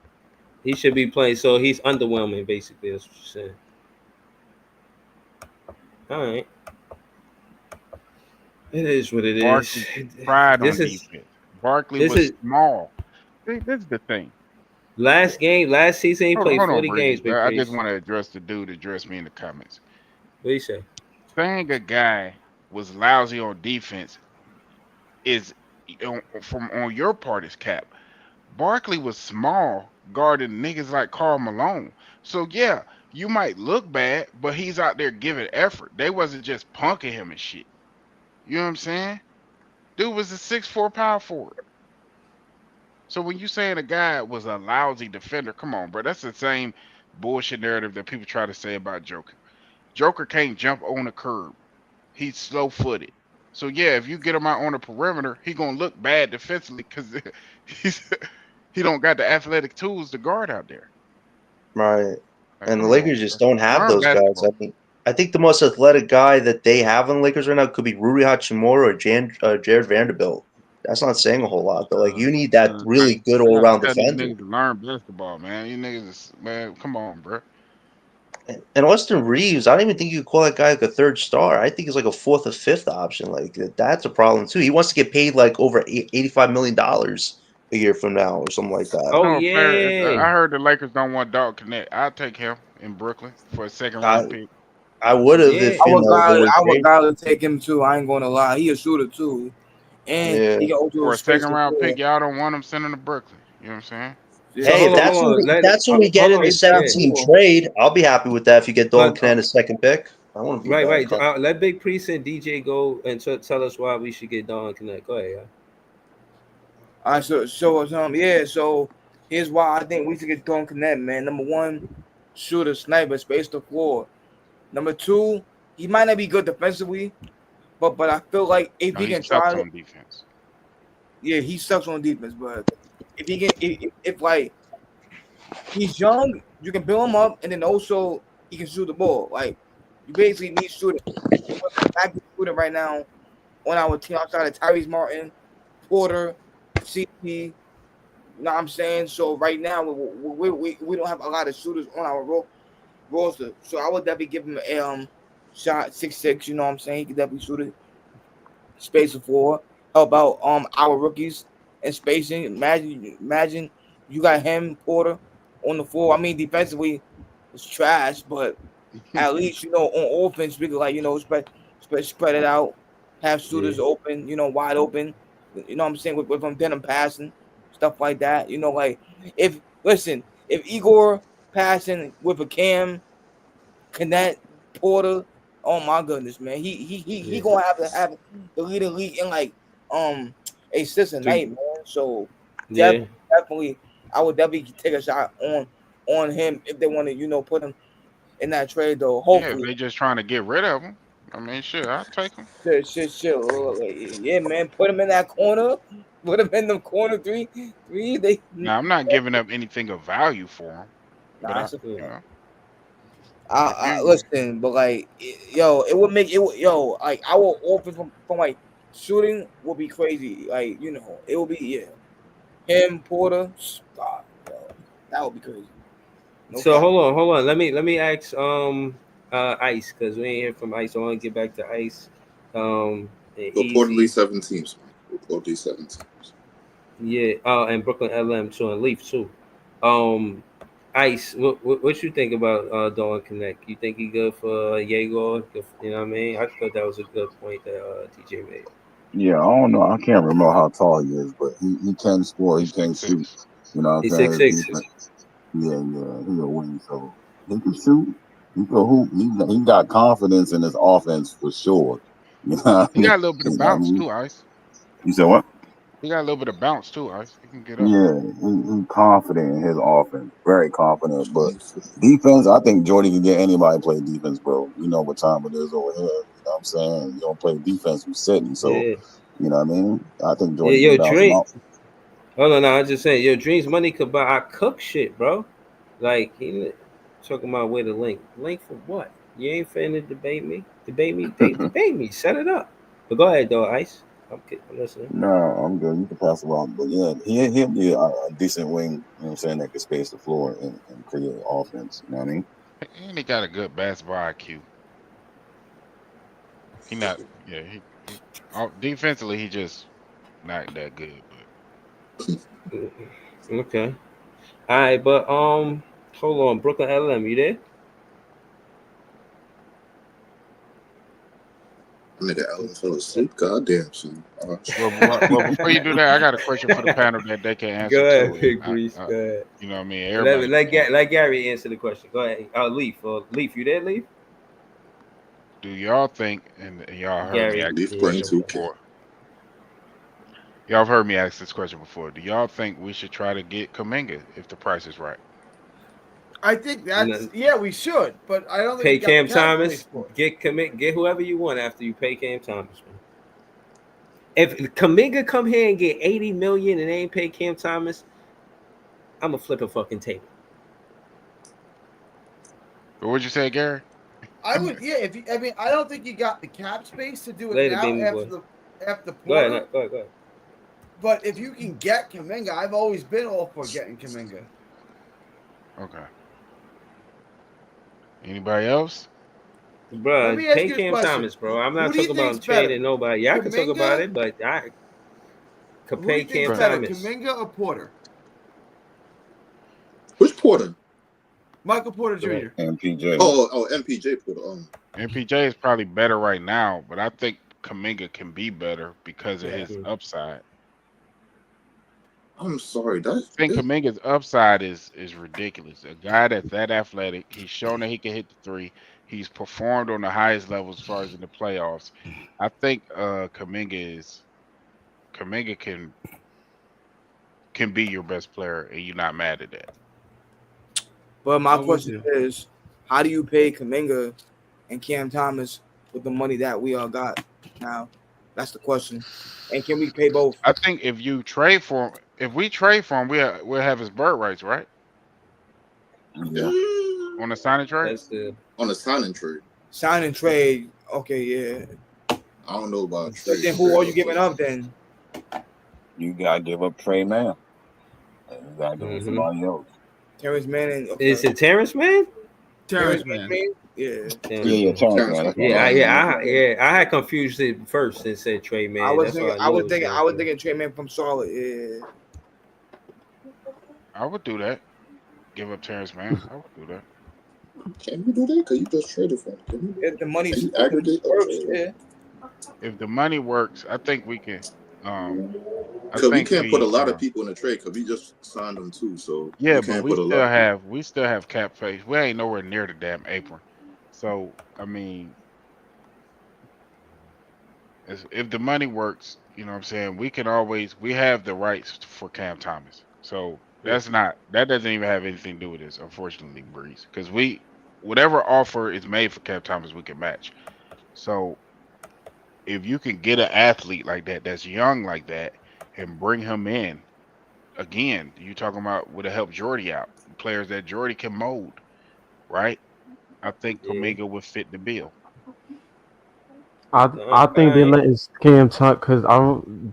Speaker 4: He should be playing, so he's underwhelming, basically. That's what you're saying. All right. It is what it is.
Speaker 11: Pride on defense. Barkley was small. See, this is the thing.
Speaker 4: Last season, he played 40 games.
Speaker 11: I just want to address the dude that addressed me in the comments.
Speaker 4: What do you say?
Speaker 11: Saying a guy was lousy on defense is on your part is cap. Barkley was small, guarding niggas like Karl Malone. So yeah, you might look bad, but he's out there giving effort. They wasn't just punking him and shit. You know what I'm saying? Dude was a 6'4" power forward. So when you saying a guy was a lousy defender, come on, bro. That's the same bullshit narrative that people try to say about Joker. Joker can't jump on a curb. He's slow-footed. So yeah, if you get him out on the perimeter, he gonna look bad defensively because he don't got the athletic tools to guard out there.
Speaker 9: Right. And the Lakers just don't have those guys. I think the most athletic guy that they have in the Lakers right now could be Rui Hachimura or Jared Vanderbilt. That's not saying a whole lot, but like you need that really good all-around defender.
Speaker 11: Niggas learn basketball, man. You niggas, man, come on, bro.
Speaker 9: And Austin Reeves, I don't even think you could call that guy like a third star. I think he's like a fourth or fifth option. Like that's a problem too. He wants to get paid like over $85 million a year from now or something like that.
Speaker 4: Oh yeah,
Speaker 11: I heard the Lakers don't want Dog Connect. I'll take him in Brooklyn for a second round pick.
Speaker 9: I would have if
Speaker 12: I
Speaker 9: you
Speaker 12: would gladly take him too. I ain't gonna lie. He a shooter too. And he can also
Speaker 11: For a
Speaker 12: space
Speaker 11: second
Speaker 12: the
Speaker 11: round
Speaker 12: floor.
Speaker 11: pick, y'all don't want him sending to Brooklyn. You know what I'm saying?
Speaker 9: Hey, if that's when we get in the 17 trade, I'll be happy with that. If you get Dalton Knecht a second pick, I want to be
Speaker 4: right. Let Big Priest and DJ go and tell us why we should get Dalton Knecht. Go ahead, yeah.
Speaker 12: All right, so here's why I think we should get Dalton Knecht, man. Number one, shooter, sniper, space the floor. Number two, he might not be good defensively, but I feel like if he can try
Speaker 11: on defense.
Speaker 12: Yeah, he sucks on defense, but if he can, if like he's young, you can build him up, and then also he can shoot the ball. Like you basically need shooting. Active shooting right now on our team outside of Tyrese Martin, Porter, CP. You know what I'm saying? So right now we don't have a lot of shooters on our roster. So I would definitely give him a shot 6'6". You know what I'm saying? He could definitely shoot it. Space the floor. Help out our rookies and spacing. Imagine you got him, Porter, on the floor. I mean, defensively it's trash, but at least on offense we could spread it out, have shooters open, wide open. You know what I'm saying? With them passing, stuff like that. If Igor passing with a Cam, Knecht, Porter, oh my goodness, man, he gonna have to have the league in assists a night, man. So definitely, I would definitely take a shot on him if they want to, put him in that trade though. Hopefully,
Speaker 11: if they just trying to get rid of him. I mean, shit, I'll take him.
Speaker 12: Shit. Yeah, man, put him in that corner. Put him in the corner three.
Speaker 11: Now, I'm not giving up anything of value for him.
Speaker 12: Nah, listen, but it would make it. Our offense from shooting will be crazy. It will be him, Porter. That would be crazy.
Speaker 4: So hold on. Let me ask Ice, because we ain't hear from Ice. I want to get back to Ice.
Speaker 6: Reportedly 7 teams. Reportedly 7 teams.
Speaker 4: Yeah. And Brooklyn LM too, and Leaf too. Ice, what you think about Dalton Knecht? You think he good for Yegor? You know what I mean? I thought that was a good point that TJ made.
Speaker 5: Yeah, I don't know. I can't remember how tall he is, but he can score. He can shoot. You know what I'm saying?
Speaker 4: He's 6'6".
Speaker 5: Yeah, he's a wing, so he can shoot. He can hoop. He got confidence in his offense for sure. You know
Speaker 11: he got a little bit of bounce too, Ice.
Speaker 5: You said what?
Speaker 11: He got a little bit of bounce too, Ice. He can get up.
Speaker 5: Yeah, he's confident in his offense. Very confident. But defense, I think Jordy can get anybody to play defense, bro. You know what time it is over here. You know what I'm saying? You don't play defense, you're sitting. So, you know what I mean? I think Jordy can bounce him out.
Speaker 4: Oh no, I'm just saying, your Dreams money could buy our cook shit, bro. Like he talking about where the link for what? You ain't finna debate me. Debate me. Set it up. But go ahead though, Ice. I'm listening.
Speaker 5: No, I'm good. You can pass it on. But yeah, he'll be a decent wing, you know what I'm saying, that can space the floor and create offense. You know what I mean?
Speaker 11: And he got a good basketball IQ. He not, defensively, he just not that good. But
Speaker 4: okay. All right, but hold on, Brooklyn LM, you there?
Speaker 6: Nigga, Allen fell asleep. Goddamn, son.
Speaker 11: Well, before you do that, I got a question for the panel that they can answer.
Speaker 4: Go ahead, Big Grease. Go ahead.
Speaker 11: You know what I mean? Everybody.
Speaker 4: Let Gary answer the question. Go ahead. Leaf, you there, Leaf?
Speaker 11: Do y'all think, and y'all heard me ask this question before? Y'all have heard me ask this question before. Do y'all think we should try to get Kuminga if the price is right?
Speaker 14: I think that's we should, but I don't think
Speaker 4: pay Cam Thomas. Get whoever you want after you pay Cam Thomas, man. If Kuminga come here and get $80 million and they ain't pay Cam Thomas, I'm gonna flip a fucking table.
Speaker 11: What'd you say, Gary?
Speaker 14: I would, I don't think you got the cap space to do it after the Porter.
Speaker 4: Go ahead.
Speaker 14: But if you can get Kuminga, I've always been all for getting Kuminga.
Speaker 11: Okay. Anybody else?
Speaker 4: Bro, pay Cam Thomas, bro. I'm not talking about trading nobody. Yeah, I can talk about it, but I could pay Cam Thomas.
Speaker 14: Kuminga or Porter?
Speaker 6: Which Porter?
Speaker 14: Michael Porter Jr.
Speaker 5: MPJ.
Speaker 6: Oh, MPJ Porter.
Speaker 11: MPJ is probably better right now, but I think Kuminga can be better because of his upside.
Speaker 6: I'm sorry,
Speaker 11: I think Kuminga's upside is ridiculous. A guy that's that athletic, he's shown that he can hit the three. He's performed on the highest level as far as in the playoffs. I think Kuminga can be your best player, and you're not mad at that.
Speaker 12: But my question is, how do you pay Kuminga and Cam Thomas with the money that we all got now? That's the question. And can we pay both?
Speaker 11: I think if we trade for him, we'll have his bird rights, right?
Speaker 6: Yeah.
Speaker 11: On the signing trade?
Speaker 6: On the signing trade.
Speaker 12: Sign and trade. Okay, yeah.
Speaker 6: I don't know about
Speaker 12: But
Speaker 6: trade.
Speaker 12: then who are you giving up then?
Speaker 5: You gotta give up Trey Mann. You gotta give up somebody else.
Speaker 12: Terrence Mann and
Speaker 4: Is it Terrence Mann?
Speaker 14: Terrence Mann.
Speaker 12: Yeah.
Speaker 5: Terrence Mann.
Speaker 4: I had confused it first and said Trey Mann.
Speaker 12: I was thinking Trey Mann from Charlotte. Yeah.
Speaker 11: I would do that. Give up Terrence Mann. I would do that.
Speaker 6: Can you do that? Because you just traded for him.
Speaker 12: If the money
Speaker 6: aggregate
Speaker 12: works, yeah.
Speaker 11: If the money works, I think we can.
Speaker 6: Because we can't put a lot of people in the trade because we just signed them too. So
Speaker 11: yeah,
Speaker 6: we
Speaker 11: but
Speaker 6: can't
Speaker 11: we
Speaker 6: put a lot.
Speaker 11: still have cap space. We ain't nowhere near the damn apron. So I mean, if the money works, you know what I'm saying. We have the rights for Cam Thomas. So that doesn't even have anything to do with this, unfortunately, Breeze. Because whatever offer is made for Cam Thomas, we can match. So if you can get an athlete like that, that's young like that, and bring him in, again, you're talking about would have helped Jordy out, players that Jordy can mold, right? I think Kuminga would fit the bill.
Speaker 7: I think they're letting Cam talk because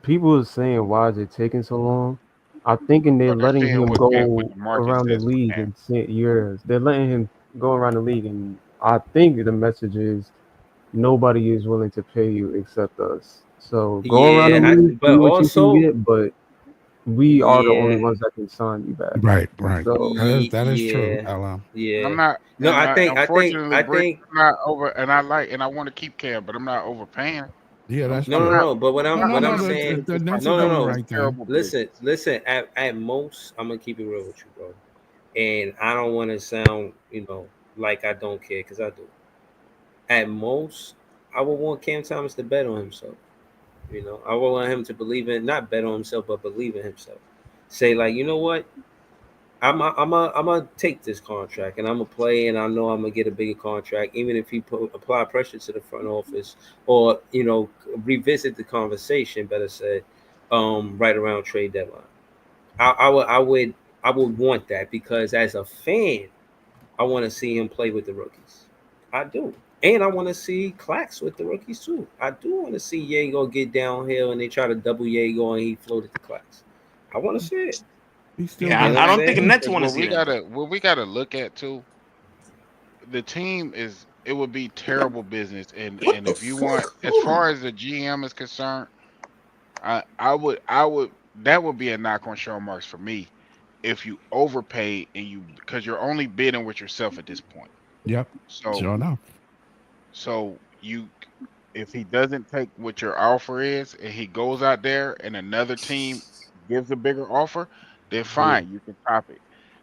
Speaker 7: people are saying why is it taking so long. I'm thinking they're letting him go around the league and they're letting him go around the league, and I think the message is nobody is willing to pay you except us. So go around the league, do what you can get, but we are the only ones that can sign you back.
Speaker 10: Right.
Speaker 7: So,
Speaker 10: that is true.
Speaker 4: Yeah.
Speaker 11: I'm not.
Speaker 4: No, I think
Speaker 11: I'm not over, and I want to keep Cam, but I'm not overpaying.
Speaker 10: Yeah, that's
Speaker 4: no. But what I'm saying,
Speaker 10: no. Right there.
Speaker 4: Listen. At most, I'm gonna keep it real with you, bro. And I don't want to sound, like I don't care, because I do. At most, I would want Cam Thomas to bet on himself. I would want him to not bet on himself, but believe in himself. Say, like, you know what? I'm gonna take this contract and I'm gonna play, and I know I'm gonna get a bigger contract, even if he apply pressure to the front office or revisit the conversation. Better said, right around trade deadline. I would want that, because as a fan, I want to see him play with the rookies. I do. And I want to see Clax with the rookies too. I do want to see Yago get downhill and they try to double Yago and he floated the Clax. I want to see it.
Speaker 15: I don't think the Nets want to see that.
Speaker 11: What we gotta look at too, the team it would be terrible business. And if you want, as far as the GM is concerned, I would that would be a knock on Sean Marks for me if you overpay because you're only bidding with yourself at this point.
Speaker 10: Yep.
Speaker 11: So
Speaker 10: sure enough.
Speaker 11: So if he doesn't take what your offer is and he goes out there and another team gives a bigger offer, then fine, you can top it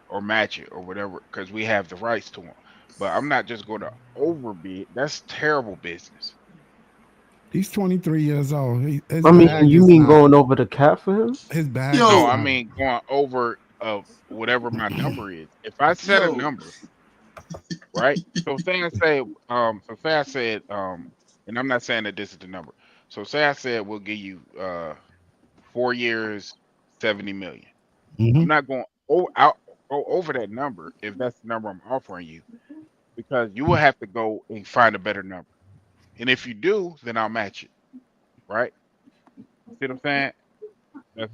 Speaker 11: or match it or whatever, because we have the rights to him. But I'm not just going to overbid. That's terrible business.
Speaker 10: He's 23 years old.
Speaker 7: You mean going over the cap for him?
Speaker 10: His bag.
Speaker 11: No, I mean going over whatever my number is. If I set a number, right? So say I said, and I'm not saying that this is the number. So say I said we'll give you 4 years, $70 million. I'm not going go over that number if that's the number I'm offering you, because you will have to go and find a better number. And if you do, then I'll match it. Right? See what I'm saying?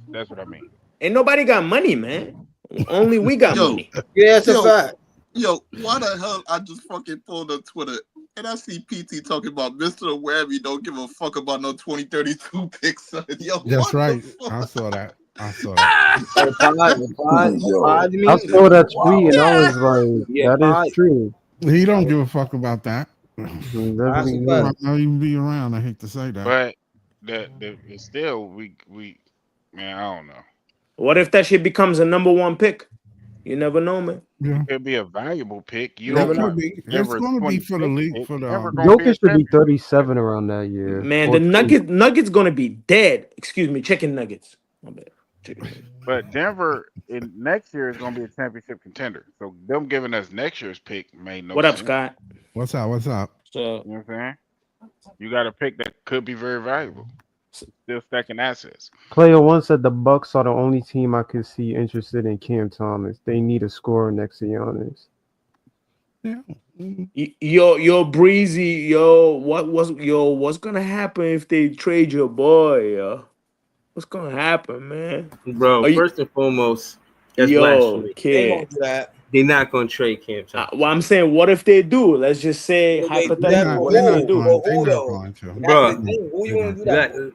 Speaker 11: That's what I mean.
Speaker 15: Ain't nobody got money, man. Only we got money.
Speaker 12: Yeah, that's a fact.
Speaker 6: Yo, why the hell I just fucking pulled up Twitter and I see PT talking about Mr. Webby don't give a fuck about no 2032 picks. Yo,
Speaker 10: that's right. I saw that. I saw that.
Speaker 7: I saw that tweet and I was like, that is true.
Speaker 10: He don't give a fuck about that.
Speaker 7: Definitely
Speaker 10: Might not even be around. I hate to say that.
Speaker 11: But it's still we man, I don't know.
Speaker 15: What if that shit becomes a number one pick? You never know, man.
Speaker 10: Yeah.
Speaker 11: It'd be a valuable pick. You
Speaker 10: It
Speaker 11: don't
Speaker 10: could be. It's going to be for the league. For the
Speaker 7: Jokic should be 37 around that year.
Speaker 15: Man, the Nuggets gonna be dead. Excuse me, chicken nuggets. My bad.
Speaker 11: But Denver in next year is gonna be a championship contender. So them giving us next year's pick made no sense.
Speaker 15: What up, Scott?
Speaker 10: What's up? What's up?
Speaker 15: So,
Speaker 11: you know what I'm saying? You got a pick that could be very valuable. Still stacking assets.
Speaker 7: Player one said the Bucks are the only team I could see interested in Cam Thomas. They need a scorer next to Giannis.
Speaker 10: Yeah.
Speaker 15: Yo, Breezy, what's gonna happen if they trade your boy, yo? What's gonna happen, man?
Speaker 4: Bro, first and foremost, that's blasphemy.
Speaker 15: Kid.
Speaker 4: They're not gonna trade Cam Thomas.
Speaker 15: Well, I'm saying, what if they do? Let's just say hypothetically,
Speaker 10: They're not
Speaker 4: Bro,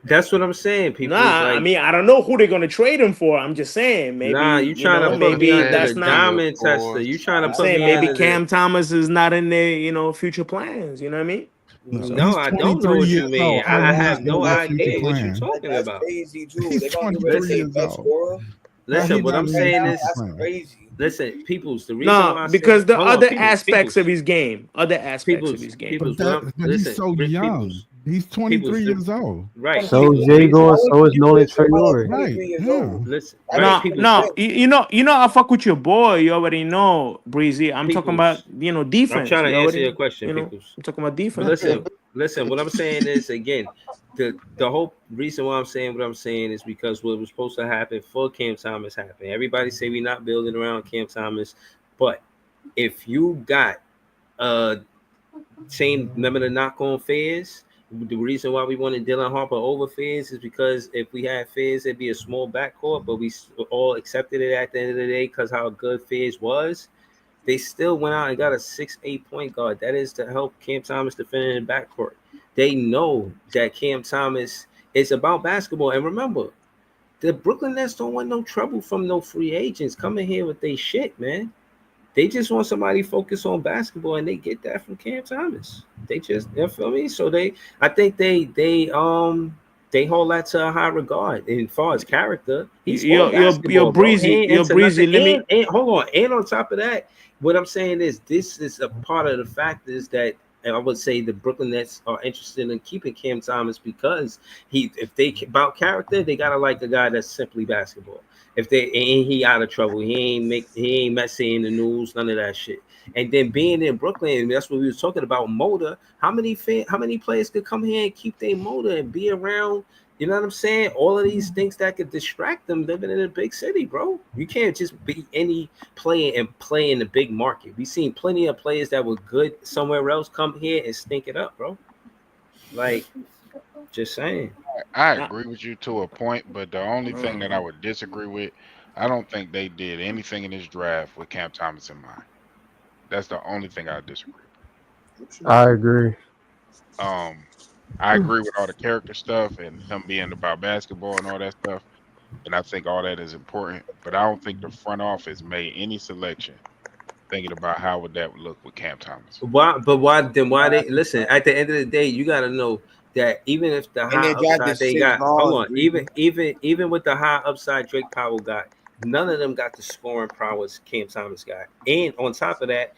Speaker 4: that's what I'm saying. People,
Speaker 15: I mean, I don't know who they're gonna trade him for. I'm just saying, maybe.
Speaker 4: You trying to put
Speaker 15: maybe
Speaker 4: me
Speaker 15: that's
Speaker 4: in
Speaker 15: not
Speaker 4: diamond tester. You trying to
Speaker 15: I'm
Speaker 4: put
Speaker 15: saying
Speaker 4: me
Speaker 15: maybe
Speaker 4: in
Speaker 15: Cam Thomas is not in their future plans. You know what I mean?
Speaker 4: No, I don't know what you mean. I have no idea what you're talking about.
Speaker 12: Crazy too. They're gonna give it a best scorer.
Speaker 4: Listen, what I'm saying is,
Speaker 12: that's crazy.
Speaker 4: Listen, peoples. The reason
Speaker 15: No,
Speaker 4: why I
Speaker 15: because
Speaker 4: say,
Speaker 15: the
Speaker 4: hold on,
Speaker 15: other
Speaker 4: peoples,
Speaker 15: aspects
Speaker 4: peoples.
Speaker 15: of his game, other aspects of his game.
Speaker 4: Peoples,
Speaker 10: But he's so young. He's 23 years old.
Speaker 4: Right.
Speaker 7: So is Jago, so is Nolan Traore.
Speaker 10: Right. Yeah.
Speaker 4: Listen.
Speaker 15: No, you know, I fuck with your boy. You already know, Breezy. I'm talking about defense.
Speaker 4: I'm trying to
Speaker 15: You
Speaker 4: answer
Speaker 15: already-
Speaker 4: your question,
Speaker 15: you know,
Speaker 4: peoples.
Speaker 15: I'm talking about defense.
Speaker 4: Listen. What I'm saying is, again, the whole reason why I'm saying what I'm saying is because what was supposed to happen for Cam Thomas happened. Everybody say we're not building around Cam Thomas, but if you got remember the knock on Fairs. The reason why we wanted Dylan Harper over Fairs is because if we had Fairs, it'd be a small backcourt, but we all accepted it at the end of the day because how good Fairs was. They still went out and got a 6'8" point guard. That is to help Cam Thomas defend in the backcourt. They know that Cam Thomas is about basketball. And remember, the Brooklyn Nets don't want no trouble from no free agents coming here with their shit, man. They just want somebody focused on basketball, and they get that from Cam Thomas. They just, you feel me? So I think they hold that to a high regard. And as far as character, he's
Speaker 15: Yo, Breezy,
Speaker 4: hold on. And on top of that, what I'm saying is this is a part of the factors that, and I would say the Brooklyn Nets are interested in keeping Cam Thomas because if they about character, they gotta like the guy that's simply basketball. If he out of trouble, he ain't messy in the news, none of that shit. And then being in Brooklyn, that's what we was talking about. Motor, how many players could come here and keep their motor and be around? You know what I'm saying? All of these things that could distract them living in a big city, bro. You can't just be any player and play in the big market. We've seen plenty of players that were good somewhere else come here and stink it up, bro. Like, just saying.
Speaker 11: I agree with you to a point, but the only thing that I would disagree with, I don't think they did anything in this draft with Cam Thomas in mind. That's the only thing I disagree with.
Speaker 7: I agree.
Speaker 11: I agree with all the character stuff and him being about basketball and all that stuff. And I think all that is important. But I don't think the front office made any selection thinking about how would that look with Cam Thomas.
Speaker 4: Why they listen, at the end of the day, you gotta know that even if the high upside they got, even with the high upside Drake Powell got, none of them got the scoring prowess Cam Thomas got. And on top of that,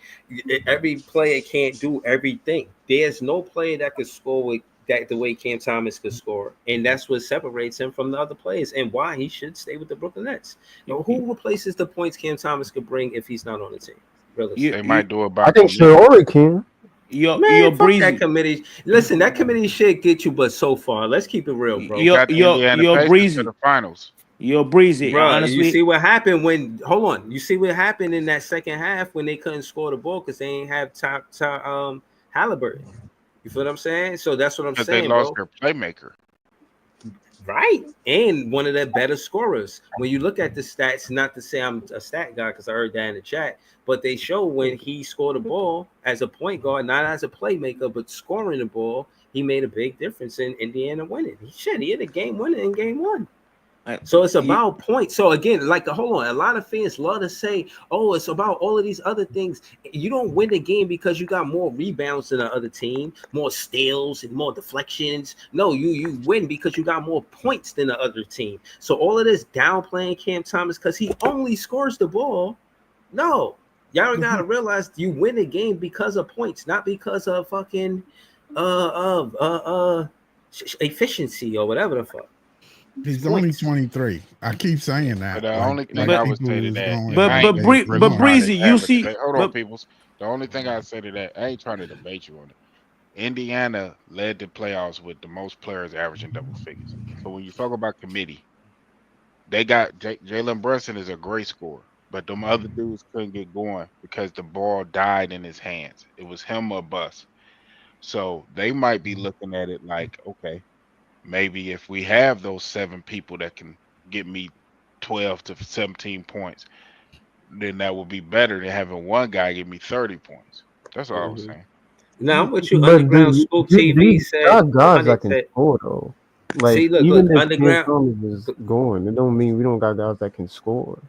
Speaker 4: every player can't do everything. There's no player that could score with that the way Cam Thomas could score. And that's what separates him from the other players and why he should stay with the Brooklyn Nets. Who replaces the points Cam Thomas could bring if he's not on the team? Really?
Speaker 11: They might do about
Speaker 7: I think Traore can.
Speaker 4: Fuck that committee. Listen, that committee shit get you but so far. Let's keep it real, bro.
Speaker 15: Yo, Breezy.
Speaker 11: To the finals.
Speaker 15: Yo, Breezy.
Speaker 4: Bro,
Speaker 15: honestly,
Speaker 4: you see what happened when? Hold on. You see what happened in that second half when they couldn't score the ball because they ain't have Halliburton. You feel what I'm saying? So that's what I'm saying.
Speaker 11: They lost their playmaker.
Speaker 4: Right. And one of their better scorers. When you look at the stats, not to say I'm a stat guy because I heard that in the chat, but they show when he scored the ball as a point guard, not as a playmaker, but scoring the ball, he made a big difference in Indiana winning. He had a game winner in game one. So it's about points. So again, like hold on, a lot of fans love to say, "Oh, it's about all of these other things." You don't win the game because you got more rebounds than the other team, more steals and more deflections. No, you win because you got more points than the other team. So all of this downplaying Cam Thomas because he only scores the ball. No, y'all gotta realize you win the game because of points, not because of fucking efficiency or whatever the fuck.
Speaker 10: He's only 23. I keep saying that.
Speaker 11: But the only thing I would say to that,
Speaker 15: but Breezy, you see,
Speaker 11: hold on, peoples. The only thing I say to that, I ain't trying to debate you on it. Indiana led the playoffs with the most players averaging double figures. So when you talk about committee, they got Jalen Brunson is a great scorer, but them other dudes couldn't get going because the ball died in his hands. It was him or bust. So they might be looking at it like, okay, maybe if we have those 7 people that can get me 12 to 17 points, then that would be better than having one guy give me 30 points. That's all I was saying.
Speaker 4: Now, I'm with you. Underground Scoop TV said,
Speaker 7: guys that can score though. Like,
Speaker 4: see, look,
Speaker 7: even if
Speaker 4: Underground
Speaker 7: is going, it don't mean we don't got guys that can score.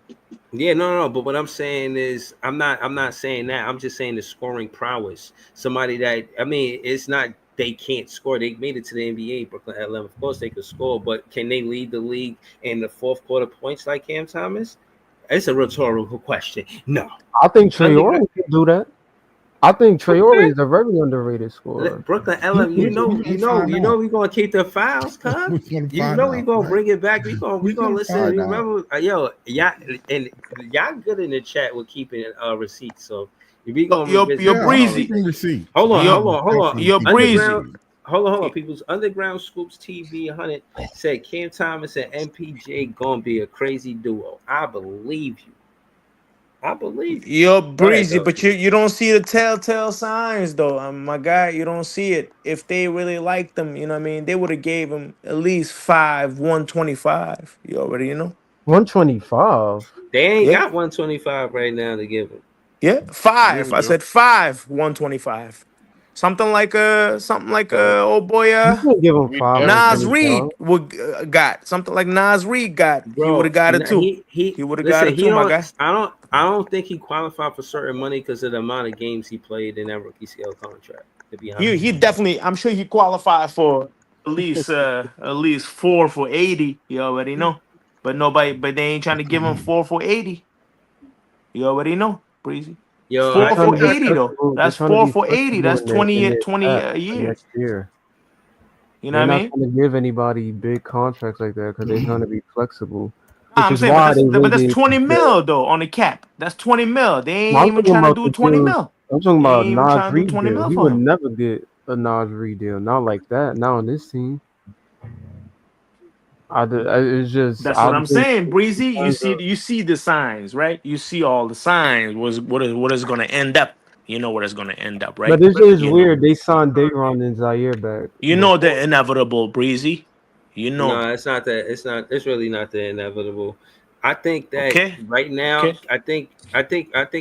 Speaker 4: Yeah, no. But what I'm saying is, I'm not saying that. I'm just saying the scoring prowess. Somebody that, I mean, it's not they can't score. They made it to the NBA, Brooklyn at 11. Of course, they could score, but can they lead the league in the fourth quarter points like Cam Thomas? It's a rhetorical question. No,
Speaker 7: I think Traore can do that. I think Traore is a very underrated scorer.
Speaker 4: Brooklyn LM, you know, we're gonna keep the files, cuz. You know we're gonna bring it back. We gonna listen. Remember, y'all good in the chat with keeping receipts. So we gonna
Speaker 15: you're Breezy.
Speaker 4: Hold on.
Speaker 15: You're Breezy.
Speaker 4: Hold on. People's Underground Scoops TV 100 said Cam Thomas and MPJ gonna be a crazy duo. I believe you.
Speaker 15: You're Breezy, but you don't see the telltale signs though. My guy, you don't see it. If they really liked them, you know what I mean, they would have gave him at least 125. You already know.
Speaker 7: 125.
Speaker 4: They ain't got 125 right now to give him.
Speaker 15: Yeah, 5. I said 125. Something like old boy
Speaker 7: give him 5.
Speaker 15: Nas Reed got something like Nas Reed got. Bro, he would have got it too. He would have got it too, my guy.
Speaker 4: I don't think he qualified for certain money because of the amount of games he played in that rookie scale contract. To be honest,
Speaker 15: he definitely. I'm sure he qualified for at least 4 for 80. You already know, but they ain't trying to give him 4 for 80. You already know, Breezy.
Speaker 4: Yo,
Speaker 15: 4 for 80 though. That's 4 for 80. That's 20 a year.
Speaker 7: Next year.
Speaker 15: You know what I mean?
Speaker 7: They're not going to give anybody big contracts like that because they're trying to be flexible.
Speaker 15: I'm saying, but that's 20 mil though on the cap. That's 20 mil. They ain't even trying to do 20 mil.
Speaker 7: I'm talking about Nas Reed deal. He would never get a Nas Reed deal. Not like that. Not on this team. It's just
Speaker 15: that's what I'm saying, Breezy. You see the signs, right? You see all the signs. What is going to end up? You know what it's going to end up, right?
Speaker 7: But this is weird. They signed Day'Ron and Zaire back.
Speaker 15: You know the inevitable, Breezy. You know,
Speaker 4: no, it's not that. It's really not the inevitable. I think that right now, I think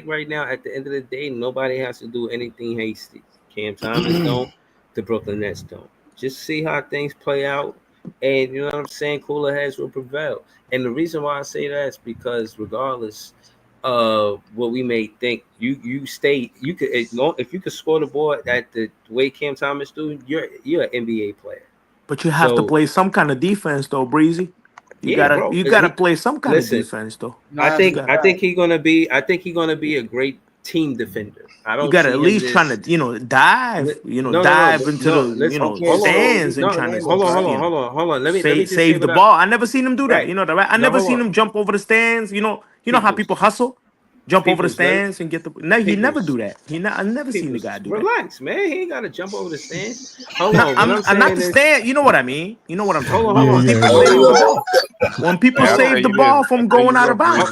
Speaker 4: right now, at the end of the day, nobody has to do anything hasty. Cam Thomas don't. The Brooklyn Nets don't. Just see how things play out, and you know what I'm saying. Cooler heads will prevail. And the reason why I say that is because regardless of what we may think, you could, if you could score the ball at the way Cam Thomas do, you're an NBA player.
Speaker 15: But you have to play some kind of defense, though, Breezy. You gotta play some kind of defense, though.
Speaker 4: I think he's gonna be a great team defender.
Speaker 15: You gotta at least trying to dive, into the stands and trying to
Speaker 4: hold on. Let me
Speaker 15: save the ball. I never seen him do that. You know that, right? I never seen him jump over the stands. You know how people hustle. Jump over the stands and get the. No, he never do that. I never seen the guy do that.
Speaker 4: Relax, man. He ain't gotta jump over the stands. Hold on.
Speaker 15: I'm not the stand. You know what I mean. You know what I'm talking about. When people save the ball from going out of bounds.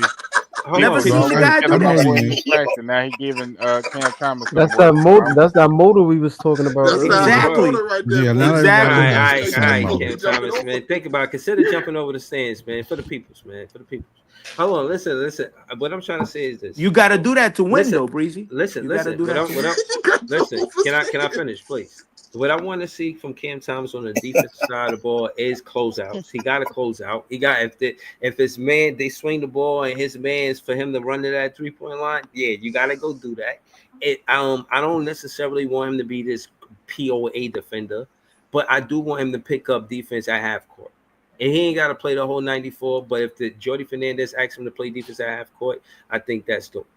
Speaker 15: Never seen the guy do that.
Speaker 11: Now he giving Cam Thomas.
Speaker 7: That's that motor we was talking about.
Speaker 15: Exactly.
Speaker 4: All right, Cam Thomas, man. Think about it. Consider jumping over the stands, man. For the peoples, man. For the people. Hold on, listen. What I'm trying to say is this:
Speaker 15: you got to do that to win, though, Breezy.
Speaker 4: Listen. Can I finish, please? What I want to see from Cam Thomas on the defensive side of the ball is closeouts. He got to close out. He got if his man they swing the ball and his man is for him to run to that 3-point line. Yeah, you got to go do that. I don't necessarily want him to be this POA defender, but I do want him to pick up defense at half court. And he ain't got to play the whole 94. But if the Jordy Fernandez asks him to play defense at half court, I think that's dope.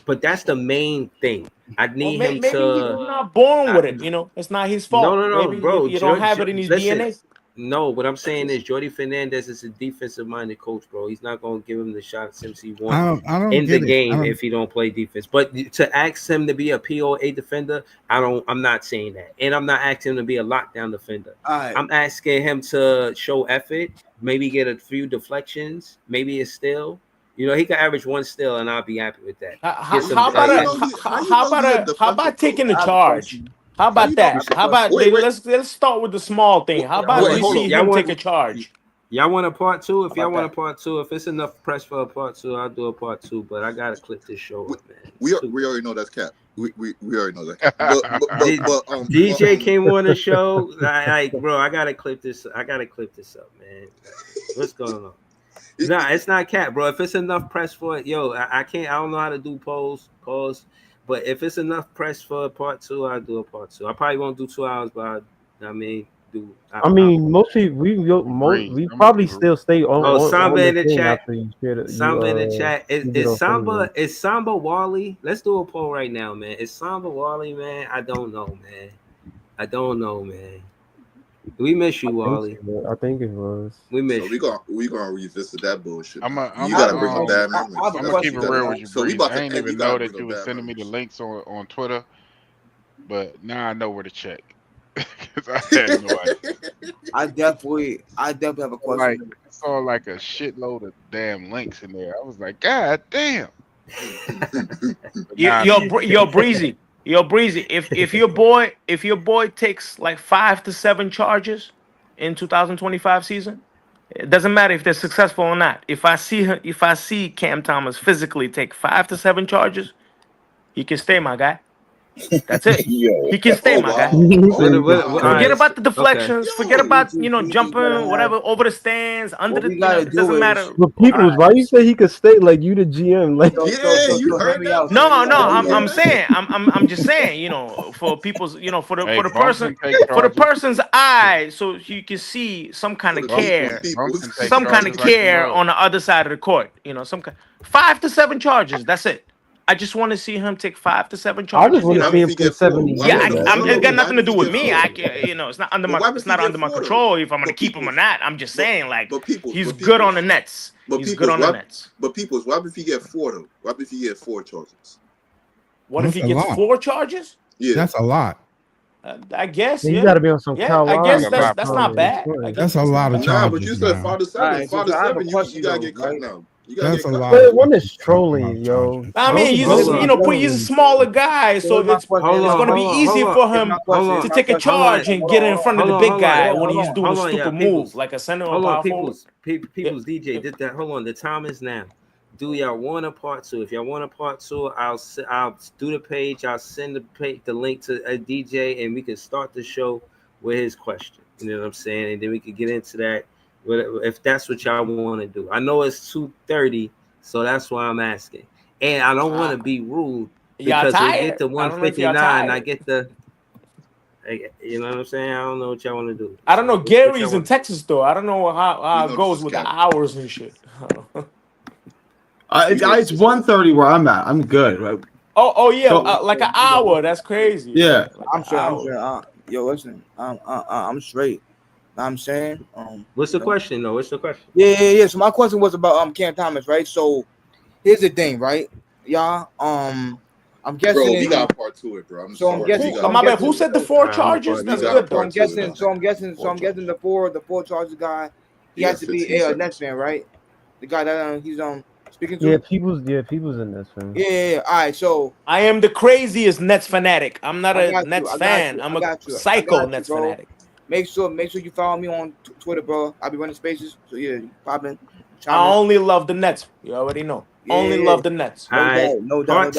Speaker 4: But that's the main thing. I need him
Speaker 15: maybe
Speaker 4: to.
Speaker 15: He's not born with it. You know, it's not his fault.
Speaker 4: No,
Speaker 15: maybe
Speaker 4: bro.
Speaker 15: You don't have it in his DNA.
Speaker 4: No, what I'm saying is Jordy Fernandez is a defensive-minded coach, bro. He's not going to give him the shots since he won in the game if he don't play defense. But to ask him to be a POA defender, I'm not saying that, and I'm not asking him to be a lockdown defender. I'm asking him to show effort, maybe get a few deflections, maybe a steal. You know, he can average one steal, and I'll be happy with that.
Speaker 15: How about taking the charge? How about that? How about let's start with the small thing. How about we see him take a charge?
Speaker 4: Y'all want a part two? If y'all want a part two, if it's enough press for a part two, I'll do a part two. But I gotta clip this show up, man.
Speaker 6: We already know that's cap. We already know that. But
Speaker 4: DJ came on the show. Bro, I gotta clip this. I gotta clip this up, man. What's going on? Nah, it's not cap, bro. If it's enough press for it, I can't. I don't know how to do polls. But if it's enough press for a part two, I'll do a part two. I probably won't do 2 hours, but
Speaker 7: mostly we probably still stay on.
Speaker 4: Samba in the chat. Samba in the chat. Is Samba Wally? Let's do a poll right now, man. Is Samba Wally, man? I don't know, man. We miss you, Wally.
Speaker 7: I think it was.
Speaker 6: We miss you. We gonna revisit that bullshit. You gotta bring them bad memories.
Speaker 11: I'm gonna keep it real with you, Breeze. I didn't even know that you were sending me the links on Twitter, but now I know where to check. I had no idea.
Speaker 12: I definitely have a question.
Speaker 11: I saw like a shitload of damn links in there. I was like, God damn.
Speaker 15: Yo, Breezy. If your boy takes like 5 to 7 charges in 2025 season, it doesn't matter if they're successful or not. If I see Cam Thomas physically take 5 to 7 charges, he can stay, my guy. That's it. He can stay, my guy. Forget about the deflections. Okay. Forget about jumping whatever over the stands under the. It doesn't matter.
Speaker 7: But people, why you say he could stay? Like you the GM? Like
Speaker 6: you heard me out.
Speaker 15: No. I'm saying. I'm just saying. For people's. For the person's eye, so you can see some kind of care, on the other side of the court. Some kind 5 to 7 charges. That's it. I just want to see him take 5 to 7 charges.
Speaker 7: I just want to see him take 70.
Speaker 15: Yeah, it got nothing to do with me. It's not under my control if I'm going to keep him or not. I'm just saying, he's good on the Nets. He's good on the Nets.
Speaker 6: But people's, what if he get 4 though? What if he get 4 charges?
Speaker 15: What if he gets 4 charges?
Speaker 6: Yeah,
Speaker 10: that's a lot.
Speaker 15: I guess.
Speaker 7: You got to be on some.
Speaker 15: Yeah, I guess that's not bad.
Speaker 10: That's a lot of charges.
Speaker 6: But you said 5 to 7. 5 to 7. You gotta get cut now.
Speaker 10: That's a lot.
Speaker 7: One is trolling, yo.
Speaker 15: I mean, he's a smaller guy, so it's going to be easy for him to take a charge and get in front of the big guy when he's doing a stupid move like a center or power forward.
Speaker 4: People's DJ did that. Hold on, the time is now. Do y'all want a part 2? If y'all want a part 2, I'll do the page. I'll send the link to a DJ, and we can start the show with his question. You know what I'm saying? And then we can get into that. If that's what y'all want to do. I know it's 2:30, so that's why I'm asking. And I don't want to be rude because we get to 159. I get the, you know what I'm saying? I don't know what y'all want to do.
Speaker 15: I don't know. Gary's in Texas, though. I don't know how it goes with the hours and shit.
Speaker 16: It's 1:30 where I'm at. I'm good. Right?
Speaker 15: Oh yeah, so, like an hour. That's crazy.
Speaker 16: Yeah,
Speaker 12: I'm sure. Yo, listen, I'm straight. I'm saying.
Speaker 4: What's the question though? What's the question?
Speaker 12: Yeah. So my question was about Cam Thomas, right? So here's the thing, right? Y'all, I'm guessing.
Speaker 6: Bro, we got part 2 it, bro.
Speaker 12: I'm guessing.
Speaker 15: Who said the 4 charges? That's good.
Speaker 12: I'm guessing the four charges guy. He has to be a Nets fan, right? The guy that he's speaking to.
Speaker 7: Yeah, people's in this fan.
Speaker 12: Yeah. All right, so
Speaker 15: I am the craziest Nets fanatic. I'm not a Nets fan. I'm a psycho Nets fanatic.
Speaker 12: Make sure you follow me on Twitter, bro. I'll be running spaces. So yeah, pop in.
Speaker 15: I only love the Nets. You already know. Only love the Nets.
Speaker 4: No doubt.